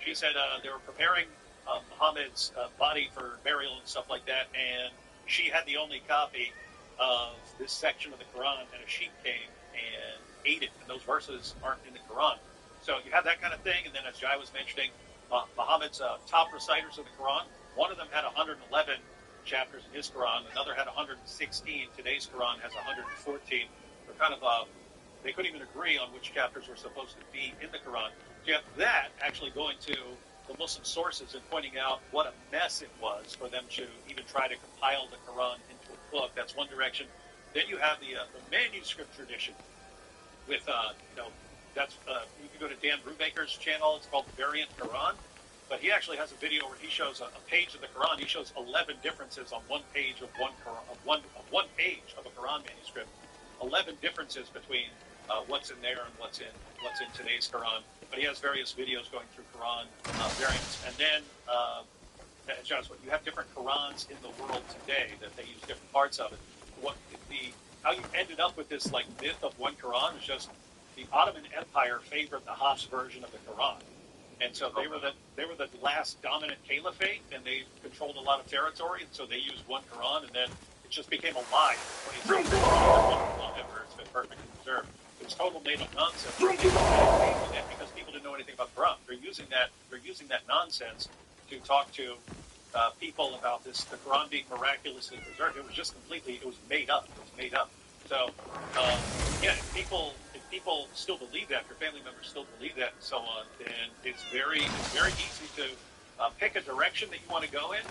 She said they were preparing Muhammad's body for burial and stuff like that, and she had the only copy of this section of the Quran, and a sheep came and ate it, and those verses aren't in the Quran. So you have that kind of thing, and then as Jai was mentioning, Muhammad's top reciters of the Quran, one of them had 111 chapters in his Quran, another had 116. Today's Quran has 114. They're kind of, they couldn't even agree on which chapters were supposed to be in the Quran. You have that actually going to the Muslim sources and pointing out what a mess it was for them to even try to compile the Quran into a book. That's one direction. Then you have the manuscript tradition with, that's you can go to Dan Brubaker's channel. It's called the Variant Quran. But he actually has a video where he shows a page of the Quran. He shows 11 differences on one page of one page of a Quran manuscript. 11 differences between what's in there and what's in today's Quran. But he has various videos going through Quran variants. And then, Joshua, you have different Qurans in the world today that they use different parts of it. How you ended up with this like myth of one Quran is just the Ottoman Empire favored the Hafs version of the Quran. And so they were the last dominant caliphate, and they controlled a lot of territory, and so they used one Quran, and then it just became a lie. It's been perfectly preserved. It was total made-up nonsense. Because people didn't know anything about the Quran. They're using that nonsense to talk to people about the Quran being miraculously preserved. It was made up. It was made up. So, if people still believe that, your family members still believe that, and so on, then it's very easy to pick a direction that you want to go in.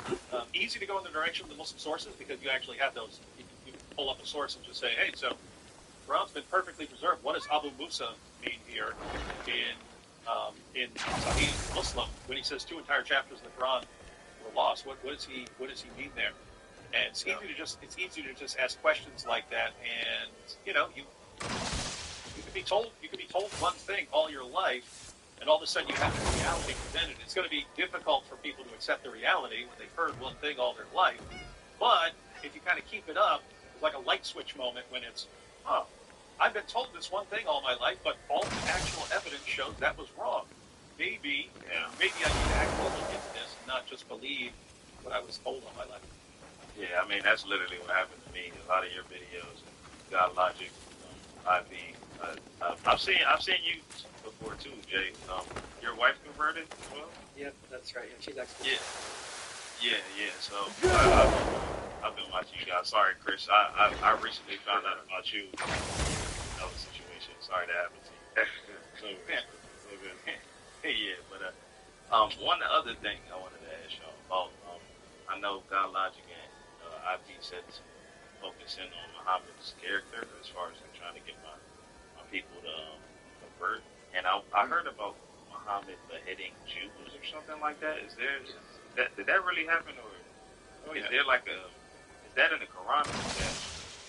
Easy to go in the direction of the Muslim sources because you actually have those. You can pull up a source and just say, hey, so Quran's been perfectly preserved. What does Abu Musa mean here in Sahih Muslim when he says 2 entire chapters of the Quran were lost? What does he mean there? And it's easy to just ask questions like that, and you could be told one thing all your life, and all of a sudden you have the reality presented. It's going to be difficult for people to accept the reality when they've heard one thing all their life. But if you kind of keep it up, it's like a light switch moment when it's, I've been told this one thing all my life, but all the actual evidence shows that was wrong. Maybe I need to actually look into this and not just believe what I was told all my life. Yeah, I mean, that's literally what happened to me. A lot of your videos, God Logic, IV. I've seen you before too, Jay. Your wife converted as well? Yep, that's right. She's actually. Yeah. So I've been watching you guys. Sorry, Chris. I recently found out about you. Another situation. Sorry that happened to you. So good. Yeah, but one other thing I wanted to ask y'all about. I know God Logic and IP said focusing on Muhammad's character as far as trying to get my people to convert. And I heard about Muhammad beheading Jews or something like that. Did that really happen, or is there like is that in the Quran or is that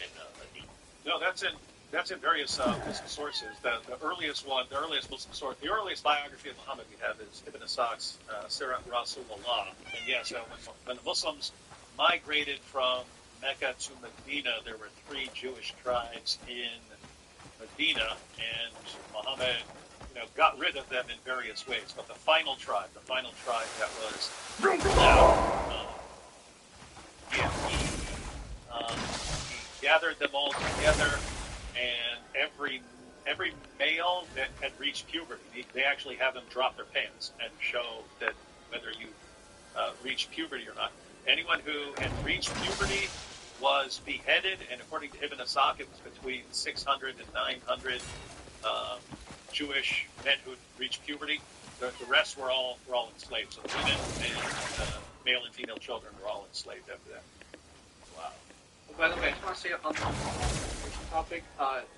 in the Hadith? No, that's in various Muslim sources. The earliest Muslim source, the earliest biography of Muhammad we have is Ibn Ishaq's Sirat Rasulullah. And yes, when the Muslims migrated from Mecca to Medina, there were 3 Jewish tribes in Medina, and Muhammad, got rid of them in various ways. But the final tribe that was he gathered them all together, and every male that had reached puberty, they actually have them drop their pants and show that whether you reached puberty or not. Anyone who had reached puberty was beheaded, and according to Ibn Ishaq, it was between 600 and 900 Jewish men who had reached puberty. The rest were all enslaved. So the women and male and female children were all enslaved after that. Wow. Well, by the way, I just want to say on the topic,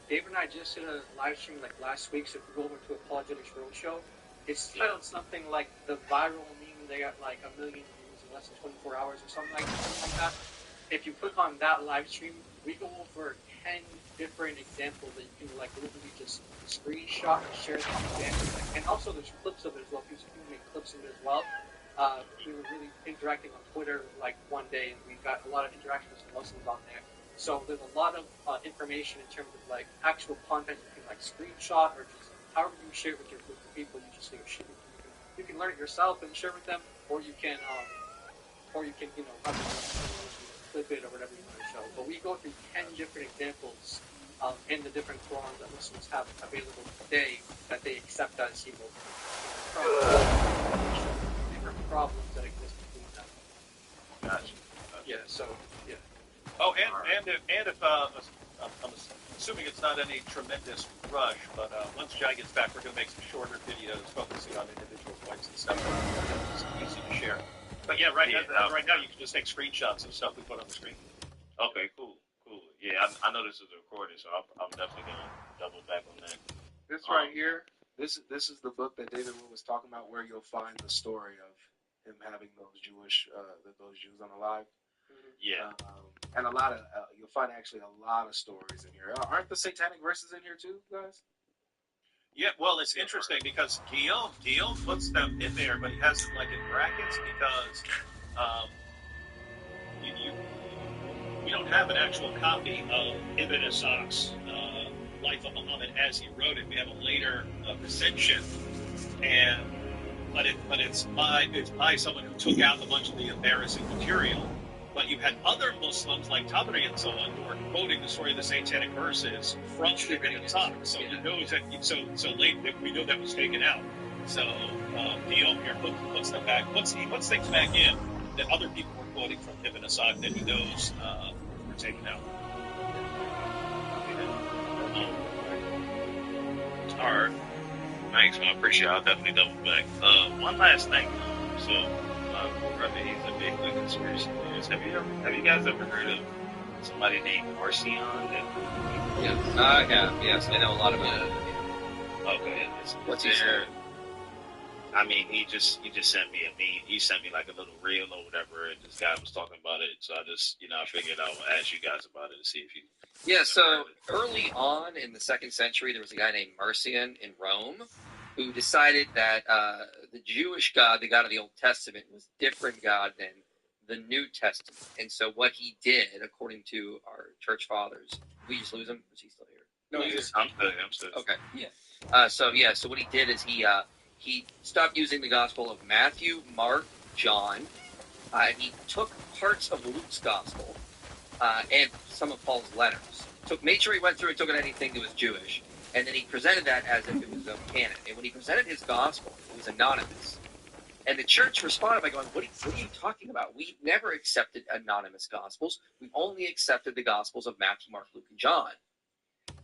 Dave and I just did a live stream like last week, so if you go over to Apologetics Roadshow, it's titled something like the viral meme. They got like 1 million views in less than 24 hours or something like that. If you click on that live stream, we go over 10 different examples that you can like literally just screenshot and share the examples. And also there's clips of it as well. People make clips of it as well. We were really interacting on Twitter like one day, and we got a lot of interactions with Muslims on there. So there's a lot of information in terms of like actual content you can like screenshot or just however you share it with your group of people. You just you can learn it yourself and share with them, or you can clip it or whatever you want to show. But we go through 10 different examples in the different Qurans that Muslims have available today that they accept as different problems that exist between them. Gotcha. Yeah. So yeah. Oh, and if I'm assuming it's not any tremendous rush, but once Jai gets back, we're going to make some shorter videos focusing on individual points and stuff. It's easy to share. But yeah, right now you can just take screenshots of stuff we put on the screen. Okay, cool. Yeah, I know this is a recording, so I'm definitely gonna double back on that. This right here, this is the book that David Wood was talking about, where you'll find the story of him having those Jews unalive. Yeah. And a lot of you'll find actually a lot of stories in here. Aren't the satanic verses in here too, guys? Yeah, well, it's interesting because Guillaume puts them in there, but he has them like in brackets because we don't have an actual copy of Ibn Ishaq's Life of Muhammad as he wrote it. We have a later recension, but it's by someone who took out a bunch of the embarrassing material. But you had other Muslims like Tabari and so on who were quoting the story of the satanic verses from Ibn Ishaq. So he knows that. So late that we know that was taken out. So Guillaume here puts them back. He puts things back in that other people were quoting from Ibn Ishaq that he knows were taken out. All right. Thanks, man. I appreciate it. I'll definitely double back. One last thing. So, brother, he's a big conspiracy theorist. Have you guys ever heard of somebody named Marcion? Yes, I have. Yes, I know a lot about it. Okay. What's he saying? I mean, he just sent me a meme. He sent me like a little reel or whatever, and this guy was talking about it. So I just, I figured I would ask you guys about it to see if you. Yeah, so early on in the 2nd century, there was a guy named Marcion in Rome who decided that the Jewish God, the God of the Old Testament, was a different God than the New Testament. And so what he did, according to our church fathers, we just lose him? Is he still here? No, I'm still. Okay. Yeah. So what he did is he stopped using the Gospel of Matthew, Mark, John, and he took parts of Luke's Gospel and some of Paul's letters. Made sure he went through and took out anything that was Jewish, and then he presented that as if it was a canon. And when he presented his Gospel, it was anonymous. And the church responded by going, what are you talking about? We've never accepted anonymous Gospels. We've only accepted the Gospels of Matthew, Mark, Luke, and John.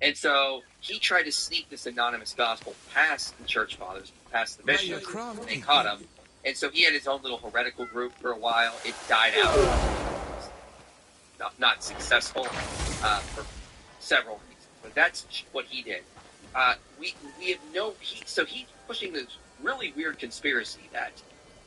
And so he tried to sneak this anonymous gospel past the church fathers, past the bishops. They caught him. And so he had his own little heretical group for a while. It died out. Not successful for several reasons. But that's what he did. We have so he's pushing this really weird conspiracy that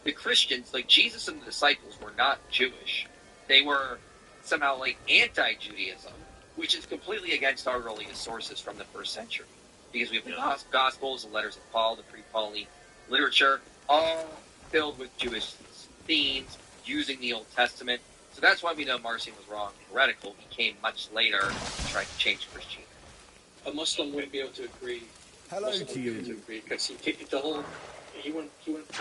the Christians, like Jesus and the disciples, were not Jewish. They were somehow like anti-Judaism, which is completely against our earliest sources from the 1st century. Because we have the Gospels, the letters of Paul, the pre-Pauline literature, all filled with Jewish themes, using the Old Testament. So that's why we know Marcion was wrong and heretical. He came much later and tried to change Christianity. A Muslim wouldn't be able to agree. Hello to you. Because a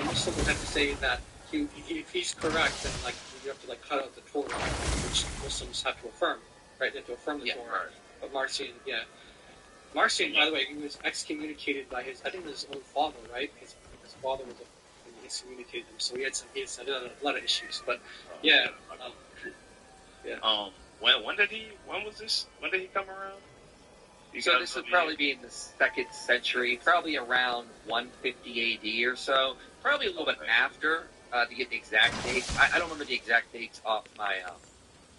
Muslim would have to say that if he's correct, then like you have to like cut out the Torah, which Muslims have to affirm. Right, they have to affirm the Torah. Right. But Marcion, by the way, he was excommunicated by his own father, right? His father was excommunicated him, so he had a lot of issues. But when did he come around? So this would probably be in the 2nd century, probably around 150 AD or so. Probably a little bit after to get the exact dates. I don't remember the exact dates off my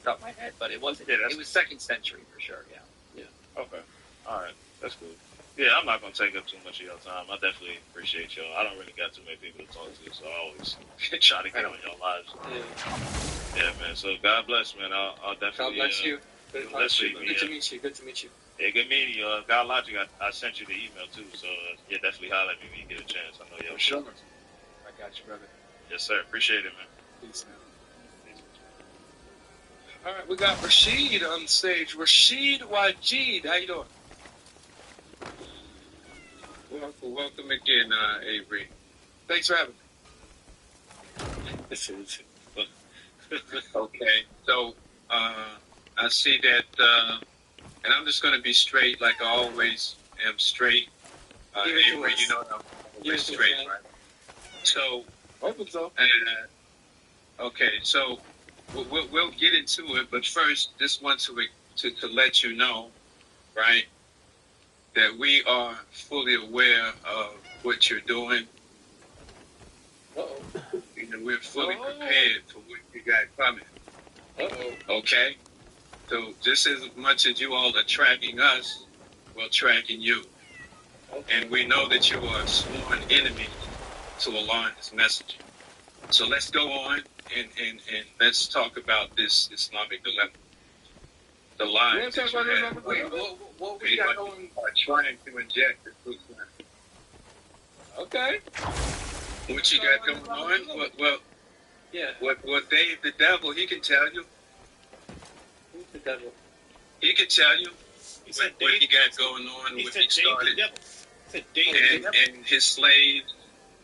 top of my head, but it was 2nd century for sure. Yeah. Okay. All right. That's cool. Yeah, I'm not gonna take up too much of your time. I definitely appreciate y'all. I don't really got too many people to talk to, so I always try to get on your lives. Yeah, man. So God bless, man. I'll definitely. God bless you. Good to meet you. Good to meet you. Yeah, good meeting you. God Logic, I sent you the email too, so definitely holler at me when you get a chance. I know you have sure. I got you, brother. Yes, sir. Appreciate it, man. Peace, man. All right, we got Rashid on stage. Rashid Wajid, how you doing? Welcome again, Avery. Thanks for having me. Okay, so I see that, and I'm just going to be straight, like I always am straight. Avery, you know I'm always straight, right? So, okay, so we'll get into it, but first, just want to let you know, right, that we are fully aware of what you're doing. We're fully prepared for what you got coming. Okay? So just as much as you all are tracking us, we're tracking you. And we know that you are a sworn enemy to Alliance messaging. So let's go on and let's talk about this Islamic dilemma. The lie that you had. What we got going? Are trying to inject the truth. Okay. What you got going on? Well, yeah. What Dave the Devil, he can tell you. Who's the devil? He can tell you what he got going on, what he started. And his slaves,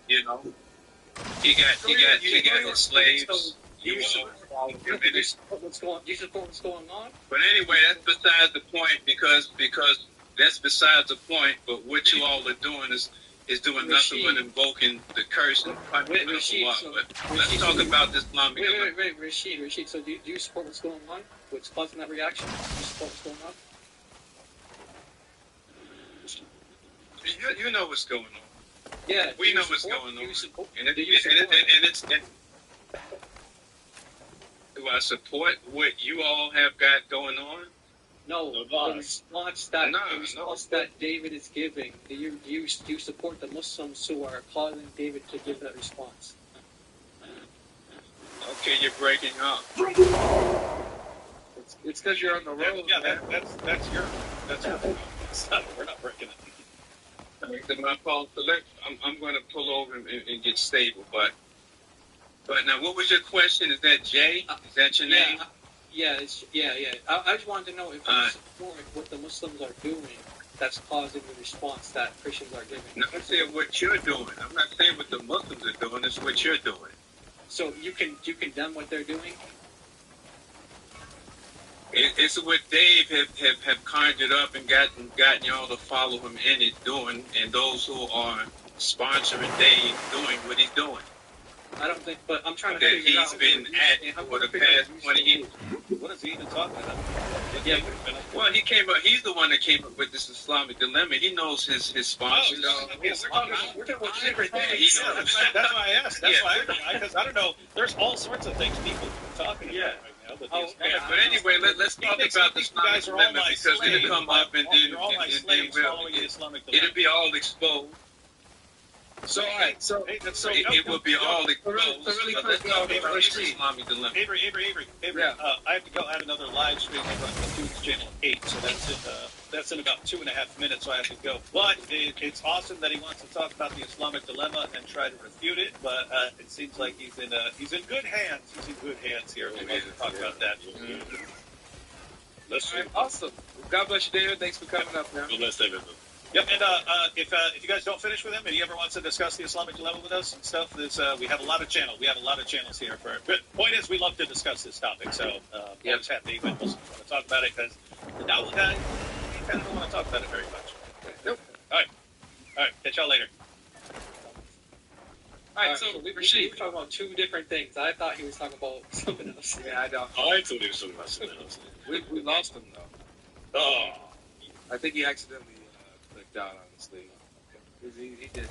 you know. He got his slaves. You support what's going on? But anyway, that's besides the point because that's besides the point. But what you all are doing is doing nothing but invoking the curse and punishment of Allah. But let's talk about this Islamic. Wait, Rashid. So do you support what's going on? What's causing that reaction? Do you support what's going on? You know what's going on. Yeah, we know what's going on. Do I support what you all have got going on? No, the response that David is giving. Do you support the Muslims who are calling David to give that response? Okay, you're breaking up. It's because you're on the road. Yeah, that's your we're not breaking up. My fault. I'm going to pull over and get stable. But now, what was your question? Is that Jay? Is that your name? Yeah. I just wanted to know if you support what the Muslims are doing that's causing the response that Christians are giving. No, I'm saying what you're doing. I'm not saying what the Muslims are doing. It's what you're doing. So you condemn what they're doing? It's what Dave have conjured up and gotten y'all to follow him in it doing, and those who are sponsoring Dave doing what he's doing. I don't think, but I'm trying to that figure out. He's been at for the past 20 years. What is he even talking about? Yeah, well, he's the one that came up with this Islamic dilemma. He knows his sponsors. We're talking about different things. That's why I asked. That's why because I don't know. There's all sorts of things people are talking about right now. But anyway, let's talk about the Islamic dilemma because it'll come up and then it'll be all exposed. So, it will be all exposed. Avery, I have to go. I have another live stream over on the Tunes Channel 8, so that's in about 2.5 minutes, so I have to go. But it's awesome that he wants to talk about the Islamic dilemma and try to refute it, but it seems like he's in good hands. He's in good hands here. We'll talk about that. Awesome. God bless you, David. Thanks for coming up, man. God bless David. Yep, and if you guys don't finish with him, and he ever wants to discuss the Islamic dilemma with us and stuff, we have a lot of channels. We have a lot of channels here. But point is, we love to discuss this topic. So always happy when we want to talk about it because the Dawah guy, he kind of don't want to talk about it very much. Nope. All right. Catch y'all later. All right, so Rashid, we're talking about two different things. I thought he was talking about something else. Yeah, I don't. I thought he was talking about something else. We lost him though. Oh, I think he accidentally clicked out. Honestly, he did.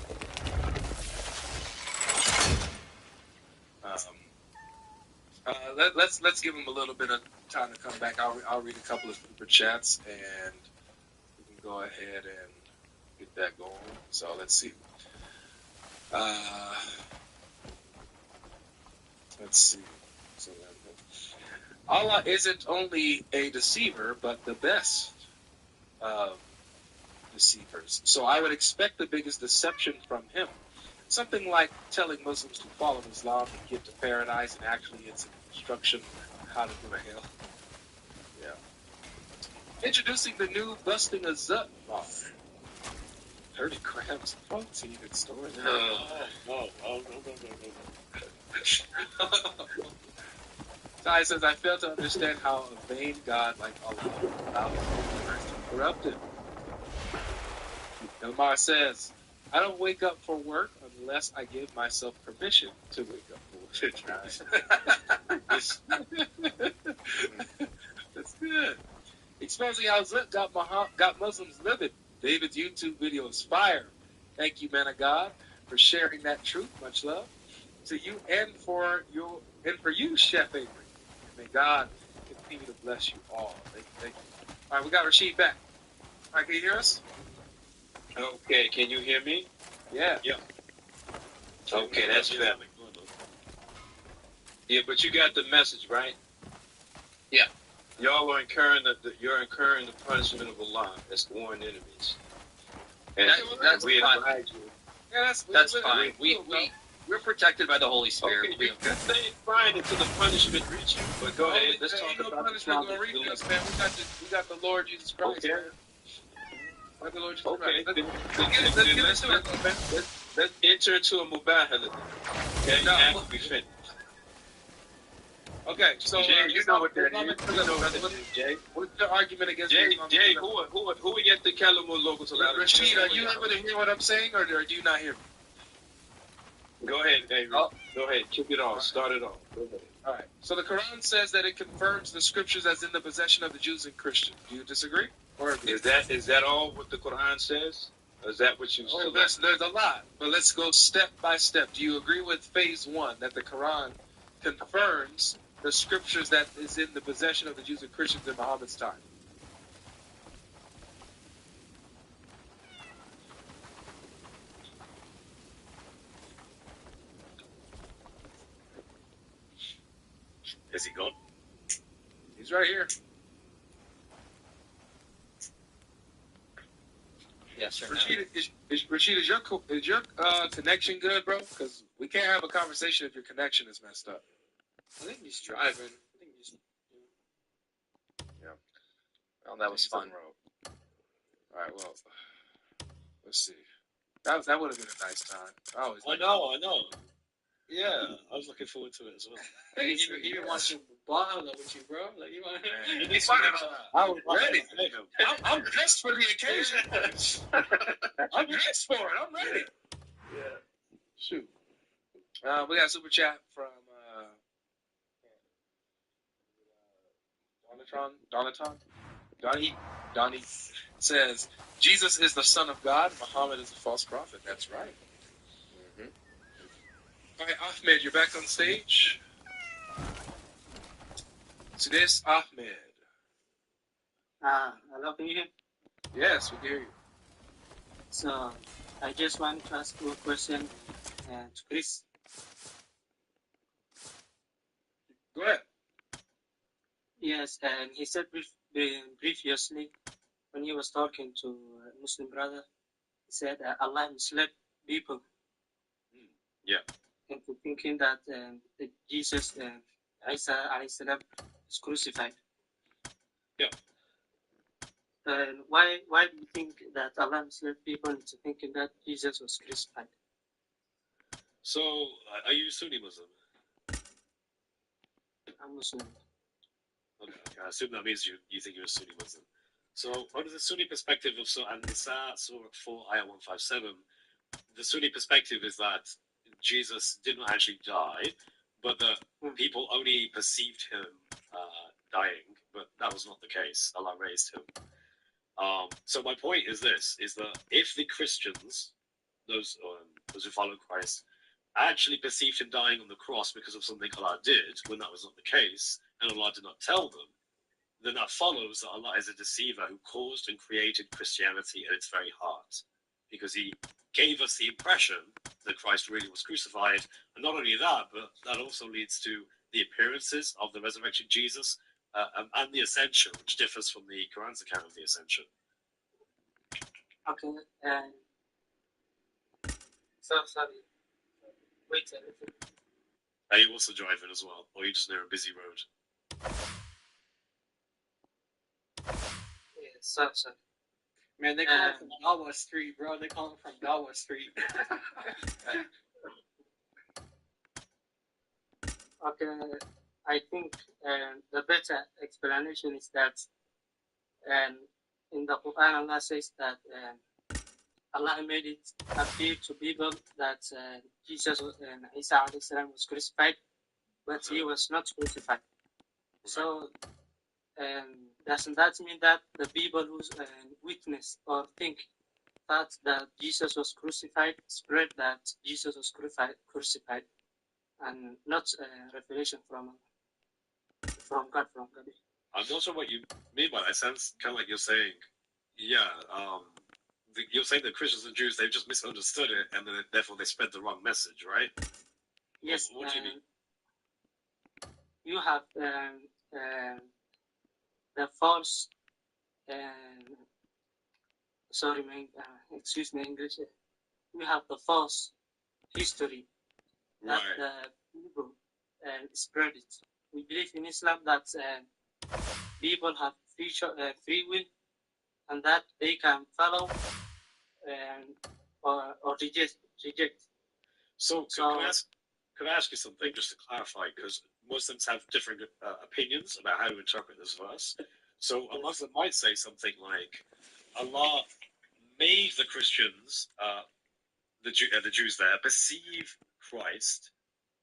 Let's give him a little bit of time to come back. I'll read a couple of super chats and we can go ahead and get that going. So let's see. Let's see. So Allah isn't only a deceiver, but the best of deceivers. So I would expect the biggest deception from him. Something like telling Muslims to follow Islam and get to paradise, and actually it's an instruction on how to go to hell. Yeah. Introducing the new Busting a Zut offer. 30 grams of protein in stores. No. Ty says, I fail to understand how a vain God like Allah allows to corrupt him. Elmar says, I don't wake up for work unless I give myself permission to wake up for work. That's good. Exposing how Zut got Muslims living. David's YouTube video is fire. Thank you, man of God, for sharing that truth. Much love to you and for you, Chef Avery. May God continue to bless you all. Thank you. All right, we got Rashid back. All right, can you hear us? Okay, can you hear me? Yeah. Yeah. Okay, that's fair. Yeah, but you got the message, right? Yeah. Y'all are you're incurring the punishment of Allah as warned enemies. And That's we fine. advise you. Yeah, that's fine. We're protected by the Holy Spirit. Okay, you can stay fine until the punishment reaches you. But go ahead, let's talk no about punishment gonna reach us, man. We got the Lord Jesus Christ. Okay. Man. We got the Lord Jesus Okay, Christ. let's enter into a mubahala. Okay, No. after we finish. Okay, so Jay, you know what that is. Jay. What's your argument against Jay, Islam? Jay, who we get the Kalamu local to allow? Rashid, are you able to hear what I'm saying, or do you not hear me? Go ahead, David. Go ahead, kick it off. Start it off. Go ahead. All right. So the Quran says that it confirms the scriptures as in the possession of the Jews and Christians. Do you disagree? Or agree? Is that all what the Quran says? Or is that what you? Oh, there's a lot, but let's go step by step. Do you agree with phase one that the Quran confirms the scriptures that is in the possession of the Jews and Christians in Muhammad's time? Is he gone? He's right here. Yes, sir. Rashid, is your connection good, bro? Because we can't have a conversation if your connection is messed up. I think he's driving. I think he's. Yeah. Well, that was fun. All right. Well, let's see. That would have been a nice time. I know. Yeah, I was looking forward to it as well. He even wants to ball with you, bro. Like you want. I was ready. I'm dressed for the occasion. I'm dressed for it. I'm ready. Yeah. Shoot. We got a super chat from Donnie says, Jesus is the Son of God, Muhammad is a false prophet. That's right. Mm-hmm. All right, Ahmed, you're back on stage. Today's Ahmed. Hello, can you hear? Yes, we can hear you. So, I just want to ask you a question to Chris. Go ahead. Yes, and he said previously, when he was talking to a Muslim brother, he said Allah misled people Yeah. into thinking that Jesus, Isa alayhi salam, is crucified. Yeah. Why do you think that Allah misled people into thinking that Jesus was crucified? So, are you Sunni Muslim? I'm Muslim. Okay, I assume that means you think you're a Sunni Muslim. So, under the Sunni perspective of Surah An-Nisa, Surah 4, Ayah 157, the Sunni perspective is that Jesus didn't actually die, but that people only perceived him dying, but that was not the case. Allah raised him. So my point is this, is that if the Christians, those who follow Christ, actually perceived him dying on the cross because of something Allah did, when that was not the case, and Allah did not tell them, then that follows that Allah is a deceiver who caused and created Christianity at its very heart. Because he gave us the impression that Christ really was crucified, and not only that, but that also leads to the appearances of the resurrected Jesus and the ascension, which differs from the Quran's account of the ascension. Okay, so sorry. Wait a little. Are you also driving as well, or are you just near a busy road? Yeah, sorry. Man, they call him from Dawa Street, bro. They call him from Dawa Street. Okay, I think the better explanation is that in the Quran Allah says that Allah made it appear to people that Jesus and Isa alayhi salam was crucified, but he was not crucified. So doesn't that mean that the people who witness or think that Jesus was crucified spread that Jesus was crucified, and not revelation from God? I'm not sure what you mean by that. It sounds kind of like you're saying, you're saying that Christians and Jews, they've just misunderstood it, and then therefore they spread the wrong message, right? Yes. What do you mean? You have the false. Sorry, man. Excuse me, English. You have the false history that people spread it. We believe in Islam that people have free will, and that they can follow or reject. So can I ask you something just to clarify? Because Muslims have different opinions about how to interpret this verse. So a Muslim might say something like, Allah made the Christians, the Jews there, perceive Christ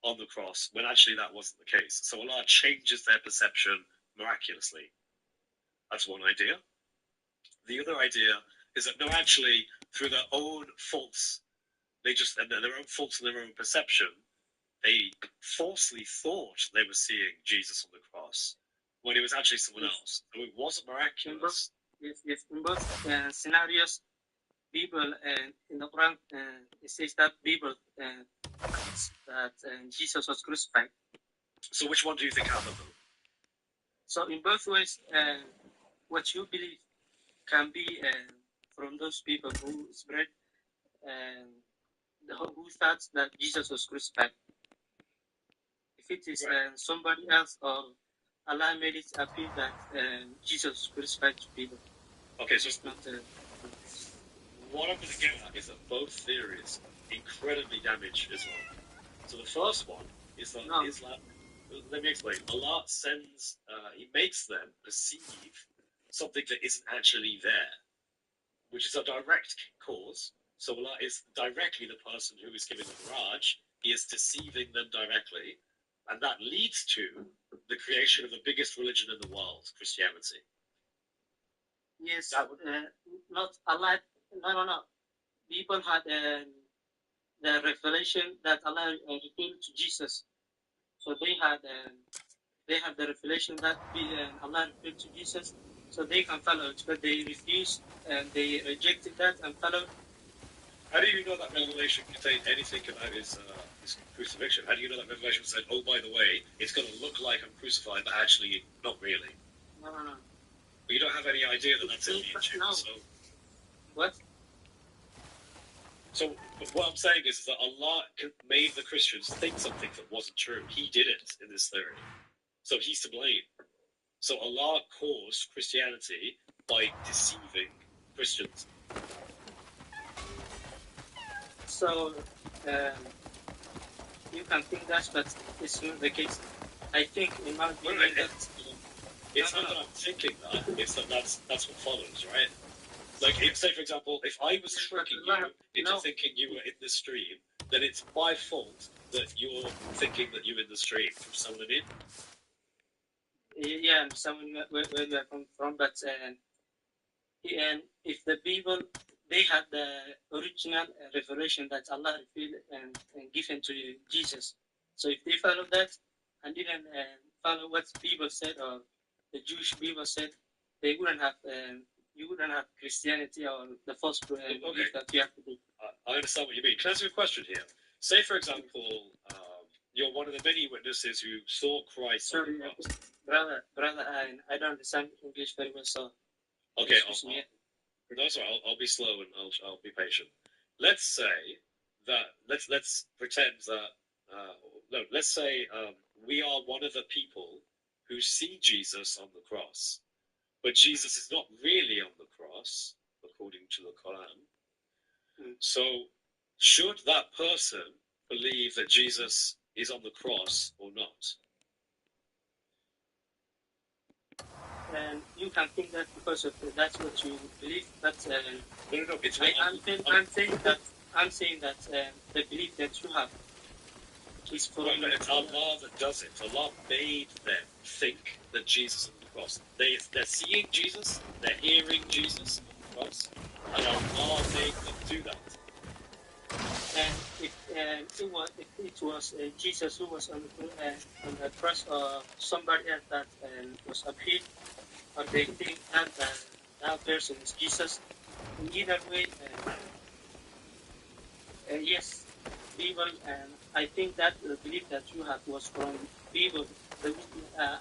on the cross, when actually that wasn't the case. So Allah changes their perception miraculously. That's one idea. The other idea is that no, actually, through their own faults, their own faults and their own perception, they falsely thought they were seeing Jesus on the cross when it was actually someone else. So it wasn't miraculous. Yes. In both scenarios, people in the Quran, it says that people that Jesus was crucified. So which one do you think happened? So in both ways, what you believe can be from those people who spread who thought that Jesus was crucified. If it is somebody else, or Allah made it appear that Jesus was crucified to people. Okay, so what I'm going to get at is that both theories incredibly damage Islam. So the first one is that Islam. Let me explain. Allah sends, He makes them perceive something that isn't actually there, which is a direct cause. So Allah is directly the person who is giving the mirage. He is deceiving them directly, and that leads to the creation of the biggest religion in the world, Christianity. Yes, not Allah. No. People had the revelation that Allah revealed to Jesus. So they had the revelation that Allah revealed to Jesus, so they can follow it. But they refused and they rejected that and followed. How do you know that revelation contained anything about his crucifixion? How do you know that revelation said, "Oh, by the way, it's going to look like I'm crucified, but actually not really"? No. But you don't have any idea that that's in the Injil. No. So what? So what I'm saying is that Allah made the Christians think something that wasn't true. He did it in this theory. So He's to blame. So Allah caused Christianity by deceiving Christians. So you can think that, but it's not the case. I think in my opinion it's not that I'm thinking that. It's that that's what follows, right? Like, if, say, for example, if I was tricking you into thinking you were in the stream, then it's my fault that you're thinking that you're in the stream from someone in. Yeah, someone where they come from, but if the people, they had the original revelation that Allah revealed and given to Jesus. So if they follow that and didn't follow what people said or the Jewish people said, they wouldn't have. You wouldn't have Christianity or the false belief that you have to do. I understand what you mean. Can I ask you a question here? Say, for example, you're one of the many witnesses who saw Christ on the cross. Brother, I don't understand English very well, so... Okay, no, sorry, I'll be slow and I'll be patient. Let's say that, let's pretend that, let's say we are one of the people who see Jesus on the cross. But Jesus is not really on the cross, according to the Quran. So, should that person believe that Jesus is on the cross or not? And you can think that because of that's what you believe. But I'm saying that the belief that you have is for. No, it's Allah that does it. Allah made them think that Jesus is on the cross. They're seeing Jesus, they're hearing Jesus on the cross, and Allah made them do that. And if it was Jesus who was on the cross, or somebody else that was appeared, or they think that person is Jesus, in either way, yes, people, and I think that the belief that you had was from people, the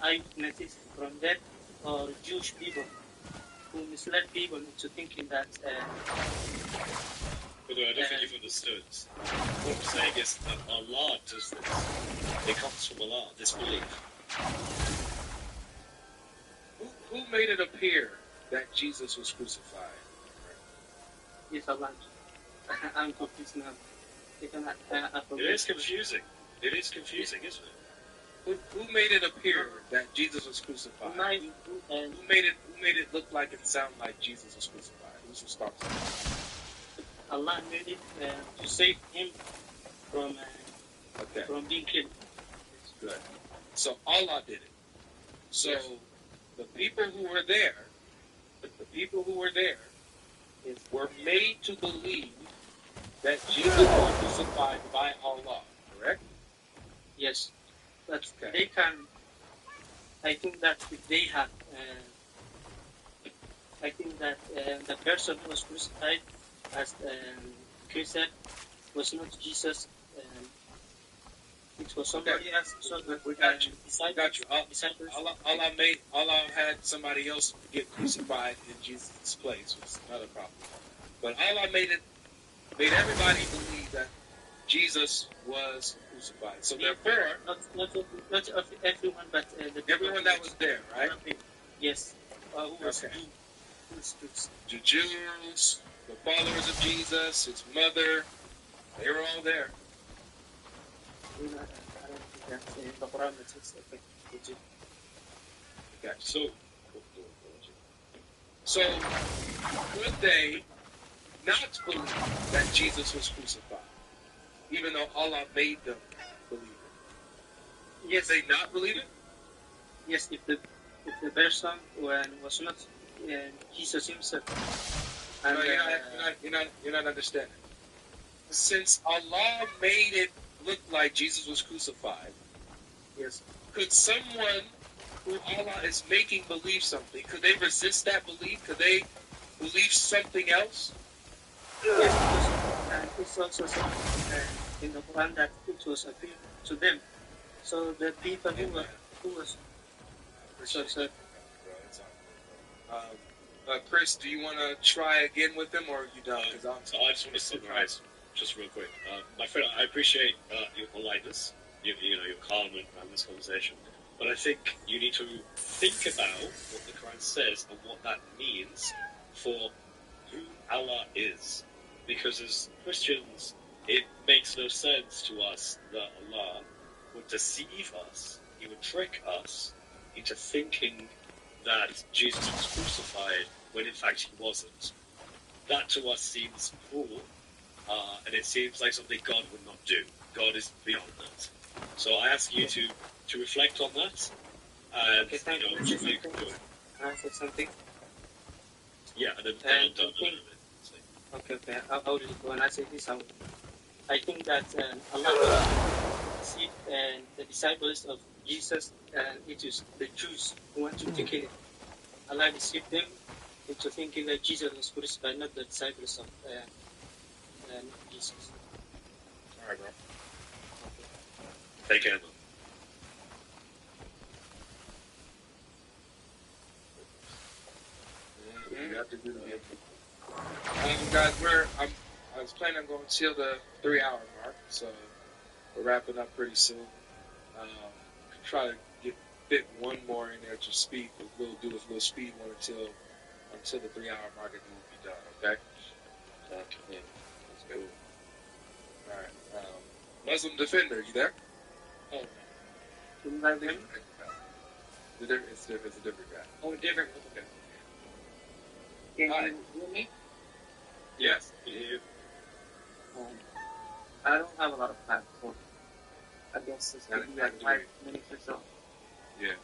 eyewitnesses from that, or Jewish people who misled people into thinking that. But I don't think you've understood. What I'm saying is that Allah does this. It comes from Allah, this belief. Who made it appear that Jesus was crucified? Yes, Allah. I'm confused now. It is confusing. It is confusing, isn't it? Who made it appear that Jesus was crucified? Who made it look like and sound like Jesus was crucified? Who's responsible? Allah made it to save him from being killed. Good. So Allah did it. So the people who were there, were made to believe that Jesus was crucified by Allah, correct? Yes. But they can, I think that if they have, I think that the person who was crucified, as Chris said, was not Jesus. It was somebody else. So we got you. Allah had somebody else get crucified in Jesus' place. Was another problem. But Allah made everybody believe that Jesus was crucified. So therefore, not everyone, but everyone that was there, right? Yes. Who was the Jews, the followers of Jesus, his mother, they were all there. I don't think that the Quran says okay. So could they not believe that Jesus was crucified, even though Allah made them believe it? Yes. Did they not believe it? Yes, if the person was not Jesus himself. And, no, you're not understanding. Since Allah made it look like Jesus was crucified, yes, could someone who Allah is making believe something, could they resist that belief? Could they believe something else? Yes, and it's also said in the Quran that it was appealed to them. So the people who was Chris, do you want to try again with them, or are you done? I just want to summarize just real quick. My friend, I appreciate your politeness, your calm around this conversation, but I think you need to think about what the Quran says and what that means for who Allah is. Because as Christians, it makes no sense to us that Allah would deceive us, he would trick us into thinking that Jesus was crucified when in fact he wasn't. That to us seems cruel, and it seems like something God would not do. God is beyond that. So I ask you to reflect on that. And, okay, thank you. Can I say something? Yeah, and then I'm done. Okay. I'll just go and I say this. I think that Allah deceived the disciples of Jesus, and it is the Jews who want to kill him. Allah deceived them into thinking that Jesus was crucified, not the disciples of Jesus. All right, bro. Take care, Guys, I was planning on going till the 3-hour mark, so we're wrapping up pretty soon. Try to fit one more in there to speed, but we'll do a little speed one until the 3-hour mark, and then we'll be done. Okay? Yeah, that's good. All right. Muslim Defender, you there? Oh, isn't that him? It's a different guy. Oh, different. Okay. Can you hear me? Yes, can you hear you? I don't have a lot of time for. I guess it's maybe like 5 minutes or so. Yeah.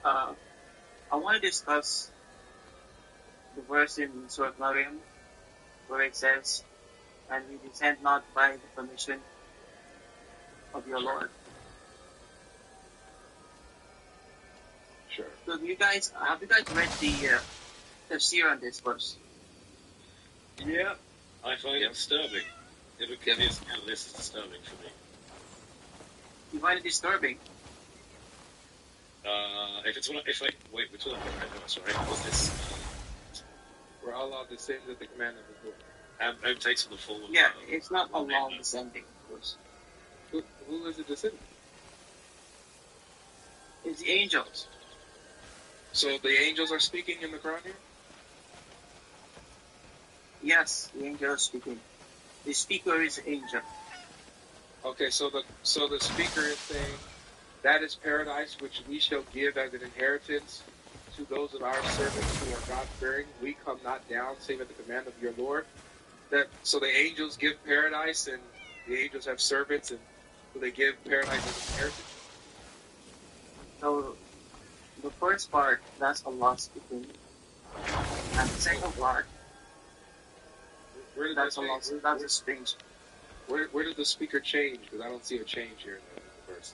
I want to discuss the verse in Surah Maryam where it says, and we descend not by the permission of your Lord. Sure. So have you guys read the tafsir on this verse? Yeah, I find it disturbing. It appears kind of this is disturbing for me. You find it disturbing? Wait, we're talking about right now, sorry. Was this? Where Allah descends at the command of the Lord. And takes on the form of Yeah, it's not Allah descending, of course. Who is it descending? It's the angels. So the angels are speaking in the Quran here? Yes, the angel is speaking. The speaker is the angel. Okay, so the speaker is saying, that is paradise which we shall give as an inheritance to those of our servants who are God-fearing. We come not down save at the command of your Lord. So the angels give paradise, and the angels have servants, and so they give paradise as an inheritance? So the first part, that's Allah speaking. And the second part, that's Allah. That's a strange. Where did the speaker change? Because I don't see a change here in the verses.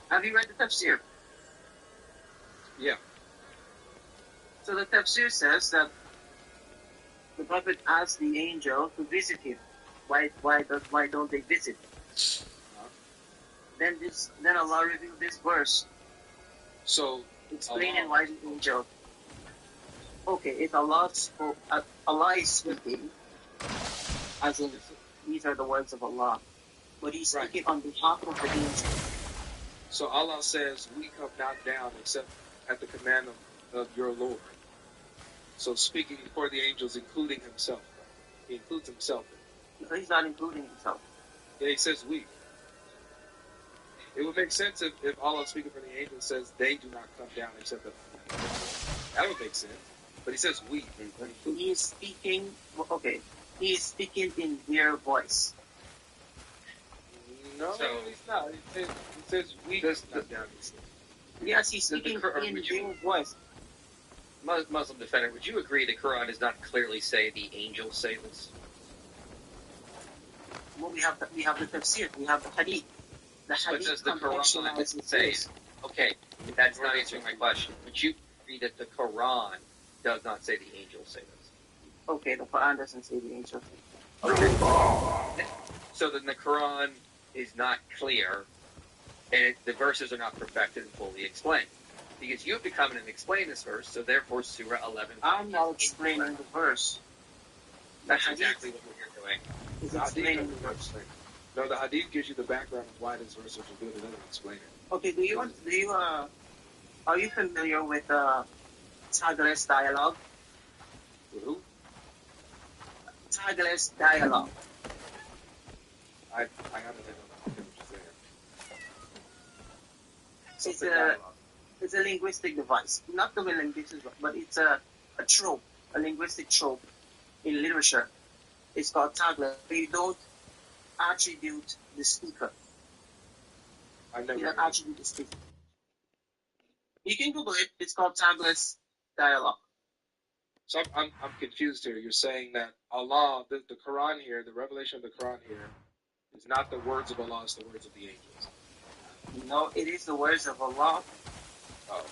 Have you read the tafsir? Yeah. So the tafsir says that the Prophet asked the angel to visit him. Why don't they visit? Then Allah revealed this verse. So explaining why the angel. Okay, if Allah is speaking, as in these are the words of Allah, but He's speaking on behalf of the angel. So Allah says, we come not down except at the command of your Lord. So speaking for the angels, including himself. He includes himself. No, he's not including himself. Yeah, he says we. It would make sense if Allah speaking for the angels says they do not come down except at the command of your Lord. That would make sense. But he says we. He is speaking, okay, he is speaking in their voice. No, he's not. He says we come not down. Yes, he's speaking in their voice. Muslim defender, would you agree the Quran does not clearly say the angels say this? Well, we have the tafsir, we have the hadith. The But hadith does the Quran say? Okay, that's not answering my question. Would you agree that the Quran does not say the angels say this? Okay, the Quran doesn't say the angels. Okay. So then the Quran is not clear, and the verses are not perfected and fully explained. Because you have to come in and explain this verse, so therefore Surah 11... I'm not explaining the verse. That's exactly what you're doing. He's explaining the verse. No, the hadith gives you the background of why this verse is good, and doesn't explain it. Okay, are you familiar with Taglis dialogue? With who? Taglis dialogue. I honestly don't know what you're saying. It's a linguistic device. Not the linguistic, but it's a trope, a linguistic trope in literature. It's called taglis. You don't attribute the speaker. You don't attribute the speaker. You can Google it. It's called taglis dialogue. So I'm confused here. You're saying that Allah, the Quran here, the revelation of the Quran here, is not the words of Allah, it's the words of the angels. No, it is the words of Allah. Oh.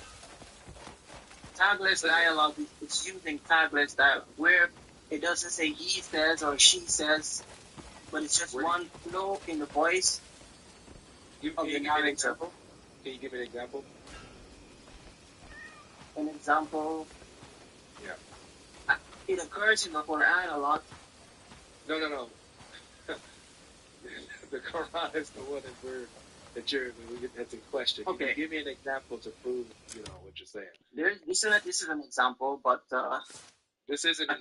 Taglis dialogue, it's using taglis dialogue, where it doesn't say he says or she says, but it's just one flow in the voice of the narrator. Can you give me an example? An example? Yeah. It occurs in the Quran a lot. No. The Quran is the one that's in question. Okay. Can you give me an example to prove, what you're saying? This is an example, but this isn't. I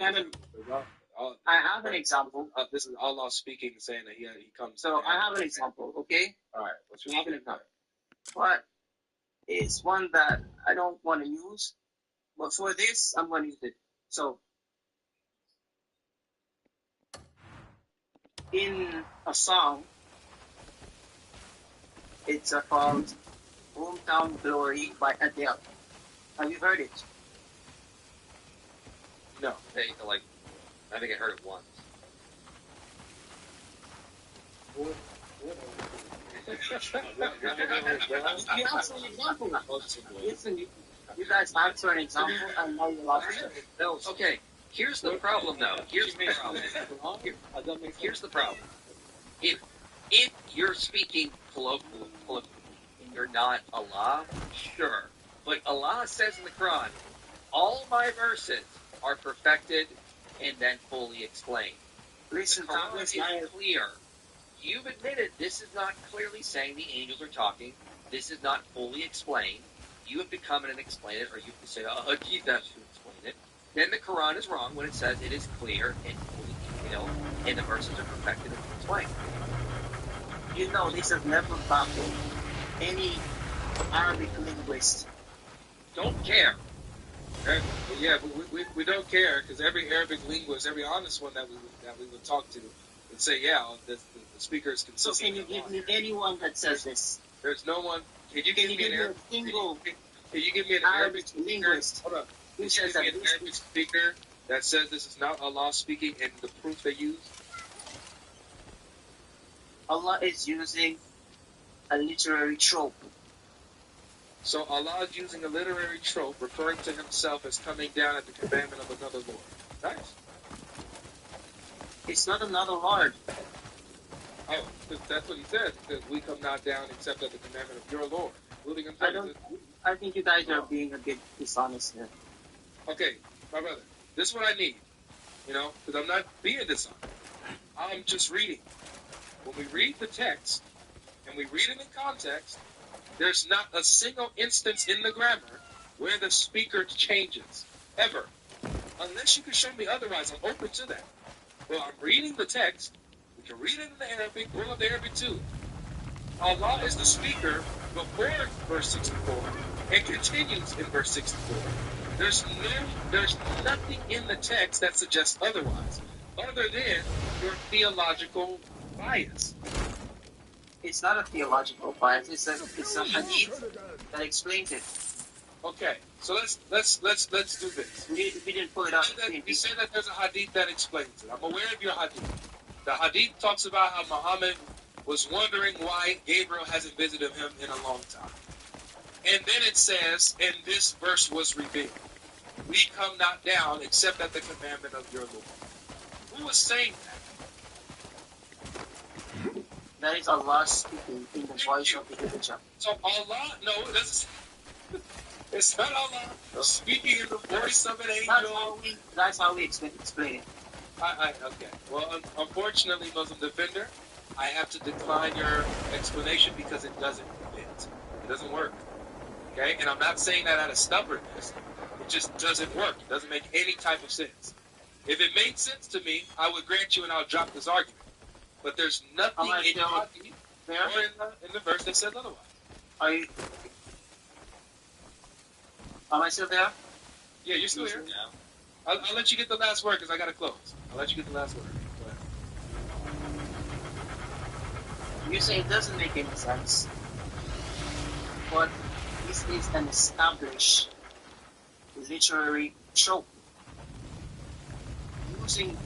have an example. This is Allah speaking, saying that he comes. So I have an example, okay? All right. What's your example? But it's one that I don't want to use, but for this, I'm going to use it. So in a song, it's called Hometown Glory by Adele. Have you heard it? No. Hey, like I think I heard it once. You asked for an example now. Listen, you guys asked for an example, and now you lost it. Okay, here's the problem, though. Here's the problem. Here's the problem. If you're speaking colloquially, you're not Allah, sure. But Allah says in the Quran, all my verses are perfected and then fully explained. Listen, the Quran is clear. You've admitted this is not clearly saying the angels are talking. This is not fully explained. You have to come in and explain it, or you can say, Hadith has to explain it. Then the Quran is wrong when it says it is clear and fully detailed, and the verses are perfected and explained. You know, this has never baffled any Arabic linguist. Don't care. Yeah, we don't care because every Arabic linguist, every honest one that we would talk to would say, yeah, the speaker is consistent. So can you give me anyone that says this? There's no one. Can you give me an Arabic single? Can you give me an Arabic linguist? Hold on. Who says that? An Arabic speaker that says this is not Allah speaking and the proof they use? Allah is using a literary trope. So Allah is using a literary trope, referring to himself as coming down at the commandment of another Lord. Nice. It's not another Lord. Oh, that's what he said. Because we come not down except at the commandment of your Lord, including himself. I think you guys are being a bit dishonest here. Okay, my brother, this is what I need. Because I'm not being dishonest. I'm just reading. When we read the text, and we read it in context, there's not a single instance in the grammar where the speaker changes, ever. Unless you can show me otherwise, I'm open to that. Well, I'm reading the text. We can read it in the Arabic, we'll have the Arabic too. Allah is the speaker before verse 64 and continues in verse 64. There's nothing in the text that suggests otherwise, other than your theological bias. It's not a theological bias. It's a hadith that explains it. Okay, so let's do this. We didn't pull it out. You say that there's a hadith that explains it. I'm aware of your hadith. The hadith talks about how Muhammad was wondering why Gabriel hasn't visited him in a long time. And then it says, and this verse was revealed. We come not down except at the commandment of your Lord. Who was saying that? That is Allah speaking in the voice of the individual. So Allah, no, it's not Allah speaking in the voice of an angel. That's how we explain it. Okay. Well, unfortunately, Muslim Defender, I have to decline your explanation because it doesn't fit. It doesn't work. Okay? And I'm not saying that out of stubbornness. It just doesn't work. It doesn't make any type of sense. If it made sense to me, I would grant you and I'll drop this argument. But there's nothing in the verse that says otherwise. Am I still there? Yeah, you're still here. Yeah. I'll let you get the last word because I got to close. I'll let you get the last word. Go ahead. You say it doesn't make any sense. But this is an established literary trope. Using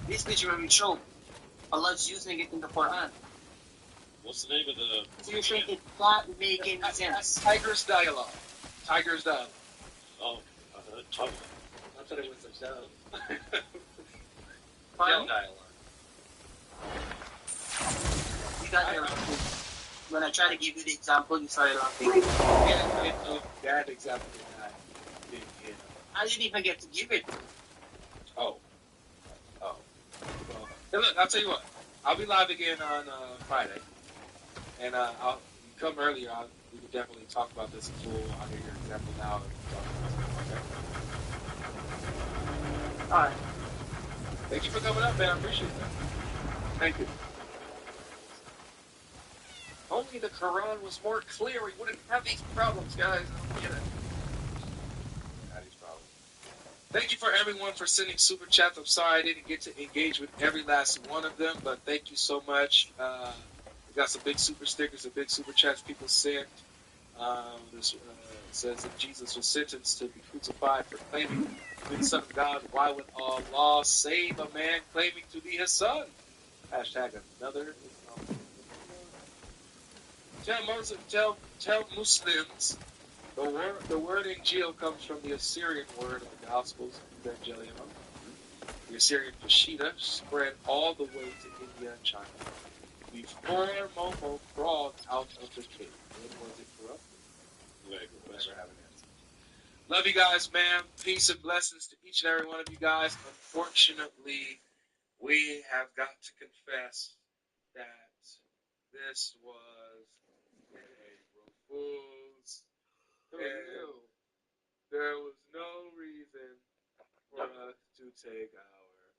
this literary trope, Allah's using it in the Quran. What's the name of the... So you think it not make any sense? Tiger's Dialogue. Tiger's Dialogue. Oh, I heard Tiger. I thought it was a dove. Pardon? Dialogue. You guys are laughing. When I try to give you the example, you started laughing. That example I didn't even get to give it. Oh. Well, look, I'll tell you what. I'll be live again on Friday. And I'll come earlier. We can definitely talk about this in full. I'll get your example now. Okay? All right. Thank you for coming up, man. I appreciate that. Thank you. Only the Quran was more clear. We wouldn't have these problems, guys. I don't get it. Thank you for everyone for sending super chats. I'm sorry I didn't get to engage with every last one of them, but thank you so much. We got some big super stickers and big super chats people sent. This says that Jesus was sentenced to be crucified for claiming to be the Son of God. Why would Allah save a man claiming to be his son? Hashtag another. Tell Muslims the word Injil comes from the Assyrian word of the Gospels, Evangelion. The Assyrian Peshitta spread all the way to India and China before Momo crawled out of the cave. When was it corrupted? Love you guys, man. Peace and blessings to each and every one of you guys. Unfortunately, we have got to confess that this was April Fool's. And there was no reason for us to take our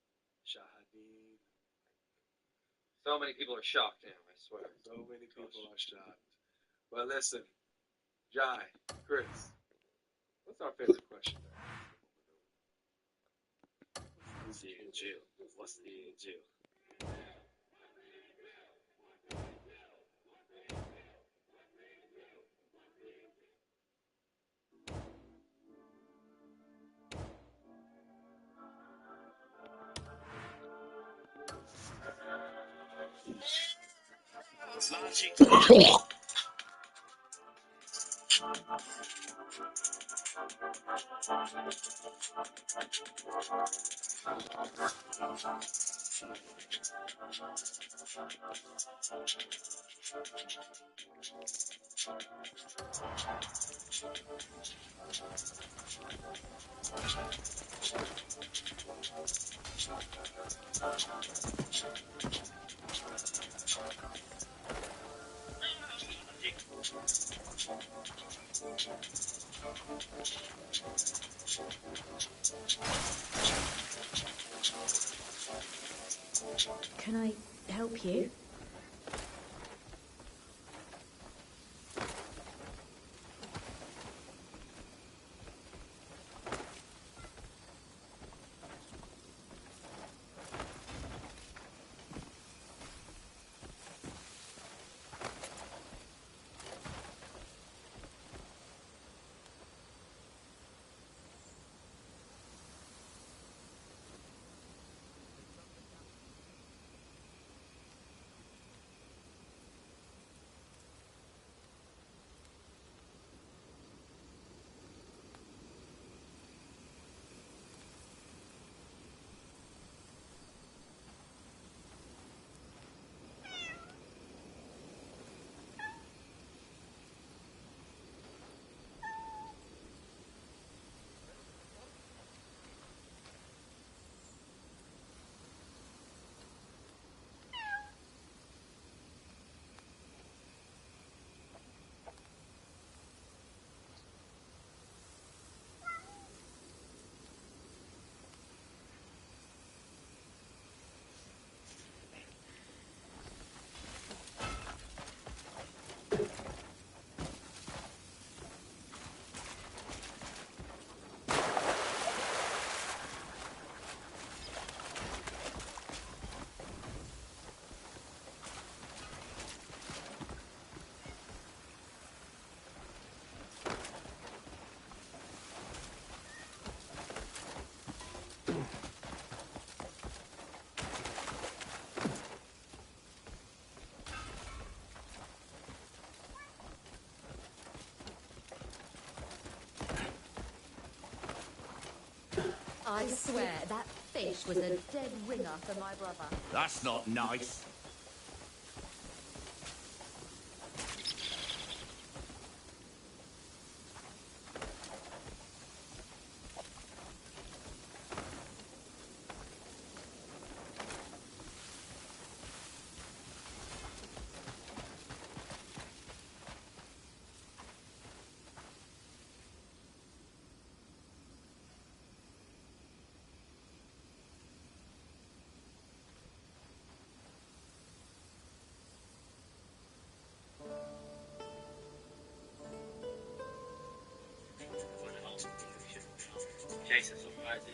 Shahadeen. So many people are shocked now, I swear. So many people are shocked. But listen, Jai, Chris, what's our favorite question? What's the Injil? What's the Injil? Can I help you? I swear, that fish was a dead ringer for my brother. That's not nice. Jason surprises.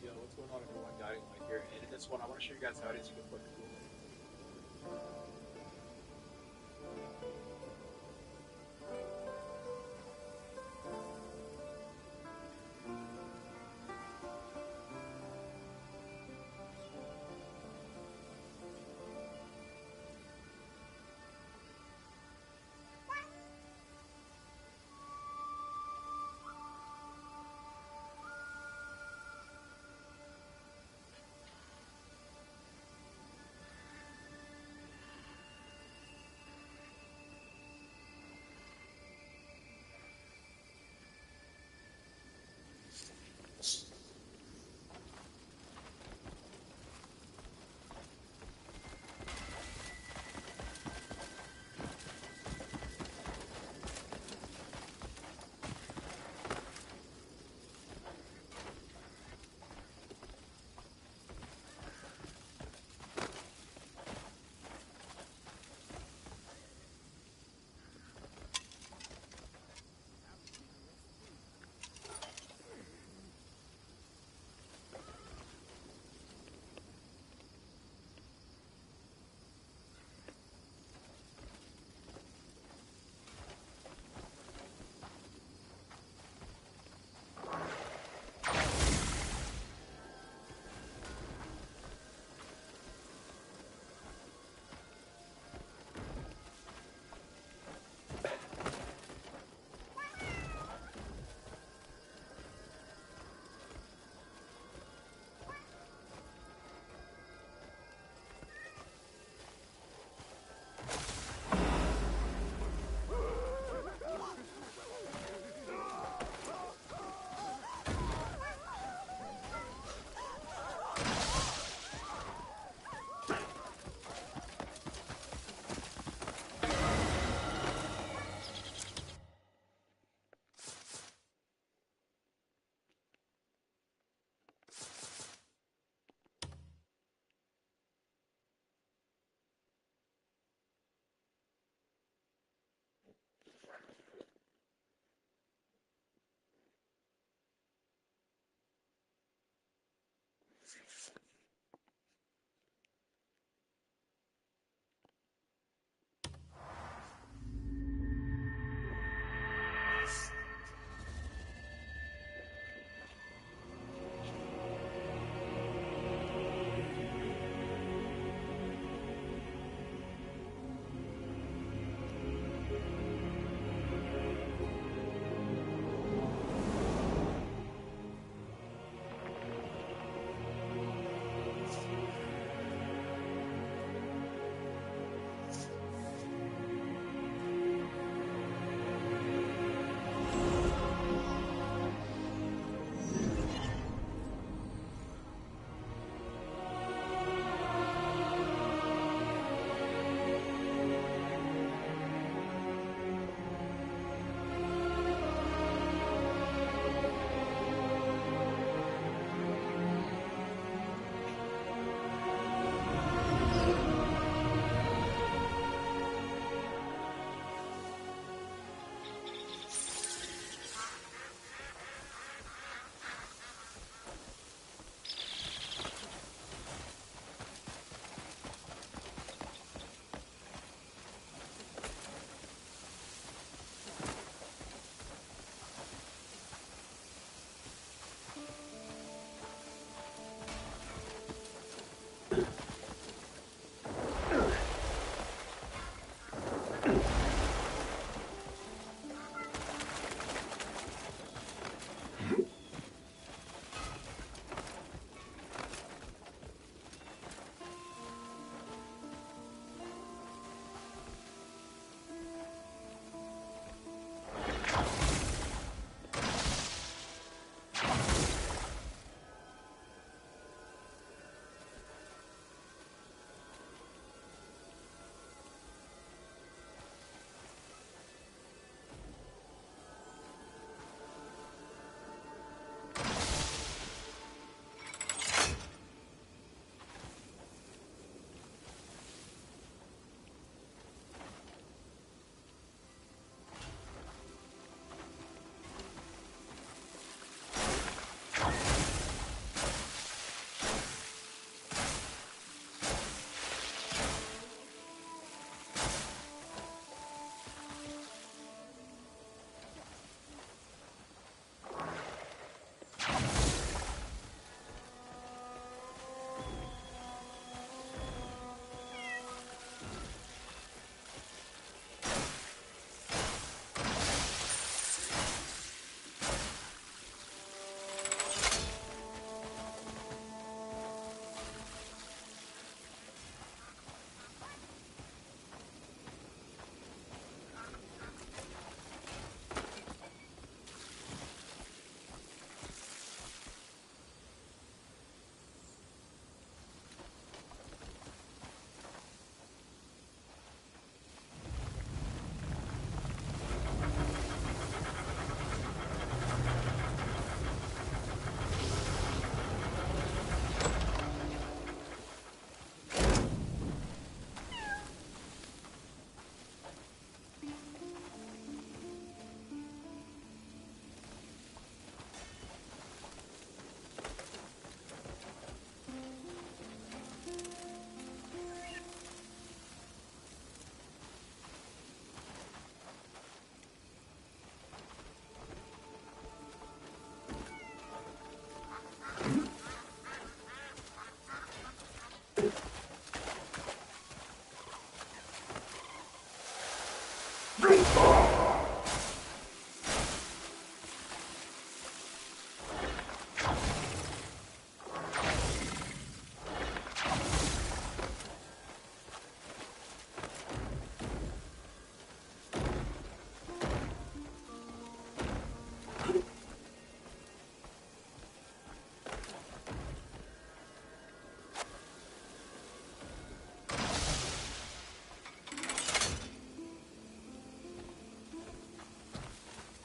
Yo, what's going on, everyone? Guiding Light here. And in this one, I want to show you guys how it is you can put cool.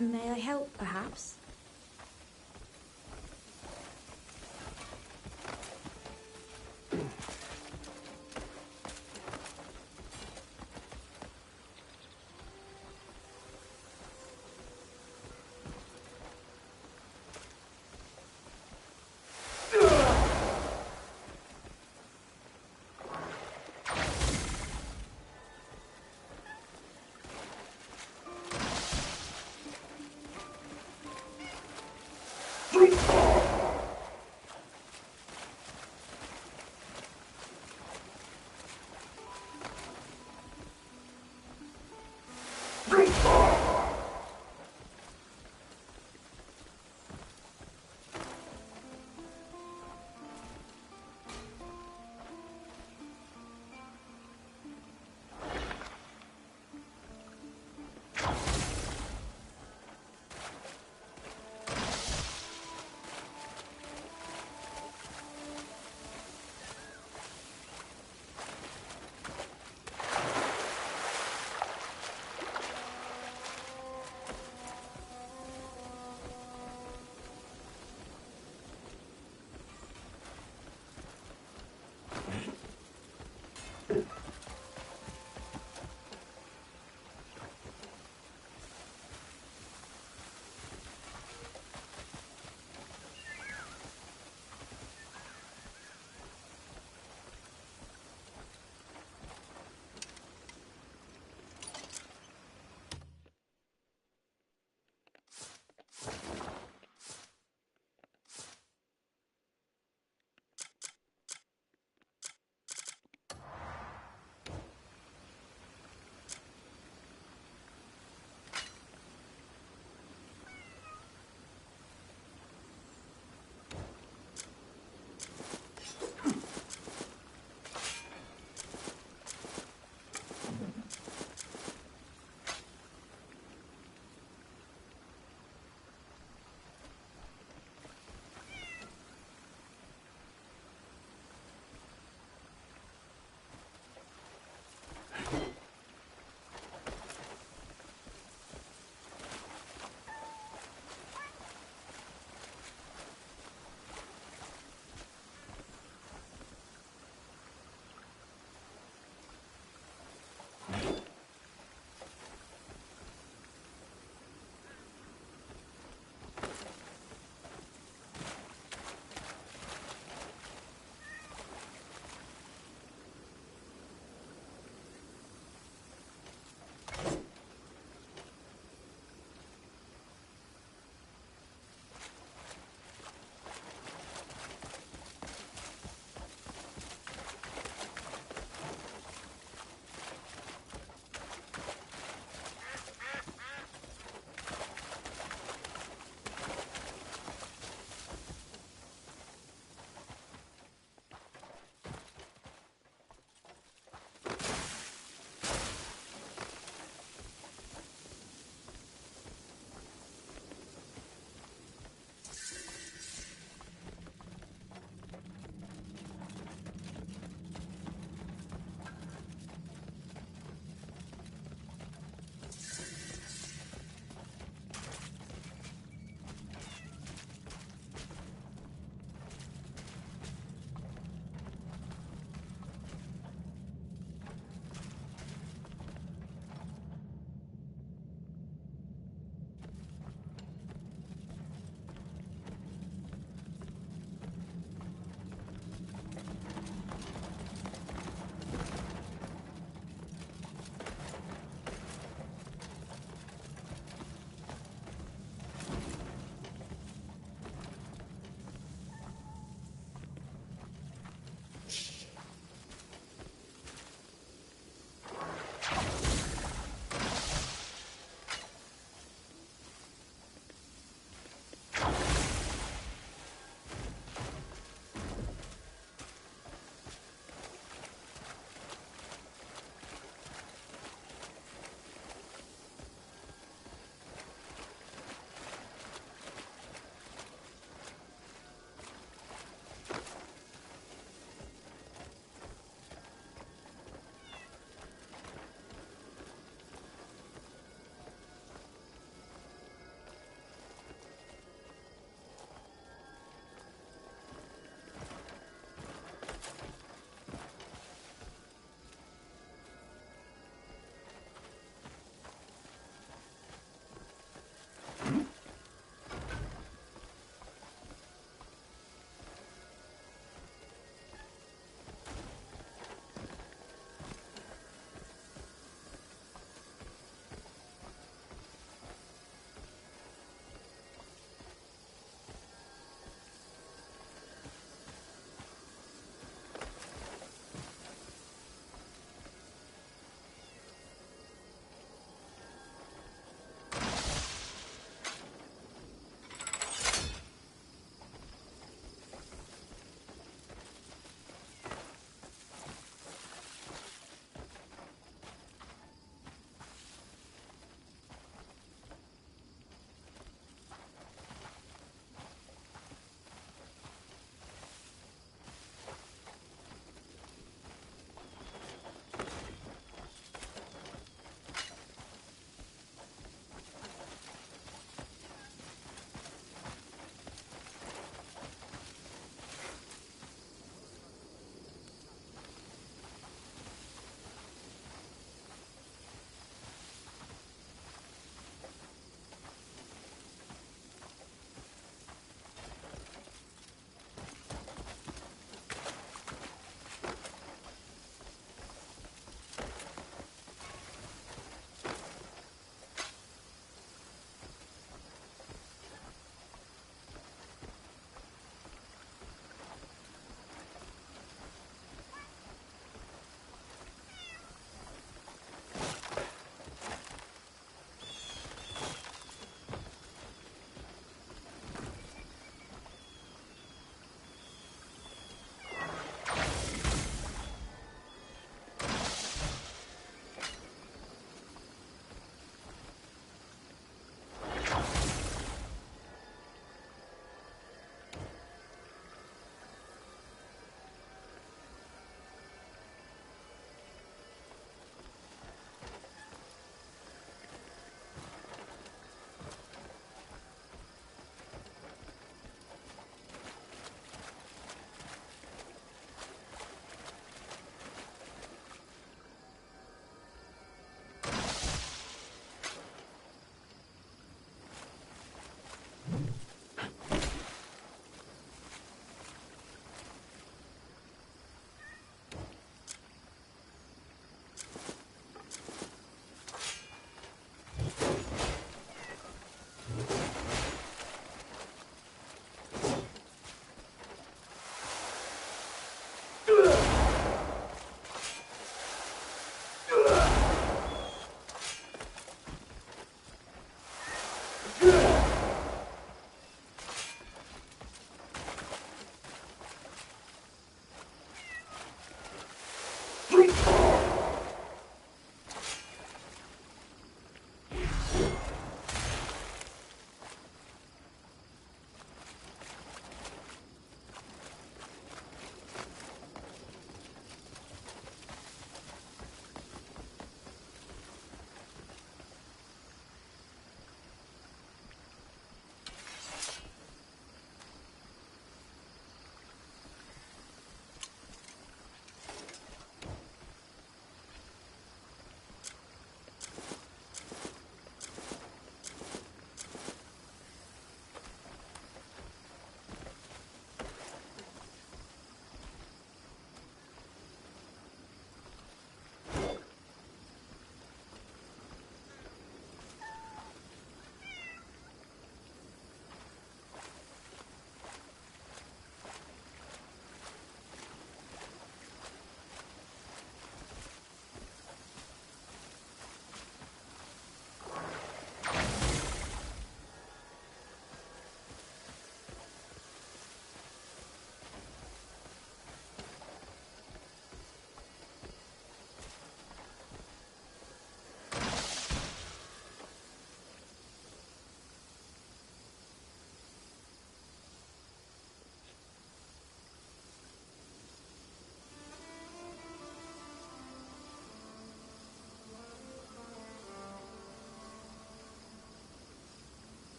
May I help, perhaps?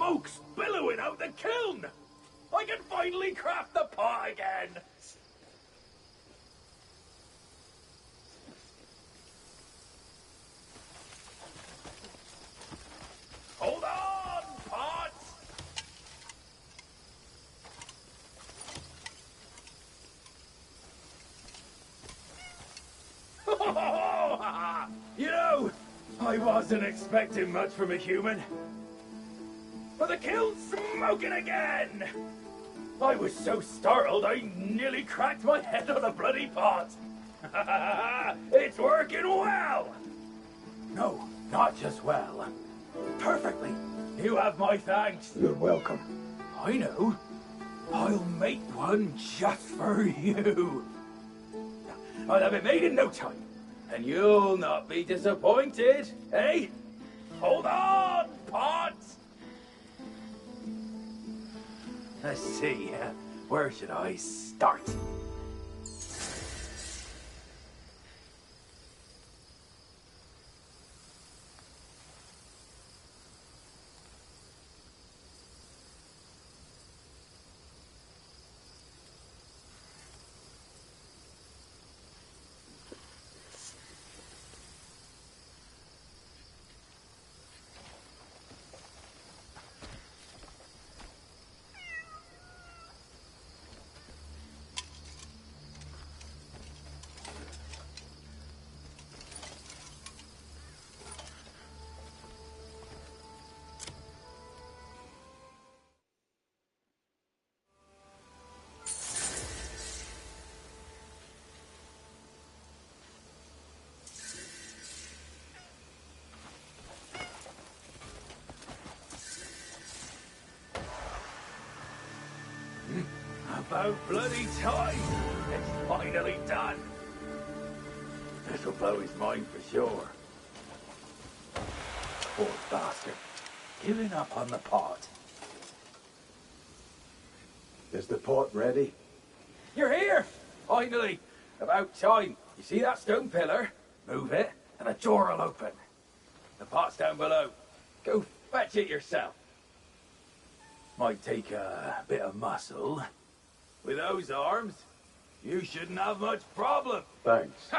smoke's billowing out the kiln! I can finally craft the pot again! Hold on, pot! You know, I wasn't expecting much from a human. But the kiln's smoking again! I was so startled I nearly cracked my head on a bloody pot. It's working well! No, not just well. Perfectly. You have my thanks. You're welcome. I know. I'll make one just for you. I'll have it made in no time. And you'll not be disappointed, eh? Hold on, pot! Let's see, where should I start? About bloody time! It's finally done! This'll blow his mind for sure. Poor bastard. Giving up on the pot. Is the pot ready? You're here! Finally! About time. You see that stone pillar? Move it, and the door will open. The pot's down below. Go fetch it yourself. Might take a bit of muscle. With those arms, you shouldn't have much problem. Thanks.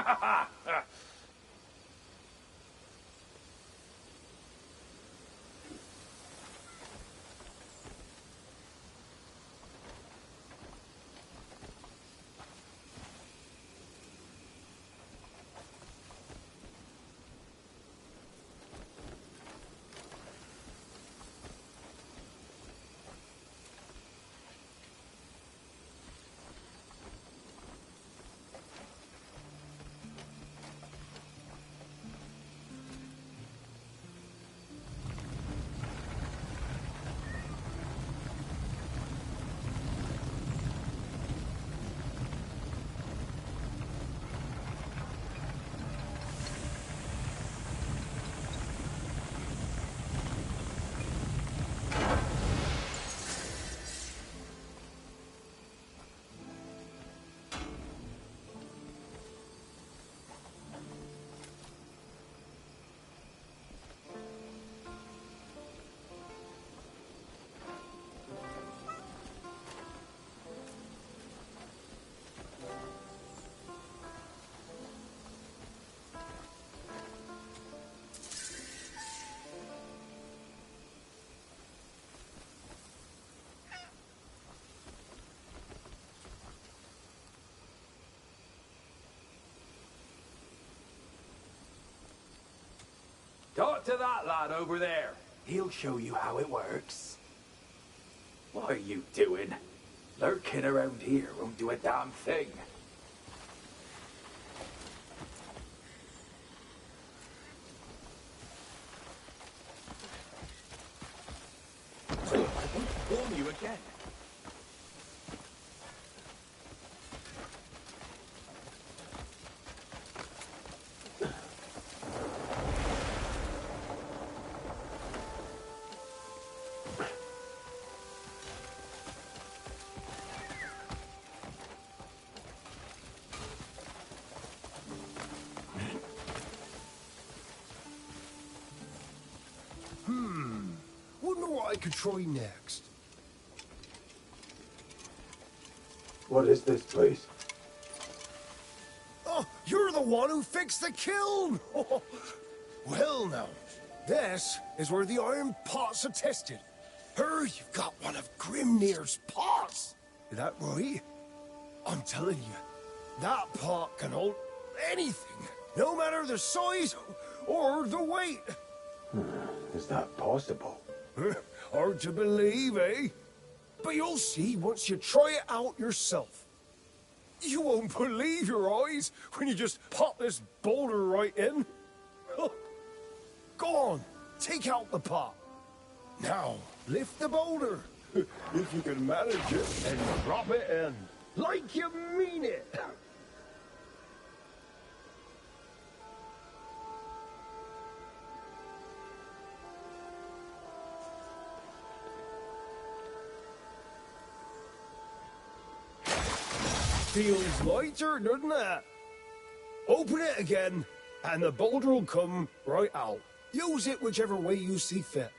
Talk to that lad over there. He'll show you how it works. What are you doing? Lurking around here won't do a damn thing. I won't warn you again. Wonder what I could try next. What is this place? Oh, you're the one who fixed the kiln! Well now, this is where the iron pots are tested. Here you've got one of Grimnir's pots. Is that right? I'm telling you, that pot can hold anything, no matter the size or the weight. Is that possible? Hard to believe, eh? But you'll see once you try it out yourself. You won't believe your eyes when you just pop this boulder right in. Go on, take out the pot. Now, lift the boulder. If you can manage it, and drop it in. Like you mean it. Feels lighter, doesn't it? Open it again, and the boulder will come right out. Use it whichever way you see fit.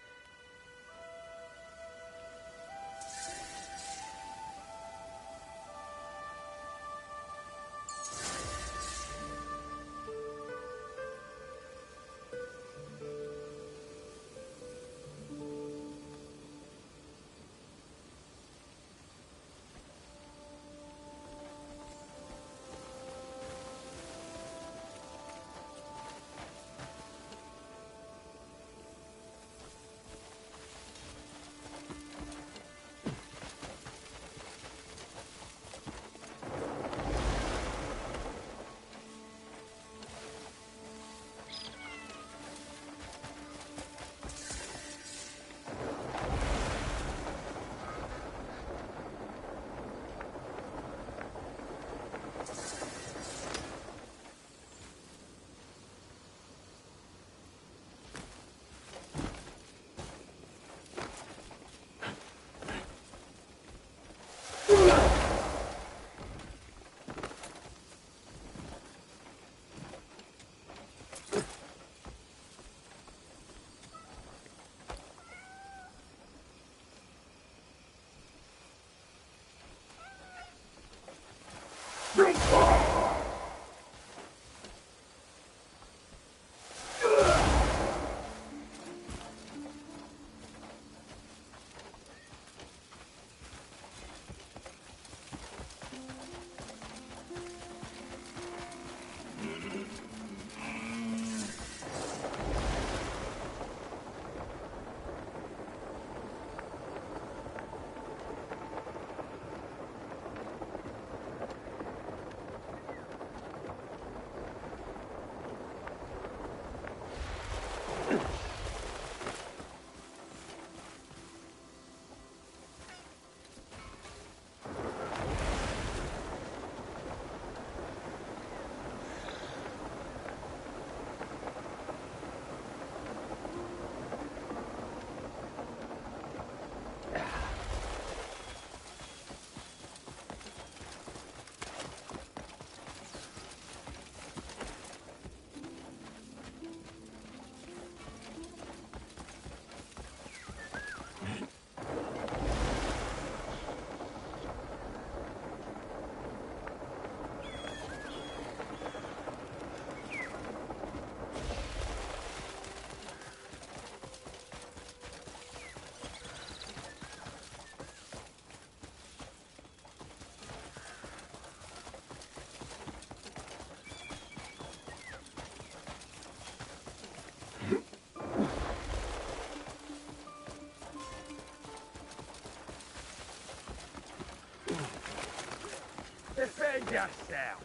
Defend yourself!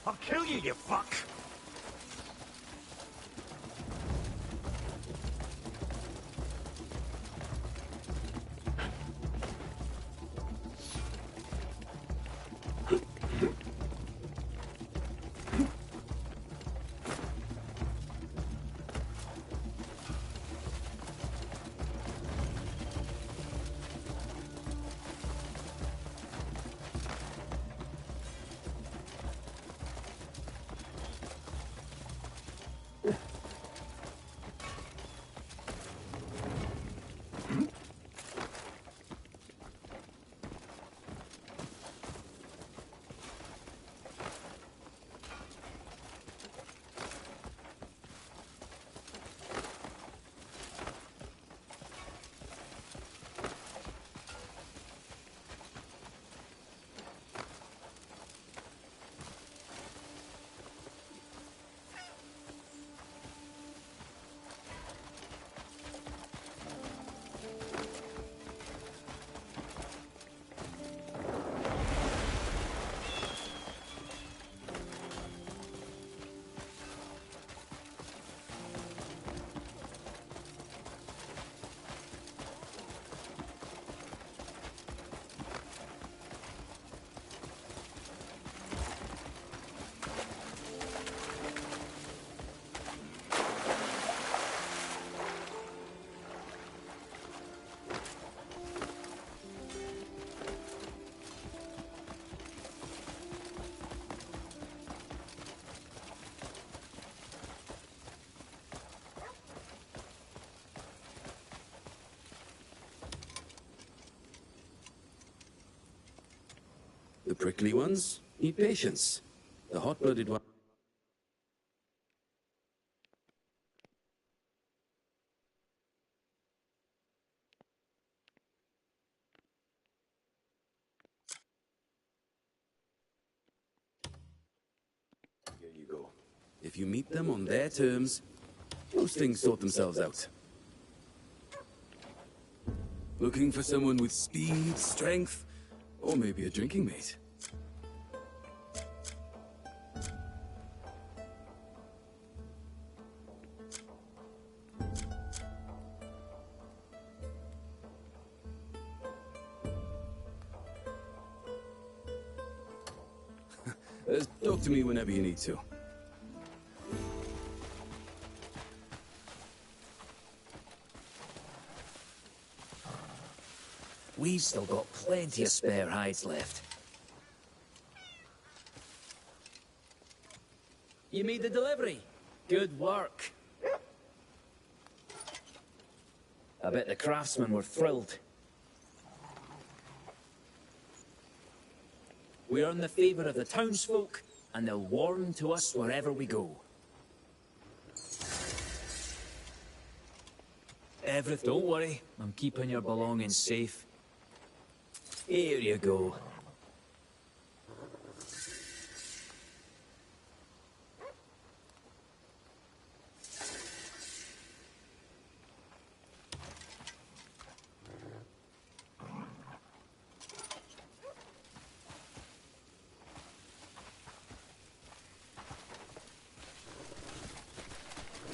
I'll kill you, you fuck! The prickly ones need patience. The hot-blooded one... Here you go. If you meet them on their terms, most things sort themselves out. Looking for someone with speed, strength, or maybe a drinking mate. Talk to me whenever you need to. We've still got plenty of spare hides left. You made the delivery. Good work. I bet the craftsmen were thrilled. We earn the favour of the townsfolk, and they'll warm to us wherever we go. Everett, don't worry. I'm keeping your belongings safe. Here you go.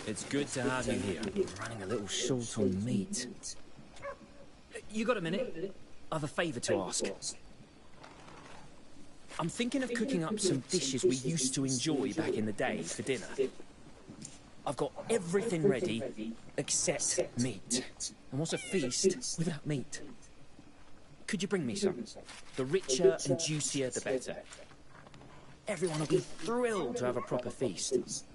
It's good to have you here. I'm running a little short on meat. You got a minute? I've a favour to ask. I'm thinking of cooking up some dishes we used to enjoy back in the day for dinner. I've got everything ready except meat. And what's a feast without meat? Could you bring me some? The richer and juicier, the better. Everyone will be thrilled to have a proper feast.